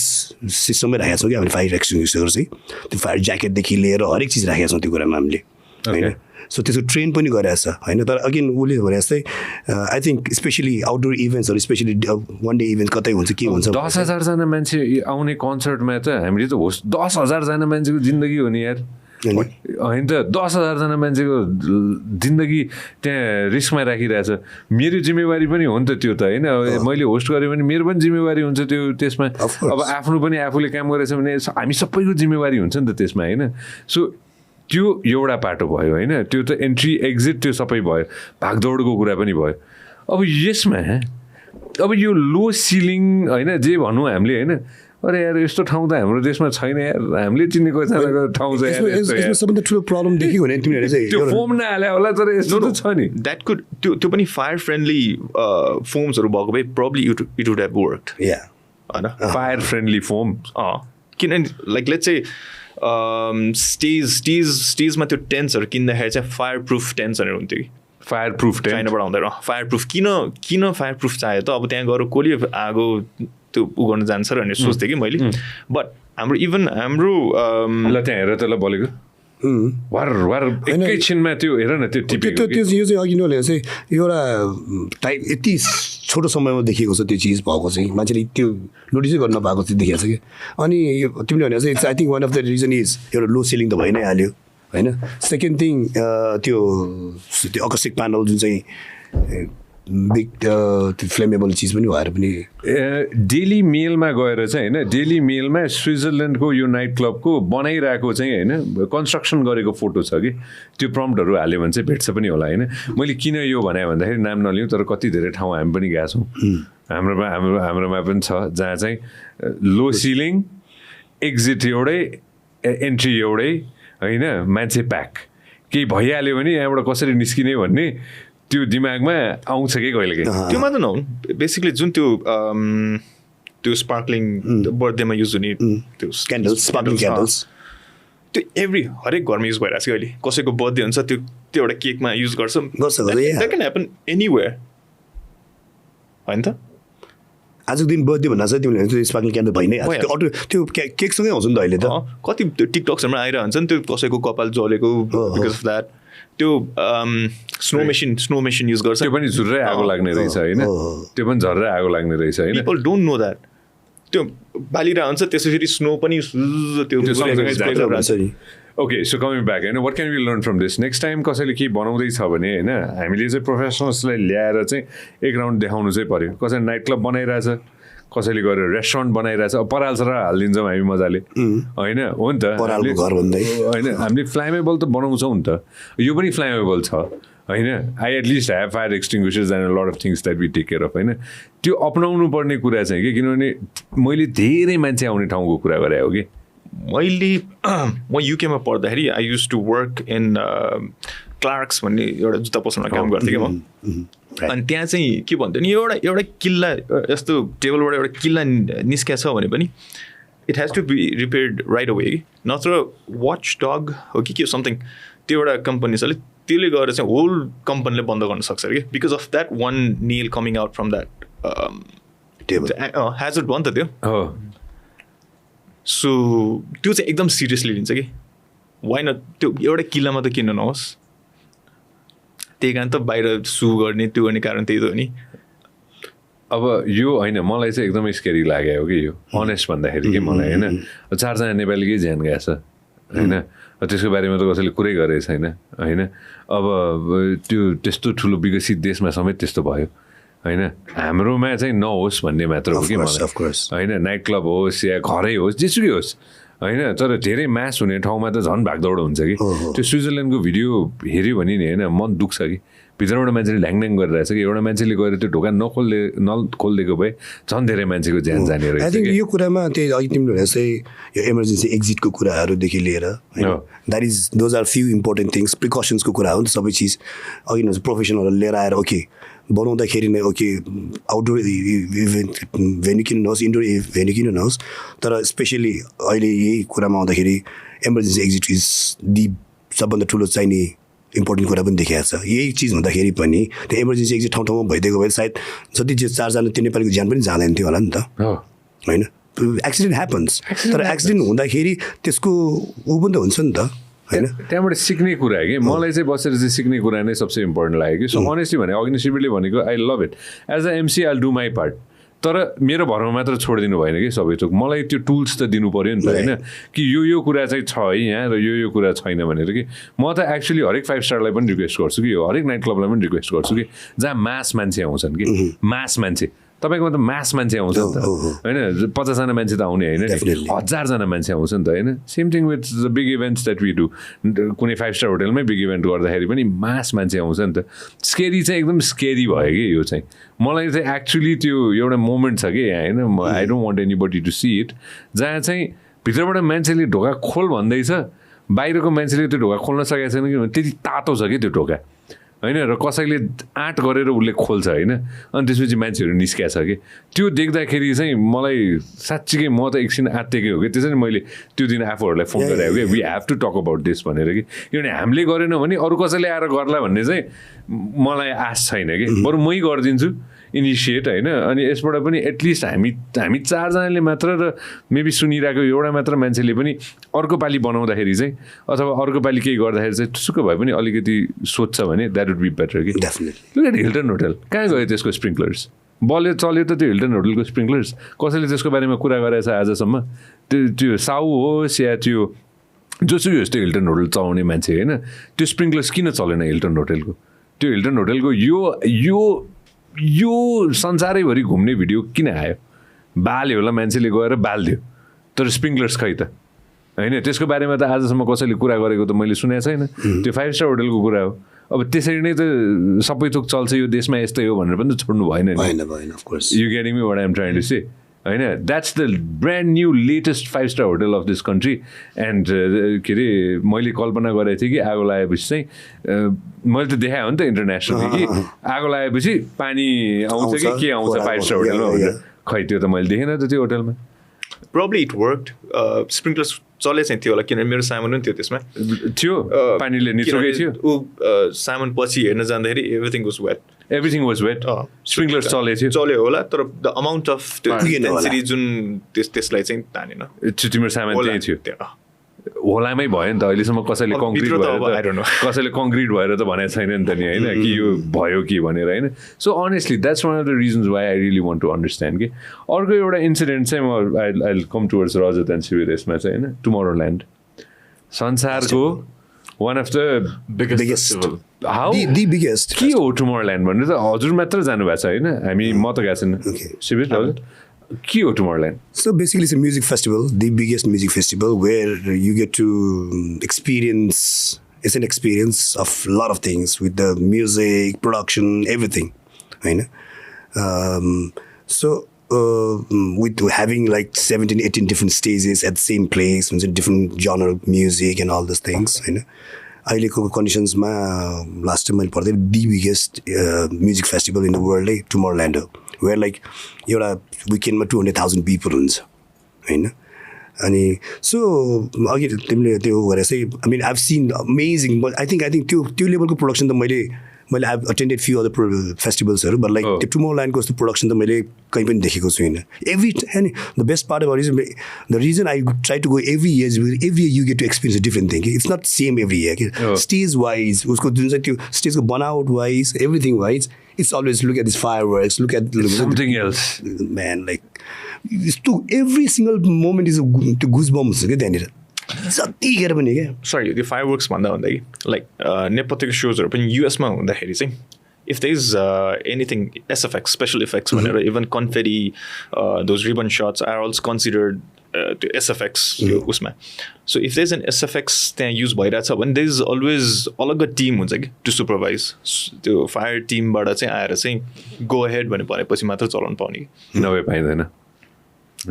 सिस्टमै राखेका छौँ कि हामीले फायर एक्सटिङ्ग्विसर चाहिँ त्यो फायर ज्याकेटदेखि लिएर हरेक चिज राखेका छौँ त्यो कुरामा हामीले होइन सो त्यसको ट्रेन पनि गरिरहेको छ होइन तर अगेन उसले भने जस्तै आई थिङ्क स्पेसली आउटडोर इभेन्ट्सहरू स्पेसली वान डे इभेन्ट कतै हुन्छ के हुन्छ 10,000जना मान्छे आउने कन्सर्टमा त हामीले त होस् 10,000जना मान्छेको जिन्दगी हो नि यार होइन त 10,000जना मान्छेको जिन्दगी त्यहाँ रिस्कमा राखिरहेछ मेरो जिम्मेवारी पनि हो नि त त्यो त होइन मैले होस्ट गरेँ भने मेरो पनि जिम्मेवारी हुन्छ त्यो त्यसमा अब आफ्नो पनि आफूले काम गरेछ भने हामी सबैको जिम्मेवारी हुन्छ नि त त्यसमा होइन सो त्यो एउटा पाटो भयो होइन त्यो त एन्ट्री एक्जिट त्यो सबै भयो भागदौडको कुरा पनि भयो अब यसमा अब यो लो सिलिङ होइन जे भनौँ हामीले होइन अरे यार यस्तो ठाउँ त हाम्रो देशमा छैन यार हामीले चिनेको ठाउँ छ सबभन्दा ठुलो प्रब्लम देख्यो भने तिमीहरूले चाहिँ त्यो फोम नहाले होला तर यस्तो त छ नि द्याट कुड त्यो पनि फायर फ्रेन्डली फोम्सहरू भएको भए probably it would have worked होइन फायर फ्रेन्डली फोम किनभने लाइक लेट्स चाहिँ स्टेजमा त्यो टेन्ट्सहरू किन्दाखेरि चाहिँ फायर प्रुफ टेन्ट्सहरू हुन्थ्यो कि फायर प्रुफ चाइनाबाट आउँदैन फायर प्रुफ किन फायर प्रुफ चाहियो त अब त्यहाँ गएर कसले आगो त्यो उ गर्न जान्छ र भनेर सोच्थेँ कि मैले बट हाम्रो ल त्यहाँ हेर त्यसलाई बोलेको वार एकैछिनमा त्यो हेर न त्यो त्यो यो चाहिँ अघि नले चाहिँ एउटा टाइम यति छोटो समयमा देखिएको छ त्यो चिज भएको चाहिँ मान्छेले त्यो नोटिसै गर्न नपाएको चाहिँ देखिएको छ कि अनि तिमीले भने चाहिँ I think one of the reason is एउटा लो सिलिङ त भइ नै हाल्यो होइन सेकेन्ड थिङ त्यो अकस्टिक प्यानल जुन चाहिँ बिग त्यो फ्लेमेबल चिज पनि भएर पनि डेली मेलमा गएर चाहिँ होइन डेली मेलमा स्विजरल्यान्डको यो नाइट क्लबको बनाइरहेको चाहिँ होइन कन्स्ट्रक्सन गरेको फोटो छ कि त्यो प्रम्प्टहरू हाल्यो भने चाहिँ भेट्छ पनि होला होइन मैले किन यो भने भन्दाखेरि नाम नलिउँ तर कति धेरै ठाउँ हामी पनि गएको छौँ हाम्रोमा पनि छ जहाँ चाहिँ लो सिलिङ एक्जिट एउटै एन्ट्री एउटै होइन मान्छे प्याक केही भइहाल्यो भने यहाँबाट कसरी निस्किने भन्ने त्यो दिमागमा आउँछ कि कहिले काहीँ त्यो मात्र नहुन् बेसिकली जुन त्यो स्पार्कलिङ बर्थडेमा युज हुने त्यो स्पार्कलिङ क्यान्डल्स त्यो हरेक घरमा युज भइरहेको छ अहिले कसैको बर्थडे हुन्छ त्यो एउटा केकमा युज गर्छ द्याट क्यान ह्यापन एनिवेयर होइन त आजको दिन बर्थडे भन्दा चाहिँ तिमीले स्पार्कलिङ क्यान्डल भइ नै हाल्छ त्यो केकसँगै आउँछ नि त अहिले त कति त्यो टिकटक्सहरूमा आइरहन्छ नि त्यो कसैको कपाल जलेको बिकज अफ द्याट त्यो स्नो मेसिन युज गर्छ त्यो पनि झुर्रै आगो लाग्ने रहेछ होइन त्यो पनि झर्रै आगो लाग्ने रहेछ होइन पिपल डोन्ट नो द्याट त्यो बालिरहेको हुन्छ त्यसै स्नो पनि त्यो ओके सो कमिङ ब्याक होइन what can we learn from this next time कसैले केही बनाउँदैछ भने होइन हामीले चाहिँ प्रोफेसनल्सलाई ल्याएर चाहिँ एक राउन्ड देखाउनु चाहिँ पऱ्यो कसैले नाइट क्लब बनाइरहेछ कसैले गएर रेस्टुरेन्ट बनाइरहेछ अब पराल सर हालिदिन्छौँ हामी मजाले होइन हो नि त होइन हामीले फ्लामेबल त बनाउँछौँ नि त यो पनि फ्लामेबल छ होइन I at least have fire extinguishers and lot of things that we take care of होइन त्यो अपनाउनु पर्ने कुरा चाहिँ कि किनभने मैले धेरै मान्छे आउने ठाउँको कुरा गरेँ हो कि म युकेमा पढ्दाखेरि I used to work in Clarks भन्ने एउटा जुत्ता पसलमा काम गर्थेँ कि म अनि त्यहाँ चाहिँ के भन्थ्यो नि एउटा किल्ला यस्तो टेबलबाट एउटा किल्ला निस्किया छ भने पनि it has to be repaired right away कि नत्र वाच डग हो कि समथिङ त्यो एउटा कम्पनी छ त्यसले गएर चाहिँ होल कम्पनीले बन्द गर्न सक्छ कि because of that one nail coming out from that table hazard भयो नि त त्यो सो त्यो चाहिँ एकदम सिरियसली लिन्छ कि वाइ नट त्यो एउटा किल्लामा त किन नहोस् त्यही कारण त बाहिर सु गर्ने त्यो गर्ने कारण त्यही त हो नि अब यो होइन मलाई चाहिँ एकदमै स्केरी लाग्यो हो कि यो अनेस्ट भन्दाखेरि कि मलाई होइन 4जना नेपालीकै ज्यान गएको छ होइन त्यसको बारेमा त कसैले कुरै गरेको छैन होइन अब त्यो त्यस्तो ठुलो विकसित देशमा समेत त्यस्तो भयो होइन हाम्रोमा चाहिँ नहोस् भन्ने मात्र हो कि मलाई of course. होइन नाइट क्लब होस् या घरै होस् जेसुकै होस् होइन तर धेरै म्यास हुने ठाउँमा त झन् भागदौड हुन्छ कि त्यो स्विजरल्यान्डको भिडियो हेऱ्यो भने नि होइन मन दुख्छ कि भित्रबाट मान्छेले ढ्याङ गरिरहेछ कि एउटा मान्छेले गएर त्यो ढोका नखोलिदिएको भए झन् धेरै मान्छेको ज्यान जाने आई रहेछ थिङ्क यो कुरामा त्यही अघि तिम्रो चाहिँ यो इमर्जेन्सी एक्जिटको कुराहरूदेखि लिएर that is those are few important things प्रिकसन्सको कुरा हो नि त सबै चिज अघि प्रोफेसनलहरू लिएर आएर ओके बनाउँदाखेरि नै ओके आउटडोर इभेन्ट भेन्यू किन नहोस् इन्डोर भेन्यू किन नहोस् तर स्पेसली अहिले यही कुरामा आउँदाखेरि इमर्जेन्सी एक्जिट इज दि सबभन्दा ठुलो चाहिने इम्पोर्टेन्ट कुरा पनि देखिएको छ यही चिज हुँदाखेरि पनि त्यो इमर्जेन्सी एक्जिट ठाउँ ठाउँमा भइदिएको भए सायद जति जे चारजना त्यो नेपालीको ज्यान पनि जाँदैन थियो होला नि त होइन एक्सिडेन्ट ह्यापन्स तर एक्सिडेन्ट हुँदाखेरि त्यसको ऊ पनि त हुन्छ नि त होइन त्यहाँबाट सिक्ने कुरा कि मलाई चाहिँ बसेर चाहिँ सिक्ने कुरा नै सबसे इम्पोर्टेन्ट लाग्यो कि सो अनेस्टली भने अघि नै शिविरले भनेको I love it as a MC I do my part तर मेरो भरमा मात्र छोडिदिनु भएन कि सबै थोक मलाई त्यो टुल्स त दिनु पऱ्यो नि त होइन कि यो कुरा चाहिँ छ है यहाँ र यो कुरा छैन भनेर कि म त एक्चुअली हरेक 5 स्टारलाई पनि रिक्वेस्ट गर्छु कि हरेक नाइट क्लबलाई पनि रिक्वेस्ट गर्छु कि जहाँ मास मान्छे आउँछन् कि मास मान्छे तपाईँकोमा त मास मान्छे आउँछ नि त होइन 50जना मान्छे त आउने होइन 1000जना मान्छे आउँछ नि त होइन same thing with the big events that we do कुनै 5 स्टार होटलमै बिग इभेन्ट गर्दाखेरि पनि मास मान्छे आउँछ नि त स्केरी चाहिँ एकदम स्केरी भयो कि यो चाहिँ मलाई चाहिँ एक्चुली त्यो एउटा मोमेन्ट छ कि होइन I don't want anybody to see it जहाँ चाहिँ भित्रबाट मान्छेले ढोका खोल भन्दैछ बाहिरको मान्छेले त्यो ढोका खोल्न सकेको छैन किनभने त्यति तातो छ कि त्यो ढोका होइन र कसैले आँट गरेर उसले खोल्छ होइन अनि त्यसपछि मान्छेहरू निस्किया छ कि त्यो देख्दाखेरि चाहिँ मलाई साँच्चीकै म त एकछिन आत्तिकै हो कि त्यसरी मैले त्यो दिन आफूहरूलाई फोन गरेको कि we have to talk about this भनेर कि किनभने हामीले गरेनौँ भने अरू कसैले आएर गर्ला भन्ने चाहिँ मलाई आश छैन कि बरु मै गरिदिन्छु इनिसिएट होइन अनि यसबाट पनि एटलिस्ट हामी 4जनाले मात्र र मेबी सुनिरहेको एउटा मात्र मान्छेले पनि अर्को पालि बनाउँदाखेरि चाहिँ अथवा अर्को पालि केही गर्दाखेरि चाहिँ सुक्क भए पनि अलिकति सोध्छ भने द्याट वुड बी बेटर कि लुक एट हिल्टन होटल कहाँ गयो त्यसको स्प्रिङ्कलर्स बल्यो चल्यो त त्यो हिल्टन होटलको स्प्रिङ्कलर्स कसैले त्यसको बारेमा कुरा गरेछ आजसम्म त्यो साउ होस् या त्यो जोसुकै होस् त्यो हिल्टन होटल चलाउने मान्छे होइन त्यो स्प्रिङ्कलर्स किन चलेन हिल्टन होटलको त्यो हिल्टन होटलको यो संसारैभरि घुम्ने भिडियो किन आयो बाल्यो होला मान्छेले गएर बालिदियो तर स्प्रिङ्कलर्स खै त होइन त्यसको बारेमा त आजसम्म कसैले कुरा गरेको त मैले सुनेको छैन त्यो 5 स्टार होटलको कुरा हो अब त्यसरी नै त सबै थोक चल्छ यो देशमा यस्तै हो भनेर पनि त छोड्नु भएन you getting me what I am trying to say होइन that's the brand new latest 5 star hotel of this country and के अरे मैले कल्पना गरेको थिएँ कि आगो लगाएपछि चाहिँ मैले त देखाएँ हो नि त इन्टरनेसनली कि आगो लगाएपछि पानी आउँछ कि के आउँछ 5 स्टार होटलमा भनेर खै त्यो त मैले देखेन त त्यो होटलमा प्रब्ली इट वर्कड स्प्रिङ्कलर्स चले चाहिँ थियो होला किनभने मेरो सामान पनि थियो त्यसमा थियो पानीले निचोकै थियो ऊ सामान पछि हेर्न जाँदाखेरि एभ्रिथिङ वाज वेट स्प्रिङ्कलर्स चल्यो होला तर द अमाउन्ट अफ इन्टेन्सिटी जुन त्यसलाई चाहिँ तानेन तिम्रो सामान त्यही थियो होलामै भयो नि त अहिलेसम्म कसैले कङ्क्रिट भएर त भनेको छैन नि त नि होइन कि यो भयो कि भनेर होइन so honestly that's one of the reasons why I really want to understand कि अर्को एउटा इन्सिडेन्ट चाहिँ म I come towards Rajat and Shivir यसमा चाहिँ होइन टुमोरो ल्यान्ड संसारको वान अफ द बिगेस्ट के हो टुमोरो ल्यान्ड भनेर त हजुर मात्र जानुभएको छ होइन हामी म त गएको छैन शिविर रजत के हो Tomorrowland? So basically it's a music festival, the biggest music festival where you get to experience, it's an experience of a lot of things with the music, production, everything. Right? With having like 17, 18 different stages at the same place, different genre of music and all those things. Right? अहिलेको कन्डिसन्समा last time मैले पढ्दै the biggest music festival in the world है टुमोरोल्यान्ड हो where like एउटा विकेन्डमा 200,000 people हुन्छ होइन अनि so अघि तिमीले त्यो गरेर चाहिँ I mean I've seen amazing I think त्यो लेभलको प्रोडक्सन त मैले आई अटेन्डेड फ्यु अदर फेस्टिभल्सहरू बट लाइक त्यो टुमोरोल्यान्डको जस्तो प्रोडक्सन त मैले कहीँ पनि देखेको छुइनँ the best part about is the reason I try to go every year you get to experience a different thing कि it's not same every year कि स्टेज वाइज उसको जुन चाहिँ त्यो स्टेजको बनावट wise everything wise it's always look at this fireworks look at something else man like every single moment is त्यो गुज बम्स हुन्छ क्या त्यहाँनिर जतिखेर पनि क्या सरी त्यो फायर वर्क्स भन्दा कि लाइक नेपालको सोजहरू पनि युएसमा हुँदाखेरि चाहिँ if there's anything SFX, special effects, whenever even confetti, those ribbon shots are also considered to SFX usma. So if there's an SFX त्यहाँ use भइरहेछ भने there is always अलग team हुन्छ कि to supervise. त्यो fire team बाट चाहिँ आएर चाहिँ go ahead भनेपछि मात्र चलाउन पाउने नभए पाइँदैन.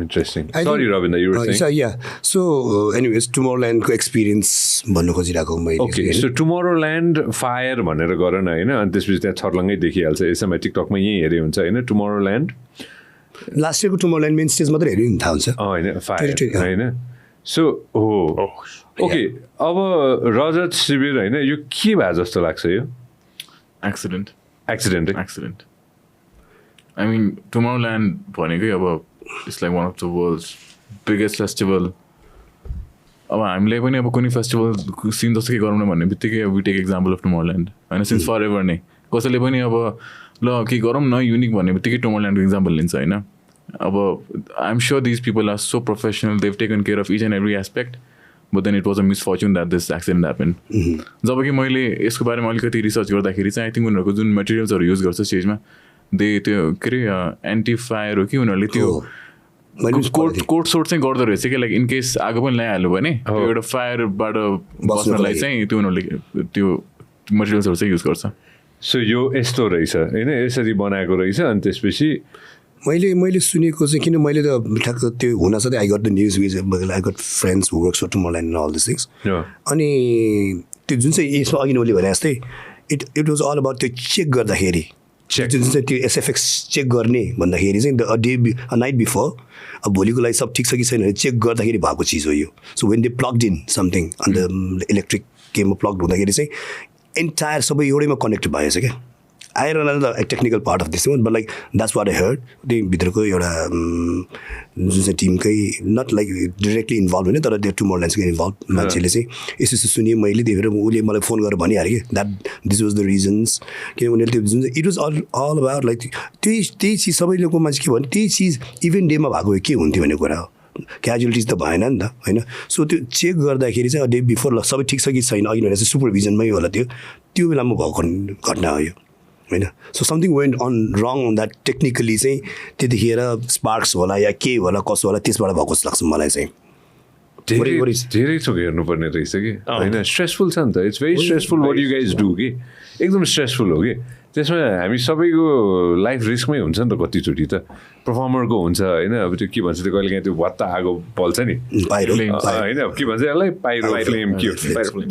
Interesting. Sorry, Robin, that you were saying. So, yeah. So, anyways, Tomorrowland experience भन्नु खोजिरहेको मैले. Okay, so Tomorrowland Fire भनेर गर न हैन, अनि त्यसपछि त्यहाँ छर्लङ्गै देखिहाल्छ. यसमा टिकटकमा यही हेरे हुन्छ हैन, Tomorrowland. लास्ट इयरको Tomorrowland मेन स्टेज मात्र हेर्यो नि थाहा हुन्छ. हैन, Fire हैन. So, okay, अब रजत शिविर हैन, यो के भए जस्तो लाग्छ यो? Accident. Accident. I mean, Tomorrowland भनेकै अब it's like one of the world's biggest festival. अब हामीले पनि अब कुनै फेस्टिभल सिन जस्तो के गरौँ न भन्ने बित्तिकै वी टेक एक्जाम्पल अफ टुमोरल्यान्ड होइन सिन्स फर एभर नै कसैले पनि अब ल के गरौँ न युनिक भन्ने बित्तिकै टुमोरल्यान्डको एक्जाम्पल लिन्छ होइन. अब I am sure these people are so professional, they've taken care of each and every aspect, but then it was a misfortune that this accident happen. जब कि मैले यसको बारेमा अलिकति रिसर्च गर्दाखेरि चाहिँ आई थिङ्क उनीहरूको जुन मटेरियल्सहरू युज गर्छ स्टेजमा त्यो के अरे एन्टिफायर हो कि उनीहरूले त्यो कोट सोट चाहिँ गर्दो रहेछ कि लाइक इन केस आगो पनि ल्याइहाल्यो भने एउटा फायरबाट बस्नलाई चाहिँ त्यो उनीहरूले त्यो मटेरियल्सहरू चाहिँ युज गर्छ. सो यो यस्तो रहेछ होइन, यसरी बनाएको रहेछ. अनि त्यसपछि मैले सुनेको चाहिँ किन मैले त ठ्याक्क त्यो हुनसाथै I got the news I got friends who works for Tomorrowland and all this things. अनि त्यो जुन चाहिँ यसमा अघि मैले भने जस्तै इट वाज अल अबाउट त्यो चेक गर्दाखेरि जुन चाहिँ त्यो एसएफएक्स चेक गर्ने भन्दाखेरि चाहिँ नाइट बिफोर अब भोलिको लागि सब ठिक छ कि छैन भने चेक गर्दाखेरि भएको चिज हो यो. So when they plugged in something अन्त इलेक्ट्रिक केमा प्लग्ड हुँदाखेरि चाहिँ एन्टायर सबै एउटैमा कनेक्ट भएछ क्या. I don't know the technical part of this one, but like that's what I heard. The भित्रको एउटा जुन चाहिँ टिमकै not like directly involved होइन तर त्यो Tomorrowland कै involved मान्छेले चाहिँ यसो सुने मैले देखेर उसले मलाई फोन गरेर भनिहाल्यो कि that this was the reasons. किन उनीहरूले त्यो जुन चाहिँ it was all about like त्यही चिज सबैको मान्छे के भन्यो त्यही चिज इभेन्ट डेमा भएको के हुन्थ्यो भन्ने कुरा हो. क्याजुअलिटिज त भएन नि त होइन. सो त्यो चेक गर्दाखेरि चाहिँ डे बिफोर ल सबै ठिक छ कि छैन अघि भने चाहिँ सुपरभिजनमै होला त्यो बेलामा भएको घटना हो यो होइन. So something went on wrong on that technically चाहिँ त्यतिखेर स्पार्क्स होला या के होला कसो होला त्यसबाट भएको जस्तो लाग्छ मलाई चाहिँ. धेरै थोक हेर्नुपर्ने रहेछ कि होइन. स्ट्रेसफुल छ नि त. It's very stressful what you guys do कि एकदम स्ट्रेसफुल हो कि. त्यसमा हामी सबैको लाइफ रिस्कमै हुन्छ नि त. कतिचोटि त पर्फर्मरको हुन्छ होइन. अब त्यो के भन्छ त्यो कहिले काहीँ त्यो भत्ता आगो बल्छ नि होइन. के भन्छ यसलाई पाइरो फ्लेम के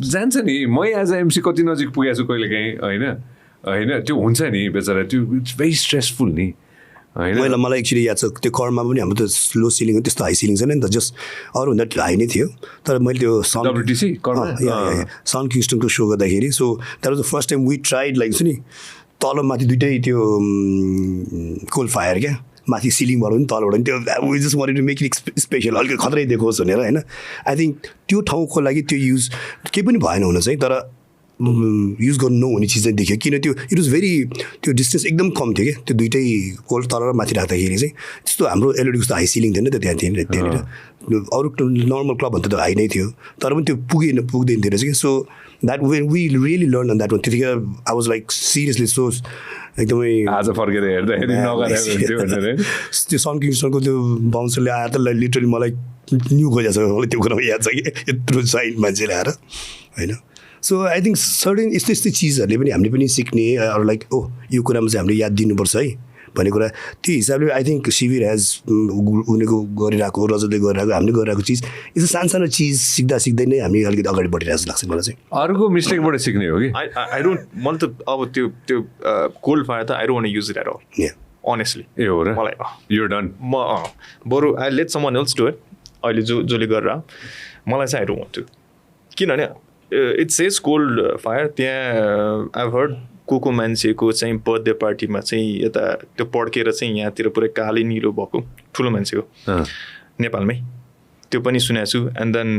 जान्छ नि. म एज अ एमसी कति नजिक पुगेको छु कहिले काहीँ होइन त्यो हुन्छ नि बेचारा. त्यो इट्स भेरी स्ट्रेसफुल नि होइन. मलाई एक्चुली याद छ त्यो करमा पनि हाम्रो त लो सिलिङ हो त्यस्तो हाई सिलिङ छैन नि त. जस्ट अरूभन्दा हाई नै थियो तर मैले त्यो साउन्ड किङस्टनको सो गर्दाखेरि so that was the first time we tried like नि तल माथि दुइटै त्यो कोल फायर क्या माथि सिलिङबाट पनि तलबाट पनि त्यो we just wanted to make it special अलिकति खतरै देखोस् भनेर होइन. आई थिङ्क त्यो ठाउँको लागि त्यो युज केही पनि भएन हुन चाहिँ तर युज गर्नु नहुने चिज चाहिँ देख्यो किन त्यो इट वाज भेरी त्यो डिस्टेन्स एकदम कम थियो क्या. त्यो दुइटै कोल तल र माथि राख्दाखेरि चाहिँ त्यस्तो हाम्रो एलइडी कस्तो हाई सिलिङ थिएन त त्यहाँनिर. अरू नर्मल क्लबभन्दा त हाई नै थियो तर पनि त्यो पुग्दैन थियो रहेछ कि. So that when we really learn on that one. त्यतिखेर I was like seriously so एकदमै आज फर्केर हेर्दाखेरि त्यो सन किङस्टनको त्यो बााउन्सरले आएर त लिटरली मलाई न्यू खोजेको छ मलाई त्यो कुरा याद छ कि यत्रो साइड मान्छेले आएर होइन. सो आई थिङ्क सर्टेन यस्तो चिजहरूले पनि हामीले पनि सिक्ने अरू लाइक यो कुरामा चाहिँ हामीले याद दिनुपर्छ है भन्ने कुरा. त्यो हिसाबले आई थिङ्क शिविर हेज उनीहरूको गरिरहेको रजतले गरिरहेको हामीले गरिरहेको चिज यस्तो सानो चिज सिक्दै नै हामी अलिकति अगाडि बढिरहेको जस्तो लाग्छ मलाई चाहिँ. अर्को मिस्टेकबाट सिक्ने हो कि आई डोन्ट मलाई त अब त्यो कोल्ड फायर त I don't want to use it at all honestly. ए हो र मलाई यु डन म बरु I let someone else do it. अहिले जसले गरेर मलाई चाहिँ आई डोन्ट वान्ट टु. किनभने इट सेज कोल्ड फायर त्यहाँ आई हर्ड को मान्छेको चाहिँ बर्थडे पार्टीमा चाहिँ यता त्यो पड्केर चाहिँ यहाँतिर पुरै कालै निलो भएको ठुलो मान्छे हो नेपालमै त्यो पनि सुनेको छु. एन्ड देन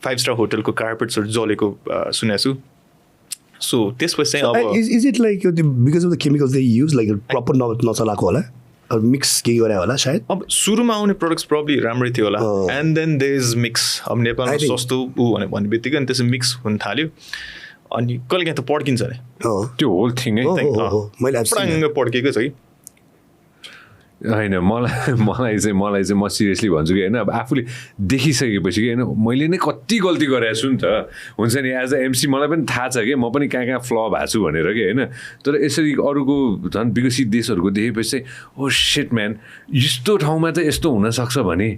5 स्टार होटलको कार्पेट्सहरू जलेको सुनेको छु. सो त्यसपछि चाहिँ अब is it like because of the chemicals they use like proper नचलाएको होला मिक्स केही गरे होला सायद. अब सुरुमा आउने प्रडक्ट्स प्रब्लम राम्रै थियो होला and then they is mix. अब नेपालमा सस्तो ऊ भन्ने बित्तिकै अनि त्यसमा मिक्स हुन थाल्यो अनि कहिले काहीँ त पड्किन्छ अरे त्यो होल थिङ है मैले पडाङ्ग पड्केको छ कि होइन मलाई चाहिँ म सिरियसली भन्छु कि होइन अब आफूले देखिसकेपछि कि होइन मैले नै कति गल्ती गरेको छु नि त हुन्छ नि एज अ एमसी मलाई पनि थाहा छ कि म पनि कहाँ कहाँ फ्ल भएको छु भनेर कि होइन तर यसरी अरूको झन् विकसित देशहरूको देखेपछि चाहिँ ओ शिट म्यान यस्तो ठाउँमा त यस्तो हुनसक्छ भने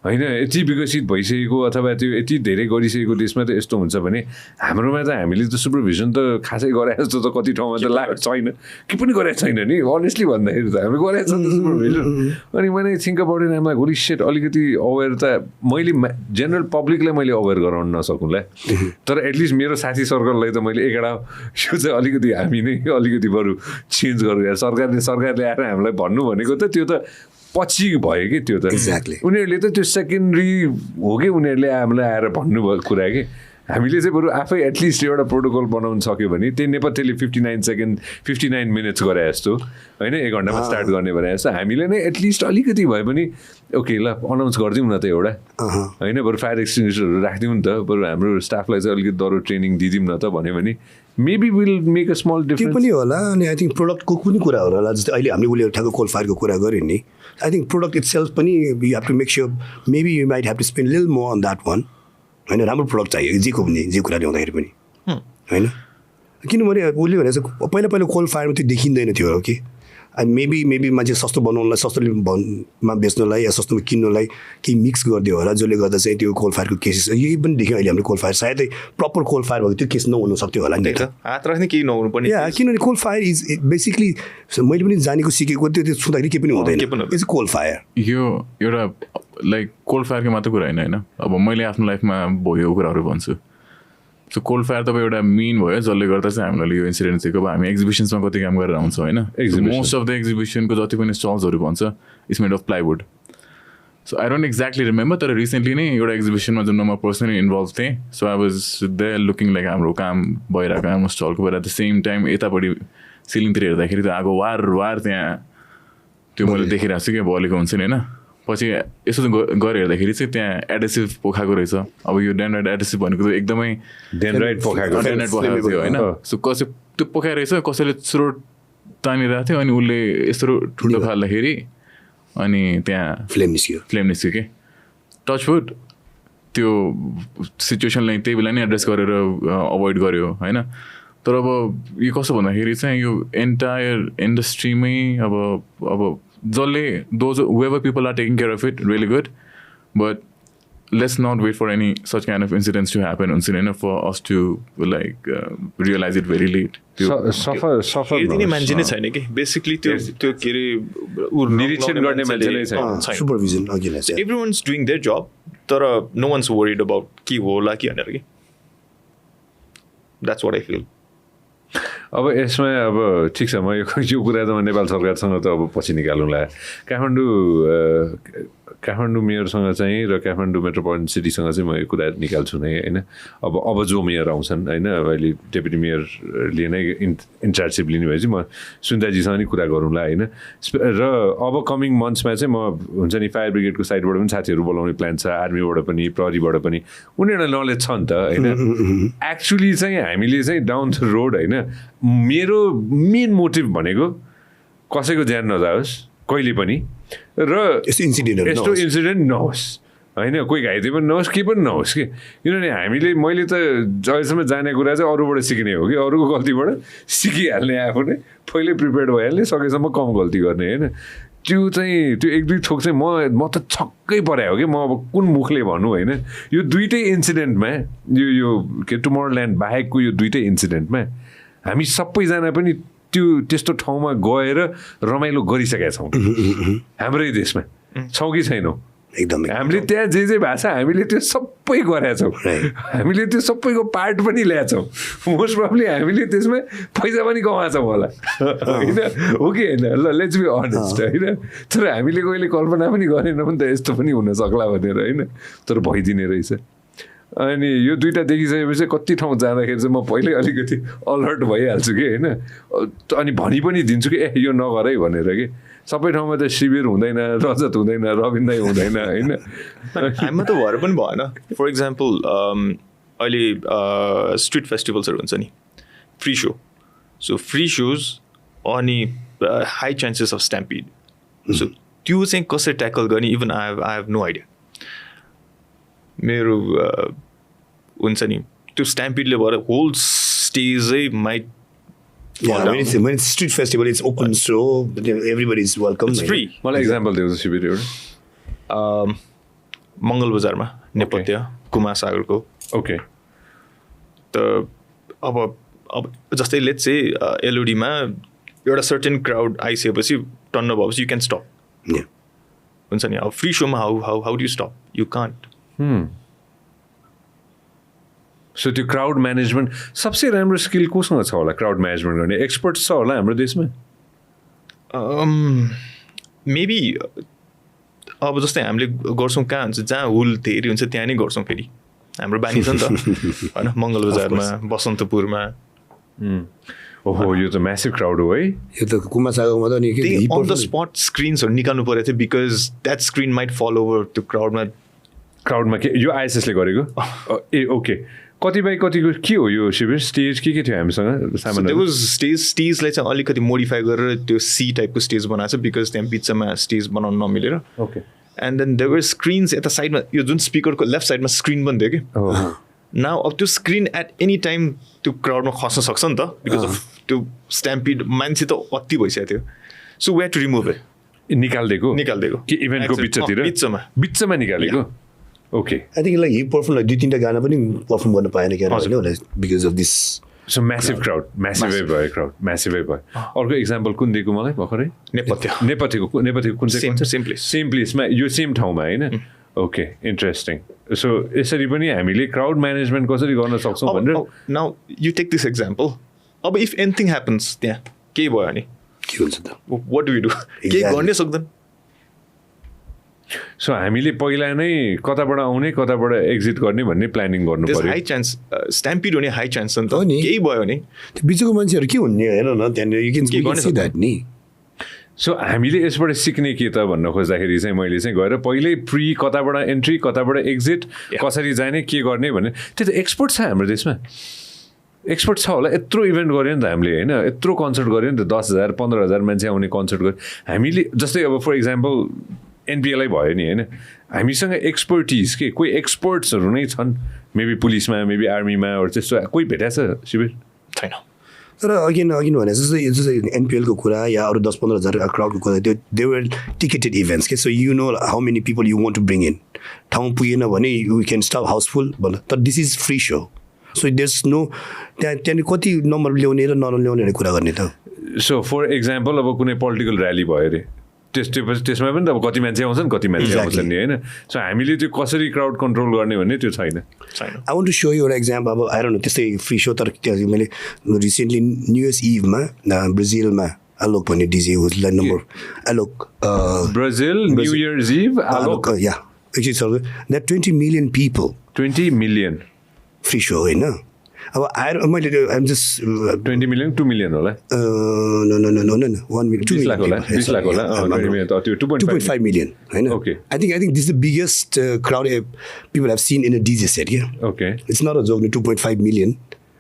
होइन यति विकसित भइसकेको अथवा त्यो यति धेरै गरिसकेको देशमा त यस्तो हुन्छ भने हाम्रोमा त हामीले त सुपरभिजन त खासै गरे जस्तो त कति ठाउँमा त लागेको छैन के पनि गरेको छैन नि अनेस्टली भन्दाखेरि त हामीले गरेको छ त सुपरभिजन अनि मैले think about it I'm like holy shit अलिकति अवेर त मैले जेनरल पब्लिकलाई मैले अवेर गराउन नसकुँला तर एटलिस्ट मेरो साथी सर्कललाई त मैले एकवटा यो चाहिँ अलिकति हामी नै अलिकति बरु चेन्ज गरौँ सरकारले आएर हामीलाई भन्नु भनेको त त्यो त पछि भयो कि त्यो त उनीहरूले त त्यो सेकेन्डरी हो कि उनीहरूले हामीलाई आएर भन्नुभयो कुरा कि हामीले चाहिँ बरु आफै एटलिस्ट एउटा प्रोटोकल बनाउन सक्यो भने त्यही नेपथ्यले 59 मिनट्स गरे जस्तो होइन 1 घन्टामा स्टार्ट गर्ने भने जस्तो हामीले नै एटलिस्ट अलिकति भए पनि ओके ल अनाउन्स गरिदिउँ न त एउटा होइन बरु फायर एक्सटिङ्ग्विसरहरू राखिदिउँ नि त बरु हाम्रो स्टाफलाई चाहिँ अलिकति दरो ट्रेनिङ दिदिउँ न त भन्यो भने maybe will make a small difference त्यो पनि होला अनि आई थिङ्क प्रोडक्टको कुनै कुरा होला जस्तै अहिले हामीले उसले ठ्याक्क कोल फायरको कुरा गऱ्यो नि I think product itself पनि you have to make sure maybe you might have to spend lil more on that one होइन राम्रो प्रोडक्ट चाहियो जेको पनि जे कुरा ल्याउँदाखेरि पनि होइन किनभने उसले भने चाहिँ पहिला कोल फायरमा त्यो देखिँदैन थियो कि मेबी मान्छे सस्तो बनाउनलाई सस्तोले मा बेच्नलाई या सस्तोमा किन्नलाई केही मिक्स गरिदियो होला जसले गर्दा चाहिँ त्यो कोल फायरको केसेस यही पनि देख्यो अहिले हाम्रो कोल फायर सायदै प्रपर कोल फायर भएको त्यो केस नहुन सक्थ्यो होला नि त हात राख्ने केही नहुनु पर्ने किनभने कोल फायर इज बेसिकली मैले पनि जानेको सिकेको त्यो छुँदाखेरि केही पनि हुँदैन इट्स कोल फायर यो एउटा लाइक कोल फायरको मात्र कुरा होइन होइन अब मैले आफ्नो लाइफमा भएको कुराहरू भन्छु सो कोल फायर तपाईँ एउटा मेन भयो जसले गर्दा चाहिँ हामीलाई यो इन्सिडेन्ट चाहिँ अब हामी एक्जिबिसन्समा कति काम गरेर आउँछ होइन मोस्ट अफ द एक्जिबिसनको जति पनि स्टल्सहरू भन्छ it's made of plywood so I don't exactly remember तर रिसेन्टली नै एउटा एक्जिबिसनमा जुन म पर्सनली इन्भल्भ थिएँ so I was there looking like हाम्रो काम भइरहेको हाम्रो स्टलको भएर एट द सेम टाइम यतापट्टि सिलिङतिर हेर्दाखेरि त्यो आगो वार त्यहाँ त्यो मैले देखिरहेको छु कि बलेको हुन्छ नि होइन पछि यसो गएर हेर्दाखेरि चाहिँ त्यहाँ एडेसिभ पोखाएको रहेछ अब यो डेन्ड्राइट एडेसिभ भनेको त एकदमै डेन्ड्राइट पोखाएको थियो होइन सो कसै त्यो पोखाएर रहेछ कसैले स्रोत तानिरहेको थियो अनि उसले यस्तो ठुलो फाल्दाखेरि अनि त्यहाँ फ्लेम निस्क्यो कि टचवुड त्यो सिचुएसनलाई त्यही बेला नै एड्रेस गरेर अभोइड गर्यो होइन तर अब यो कसो भन्दाखेरि चाहिँ यो एन्टायर इन्डस्ट्रीमै अब जसले those whoever people are taking care of it really good but let's not wait for any such kind of incidents to happen enough for us to like realize it very late सफर हेर्दिने मान्छे नै छैन कि basically त्यो के अरे निरीक्षण गर्ने मान्छे नै छैन सुपरभिजन अघि एभ्रीवान्स डुइङ देयर जब तर नो वान्स वरिड अबाउट के होला कि भनेर कि द्याट्स वाट आई फिल अब यसमा अब ठिक छ म यो कुरा त म नेपाल सरकारसँग त अब पछि निकालौँला काठमाडौँ मेयरसँग चाहिँ र काठमाडौँ मेट्रोपोलिटन सिटीसँग चाहिँ म यो कुरा निकाल्छु नै होइन अब जो मेयर आउँछन् होइन अब अहिले डेपुटी मेयरले नै इन्चार्जसिप लिने भएपछि म सुन्दाजीसँग नि कुरा गरौँला होइन र अब कमिङ मन्थ्समा चाहिँ म हुन्छ नि फायर ब्रिगेडको साइडबाट पनि साथीहरू बोलाउने प्लान छ आर्मीबाट पनि प्रहरीबाट पनि उनीहरूलाई नलेज छ नि त होइन एक्चुली चाहिँ हामीले चाहिँ डाउन द रोड होइन मेरो मेन मोटिभ भनेको कसैको ज्यान नजाओस् कहिले पनि र यस्तो इन्सिडेन्ट नहोस् होइन कोही घाइते पनि नहोस् के पनि नहोस् कि किनभने मैले त अहिलेसम्म जाने कुरा चाहिँ अरूबाट सिक्ने हो कि अरूको गल्तीबाट सिकिहाल्ने आफू नै पहिल्यै प्रिपेयर्ड भइहाल्ने सकेसम्म कम गल्ती गर्ने होइन त्यो एक दुई थोक चाहिँ म त छक्कै परे हो कि म अब कुन मुखले भनौँ होइन यो दुइटै इन्सिडेन्टमा यो के टुमोरोल्यान्ड बाहेकको यो दुइटै इन्सिडेन्टमा हामी सबैजना पनि त्यस्तो ठाउँमा गएर रमाइलो गरिसकेका छौँ हाम्रै देशमा छौँ कि छैनौँ एकदम हामीले त्यहाँ जे भएको छ हामीले त्यो सबै गरेका छौँ हामीले त्यो सबैको पार्ट पनि ल्याएको छौँ मोस्ट प्रब्लली हामीले त्यसमा पैसा पनि कमाएको होला होइन हो कि होइन ल लेट्स बी अनेस्ट होइन तर हामीले कहिले कल्पना पनि गरेनौँ नि त यस्तो पनि हुनसक्ला भनेर होइन तर भइदिने रहेछ अनि यो दुइटा देखिसकेपछि कति ठाउँ जाँदाखेरि चाहिँ म पहिल्यै अलिकति अलर्ट भइहाल्छु कि होइन अनि भनि पनि दिन्छु कि यो नगर है भनेर कि सबै ठाउँमा त शिविर हुँदैन रजत हुँदैन रविन दाई हुँदैन होइन हामीमा त भएर पनि भएन फर इक्जाम्पल अहिले स्ट्रिट फेस्टिभल्सहरू हुन्छ नि free so so free shows अनि high chances of stampede so त्यो चाहिँ कसरी ट्याकल गर्ने even I have no idea मेरो हुन्छ नि त्यो स्ट्याम्पिडले भएर होल स्टेजै might when it's street festival, it's open, so everybody is welcome. It's free. मलाई एक्जाम्पल दिएको शिविर एउटा मङ्गल बजारमा नेपथ्य कुमार सागरको ओके त अब जस्तै लेट्स चाहिँ एलओडीमा एउटा सर्टेन क्राउड आइसकेपछि टन्न भएपछि यु क्यान स्टप हुन्छ नि अब फ्री सोमा how do stop you can't so त्यो क्राउड म्यानेजमेन्ट सबसे राम्रो स्किल कोसँग छ होला क्राउड म्यानेजमेन्ट गर्ने एक्सपर्ट छ होला हाम्रो देशमा मेबी अब जस्तै हामीले गर्छौँ कहाँ हुन्छ जहाँ हुल धेरै हुन्छ त्यहाँ नै गर्छौँ फेरि हाम्रो बानी छ नि त होइन मङ्गल बजारमा बसन्तपुरमा ओहो यो त म्यासिभ क्राउड हो है यो त कुमार सागरमा त नि अन द स्पट स्क्रिन्सहरू निकाल्नु परेको थियो बिकज द्याट स्क्रिन माइट फल ओभर त्यो क्राउडमा के यो आइएसएसले गरेको ए ओके कति बाई कतिको के हो यो शिविर स्टेज के थियो हामीसँग सामान स्टेजलाई चाहिँ अलिकति मोडिफाई गरेर त्यो सी टाइपको स्टेज बनाएको छ बिकज त्यहाँ बिचमा स्टेज बनाउनु नमिलेर okay and then there were screens यता साइडमा यो जुन स्पिकरको लेफ्ट साइडमा स्क्रिन पनि थियो कि नाउ अब त्यो स्क्रिन एट एनी टाइम त्यो क्राउडमा खस्न सक्छ नि त बिकज अफ त्यो स्ट्याम्पिड मान्छे त अति भइसकेको थियो so we had to remove निकालिदिएको कि इभेन्टको बिचमा निकालेको okay I think like he perform like 2-3 गाना पनि पर्फर्म गर्न पाएन क्या होइन because of this so massive crowd म्यासिभै भयो अर्को इक्जाम्पल कुन दिएको मलाई भर्खरै नेपथ्यको कुन चाहिँ सेम प्लेसमा यो सेम ठाउँमा होइन ओके इन्ट्रेस्टिङ सो यसरी पनि हामीले क्राउड म्यानेजमेन्ट कसरी गर्न सक्छौँ भनेर now you take this example अब इफ एनिथिङ ह्यापन्स त्यहाँ केही भयो भने के हुन्छ त वाट डु यु डु केही गर्नै सक्दैन सो हामीले पहिला नै कताबाट आउने कताबाट एक्जिट गर्ने भन्ने प्लानिङ गर्नु पर्यो हाई चान्स स्ट्याम्पिड हुने हाई चान्स नि त केही भयो भने त्यो बिचको मान्छेहरू के हुने हेर न त्यहाँनिर यु क्यान सी द्याट नि सो हामीले यसबाट सिक्ने के त भन्न खोज्दाखेरि चाहिँ मैले चाहिँ गएर पहिल्यै प्री कताबाट एन्ट्री कताबाट एक्जिट कसरी जाने के गर्ने भन्ने त्यो त एक्सपर्ट छ हाम्रो देशमा एक्सपर्ट छ होला यत्रो इभेन्ट गऱ्यो नि त हामीले होइन यत्रो कन्सर्ट गऱ्यो नि त 10,000 15,000 मान्छे आउने कन्सर्ट गऱ्यो हामीले जस्तै अब फर इक्जाम्पल एनपिएलआई भयो नि होइन हामीसँग एक्सपर्टिज के कोही एक्सपर्ट्सहरू नै छन् मेबी पुलिसमा मेबी आर्मीमा त्यस्तो कोही भेटाएको छ शिविर छैन तर अघि भने जस्तै एनपिएलको कुरा या अरू 10-15,000 क्राउडको कुरा त्यो दे वर टिकेटेड इभेन्ट्स के so you know how many people you want to bring in ठाउँ पुगेन भने यु क्यान स्टप हाउसफुल भन तर this is free so so there's no त्यहाँनिर कति नम्बर ल्याउने र नल्याउने कुरा गर्ने त सो फर इक्जाम्पल अब कुनै पोलिटिकल र्याली भयो अरे त्यसमा पनि त अब कति मान्छे आउँछन् कति मान्छे आउँछन् नि होइन सो हामीले त्यो कसरी क्राउड कन्ट्रोल गर्ने भन्ने त्यो छैन I want to show you एउटा एक्जाम्पल अब आई डोन्ट नो त्यस्तै फ्री सो तर त्यो मैले रिसेन्टली न्यु इयर्स इभमा ब्राजिलमा आलोक भन्ने डिजे हुजलाई number Alok Brazil new years eve Alok या actually sir that 20 million people 20 million free show होइन अब आएर मैले आइम जस्ट 20 मिलियन 2 मिलियन होला no 1 million 2 लाख होला 20 लाख होला 20 मिलियन त त्यो 2.5 million होइन okay I think this is the biggest crowd people have seen in a DJ set yeah okay it's not a joke 2.5 million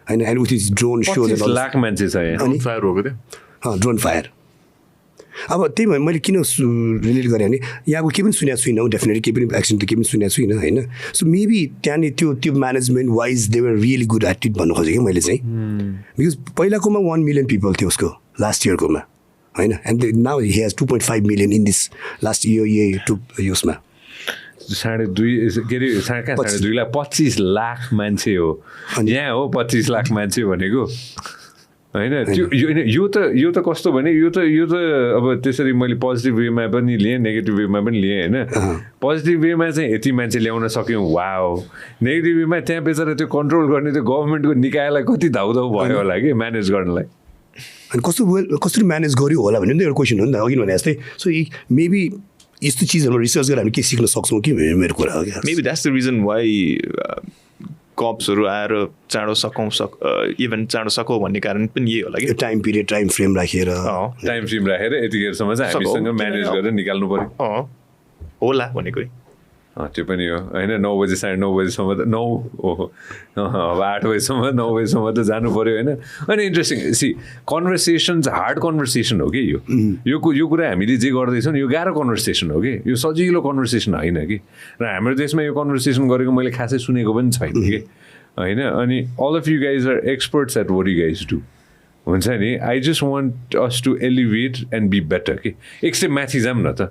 and with his drone shows and all lakh मान्छे छ यहाँ fire हो के drone fire अब त्यही भएर मैले किन रिलेट गरेँ भने यहाँको केही पनि सुनेको छुइनँ हौ डेफिनेटली केही पनि एक्सिडेन्ट त केही पनि सुनेको छुइनँ होइन सो मेबी त्यहाँनिर त्यो management wise they were really good at it भन्नु खोजेँ कि मैले चाहिँ बिकज पहिलाकोमा 1 मिलियन पिपल थियो उसको लास्ट इयरकोमा होइन and now he has 2.5 million in this last year उसमा 2.5 के अरे 2.5 लाख 25 लाख मान्छे हो यहाँ हो 25 लाख मान्छे भनेको होइन यो त कस्तो भने यो त अब त्यसरी मैले पोजिटिभ वेमा पनि लिएँ नेगेटिभ वेमा पनि लिएँ होइन पोजिटिभ वेमा चाहिँ यति मान्छे ल्याउन सक्यौँ वाओ नेगेटिभ वेमा त्यहाँ बेचारा त्यो कन्ट्रोल गर्ने त्यो गभर्मेन्टको निकायलाई कति धाउधाउ भयो होला कि म्यानेज गर्नलाई अनि कसरी म्यानेज गर्यो होला भन्ने त एउटा क्वेसन हो नि त अघि भने जस्तै सो मेबी यस्तो चिजहरू रिसर्च गरेर हामी के सिक्न सक्छौँ कि मेरो कुरा हो maybe that's the reason why कप्सहरू आएर चाँडो इभेन्ट चाँडो सकौँ भन्ने कारण पनि यही होला कि टाइम फ्रेम राखेर यतिखेरसम्म चाहिँ हामीसँग म्यानेज गरेर निकाल्नु पर्यो होला भनेको त्यो पनि हो होइन 9 बजी 9:30 बजीसम्म त 8 बजीसम्म 9 बजीसम्म त जानु पऱ्यो होइन अनि interesting see conversations hard conversation हो कि यो कुरा हामीले जे गर्दैछौँ यो गाह्रो कन्भर्सेसन हो कि यो सजिलो कन्भर्सेसन होइन कि र हाम्रो देशमा यो कन्भर्सेसन गरेको मैले खासै सुनेको पनि छैन कि होइन अनि all of you guys are experts at what you guys do हुन्छ नि I just want us to elevate and be better कि एक स्टेप माथि जाऊँ न त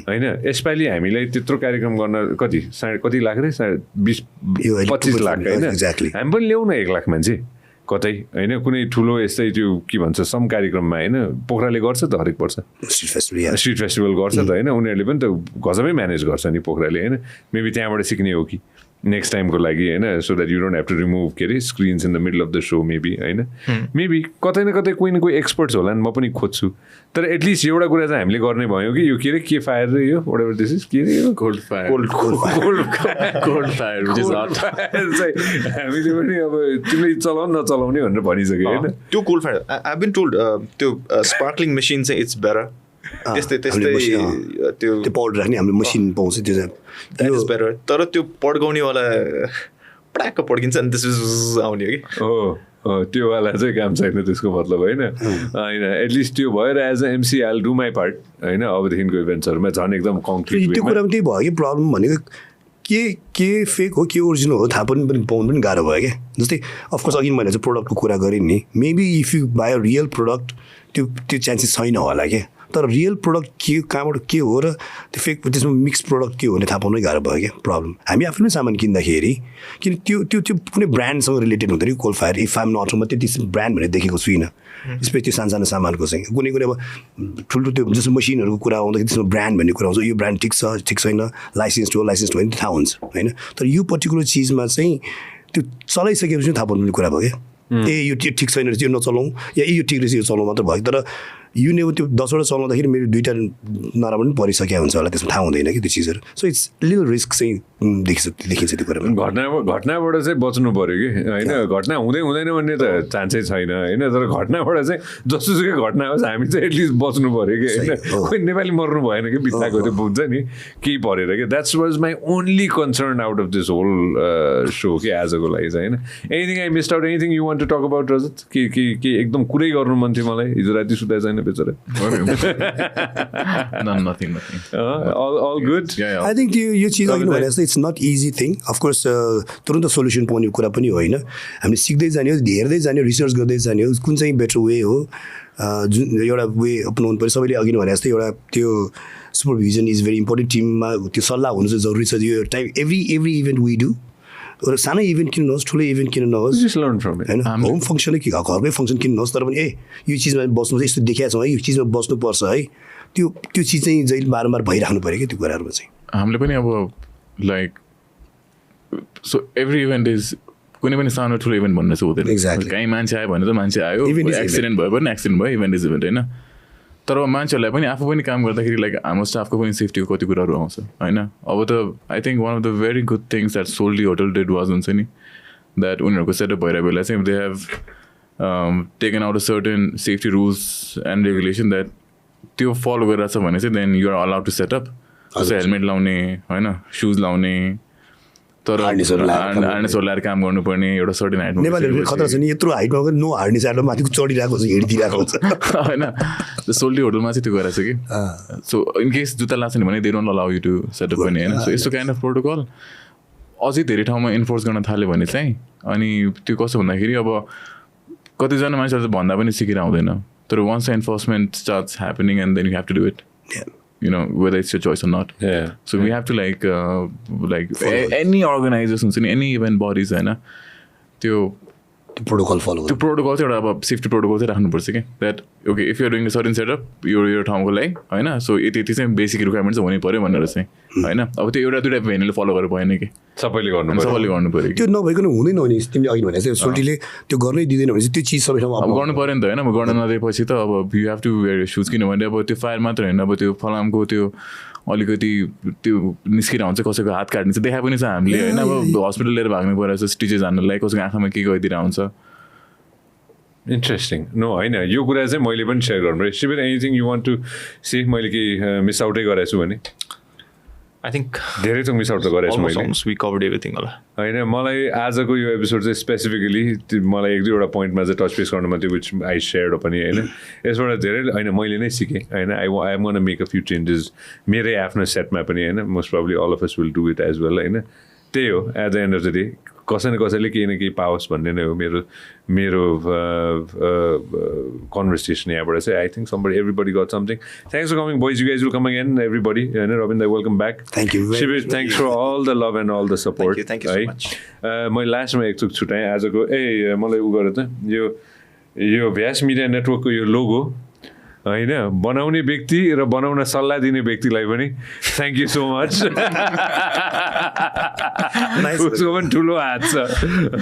होइन यसपालि हामीलाई त्यत्रो कार्यक्रम गर्न कति लाख रे 20-25 लाख होइन हामी पनि ल्याउँ न 1 लाख मान्छे कतै होइन कुनै ठुलो यस्तै त्यो के भन्छ सम कार्यक्रममा होइन पोखराले गर्छ त हरेक वर्ष स्ट्रिट फेस्टिभल गर्छ त होइन उनीहरूले पनि त गजबै म्यानेज गर्छ नि पोखराले होइन मेबी त्यहाँबाट सिक्ने हो कि नेक्स्ट टाइमको लागि होइन so that you don't have to remove के अरे screens in the middle of the so maybe होइन मेबी कतै न कतै कोही न कोही एक्सपर्ट्स होला नि म पनि खोज्छु तर एटलिस्ट एउटा कुरा चाहिँ हामीले गर्ने भयो कि यो के अरे के फायर रे यो whatever this is के अरे यो cold fire हामीले पनि अब तिमीले चलाउनु नचलाउने भनेर भनिसक्यो होइन त्यो cold fire I been told त्यो स्पार्कलिङ मेसिन चाहिँ इट्स बेटर त्यस्तै त्यो पाउडर राख्ने हाम्रो मसिन पाउँछ त्यो द्याट इज बेटर तर त्यो पड्काउनेवाला पड्याक्क पड्किन्छ अनि त्यसपछि आउने हो कि हो त्यो वाला चाहिँ काम छैन त्यसको मतलब होइन होइन एटलिस्ट त्यो भएर as a MC I will do my part होइन अबदेखिको इभेन्ट्सहरूमा झन् एकदम कङ्क्रिट त्यो कुरा पनि त्यही भयो कि प्रब्लम भनेको के फेक हो के ओरिजिनल हो थाहा पनि पाउनु पनि गाह्रो भयो क्या जस्तै अफकोर्स अघि मैले चाहिँ प्रोडक्टको कुरा गरेँ नि maybe if you by a real product त्यो चान्सेस छैन होला क्या तर रियल प्रोडक्ट के कहाँबाट के हो र त्यो फेक त्यसमा मिक्स प्रोडक्ट के हो भने थाहा पाउनै गाह्रो भयो क्या प्रब्लम हामी आफ्नो सामान किन्दाखेरि किन त्यो कुनै ब्रान्डसँग रिलेटेड हुँदैन कि cold fire if I'm not म त्यति ब्रान्ड भनेर देखेको छुइनँ स्पेसली त्यो सानो सामानको चाहिँ कुनै अब ठुल्ठुलो त्यो जस्तो मसिनहरूको कुरा आउँदाखेरि त्यसमा ब्रान्ड भन्ने कुरा आउँछ यो ब्रान्ड ठिक छैन लाइसेन्स हो भने थाहा हुन्छ होइन तर यो पर्टिकुलर चिजमा चाहिँ त्यो चलाइसकेपछि थाहा पाउनु कुरा भयो क्या यो ठिक छैन रहेछ यो नचलाउँ या यो ठिक रहेछ यो चलाउँ मात्र भयो तर यो नै त्यो 10वटा चलाउँदाखेरि मेरो 2टा नराम्रो पनि परिसकेको हुन्छ होला त्यसमा थाहा हुँदैन कि त्यो चिजहरू सो इट्स लिटल रिस्क चाहिँ देखिन्छ त्यो कुरामा घटनाबाट चाहिँ बच्नु पऱ्यो कि होइन घटना हुँदैन भन्ने त चान्सै छैन होइन तर घटनाबाट चाहिँ जसोसुकै घटना होस् हामी चाहिँ एटलिस्ट बच्नु पऱ्यो कि होइन कोही नेपाली मर्नु भएन कि बित्थाको त्यो हुन्छ नि केही परेर कि that's was my only concern out of this whole so कि आजको लागि चाहिँ होइन anything I missed out anything you want to talk about Rajat के एकदम कुरै गर्नु मन थियो मलाई हिजो राति सुत्दा छैन बेचरा nothing all good I think यो चिज अघि भने जस्तो it's not easy thing of course तुरन्त सोल्युसन पाउने कुरा पनि होइन हामीले सिक्दै जाने हो हेर्दै जाने हो रिसर्च गर्दै जाने हो कुन चाहिँ बेटर वे हो जुन एउटा वे अपनाउनु पऱ्यो सबैले अघि भने जस्तै एउटा त्यो सुपरभिजन इज भेरी इम्पोर्टेन्ट टिममा त्यो सल्लाह हुनु चाहिँ जरुरी छ यो time every event we do एउटा सानो इभेन्ट किन नहोस् ठुलो इभेन्ट किन नहोस् होइन होम फङ्सनै कि घरमै फङ्सन किन नहोस् तर पनि यो चिजमा बस्नु चाहिँ यस्तो देखाएको छौँ है यो चिजमा बस्नुपर्छ है त्यो चिज चाहिँ जहिले बारम्बार भइराख्नु पऱ्यो कि त्यो कुराहरूमा चाहिँ हामीले पनि अब like so every event is कुनै पनि सानो ठुलो इभेन्ट भन्ने चाहिँ हुँदैन कहीँ मान्छे आयो भने त मान्छे आयो एक्सिडेन्ट भयो भने एक्सिडेन्ट भयो इभेन्ट इज इभेन्ट होइन तर मान्छेहरूलाई पनि आफू पनि काम गर्दाखेरि लाइक हाम्रो स्टाफको पनि सेफ्टीको कति कुराहरू आउँछ होइन अब त I think one of the very good things that Soaltee hotel did was हुन्छ नि द्याट उनीहरूको सेटअप भइरहेको बेला चाहिँ they have taken out a certain safety rules and regulation that त्यो फलो गरिरहेछ भने चाहिँ then you're allowed to set up जस्तै हेलमेट लाउने होइन सुज लाउने तर हार्नेसहरू लगाएर काम गर्नुपर्ने एउटा सर्टेन हाइटमा नेपालीहरू खतरा छ नि यत्रो हाइटमा नो हार्नेस आएर माथि चढिरहेको हुन्छ हिँडिदिरहेको हुन्छ होइन सोल्टी होटलमा चाहिँ त्यो गरेको छ कि सो इन केस जुत्ता लाग्छ नि भने they don't allow you to set up पनि होइन सो यस्तो काइन्ड अफ प्रोटोकल अझै धेरै ठाउँमा इन्फोर्स गर्न थाल्यो भने चाहिँ अनि त्यो कस्तो भन्दाखेरि अब कतिजना मान्छेहरू त भन्दा पनि सिकेर आउँदैन तर once the enforcement starts happening and then you have to do it you know, whether it's your choice or not. Yeah. So we have to like any organization, any event bodies, है ना, त्यो protocol follow त्यो protocol चाहिँ एउटा अब safety protocol चाहिँ राख्नुपर्छ कि that okay if you're doing a certain setup यो ठाउँको लागि होइन सो यति चाहिँ बेसिक रिक्वायरमेन्ट चाहिँ हुनै पऱ्यो भनेर चाहिँ होइन अब त्यो एउटा दुइटा भेन्यूले फलो गरेर भएन कि सबैले गर्नु पऱ्यो त्यो नभइकन हुँदैन भने तिमीले अघि भने चाहिँ सोल्टीले त्यो गर्नै दिँदैन भने चाहिँ त्यो चिज सबै ठाउँमा अब गर्नु पऱ्यो नि त होइन अब गर्न नदिएपछि त अब you have to wear shoes किनभने अब त्यो फायर मात्र होइन अब त्यो फलामको त्यो अलिकति त्यो निस्किएर हुन्छ कसैको हात काट्ने चाहिँ देखाएको पनि छ हामीले होइन अब हस्पिटल लिएर भाग्नु परेको छ स्टिचेस हान्नलाई कसैको आँखामा के गइदिएर आउँछ इन्ट्रेस्टिङ नो होइन यो कुरा चाहिँ मैले पनि सेयर गर्नु पऱ्यो Shivir anything you want to say मैले केही मिस आउटै गरेको छु भने I think धेरै त मिस आउट त गरेछु मैले almost we covered everything होला. होइन मलाई आजको यो एपिसोड चाहिँ स्पेसिफिकली मलाई एक दुईवटा पोइन्टमा चाहिँ टच बेस गर्नुमा थियो विच आई सेयर्ड पनि होइन यसबाट धेरै होइन मैले नै सिकेँ होइन I am gonna make a few changes मेरै आफ्नो सेटमा पनि होइन most probably all of us will do it as well होइन त्यही हो at the end of the day कसै न कसैले केही न केही पाओस् भन्ने नै हो मेरो कन्भर्सेसन यहाँबाट चाहिँ I think somebody everybody got something thanks for coming boys you guys will come again everybody होइन रबिन दाइ welcome back Thank you very Shivir thanks for all the love and all the support Thank you so much. मैले लास्टमा एकचोक छुट्याएँ आजको मलाई उ गरेर त यो भ्यास मिडिया नेटवर्कको यो लोगो होइन बनाउने व्यक्ति र बनाउन सल्लाह दिने व्यक्तिलाई पनि थ्याङ्क यू सो मच उसको पनि ठुलो हात छ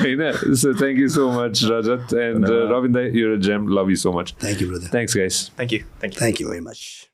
होइन so thank you so much Rajat and Rabin दाइ your gem love you so much Thank you, brother. Thanks guys Thank you. Thank you very much.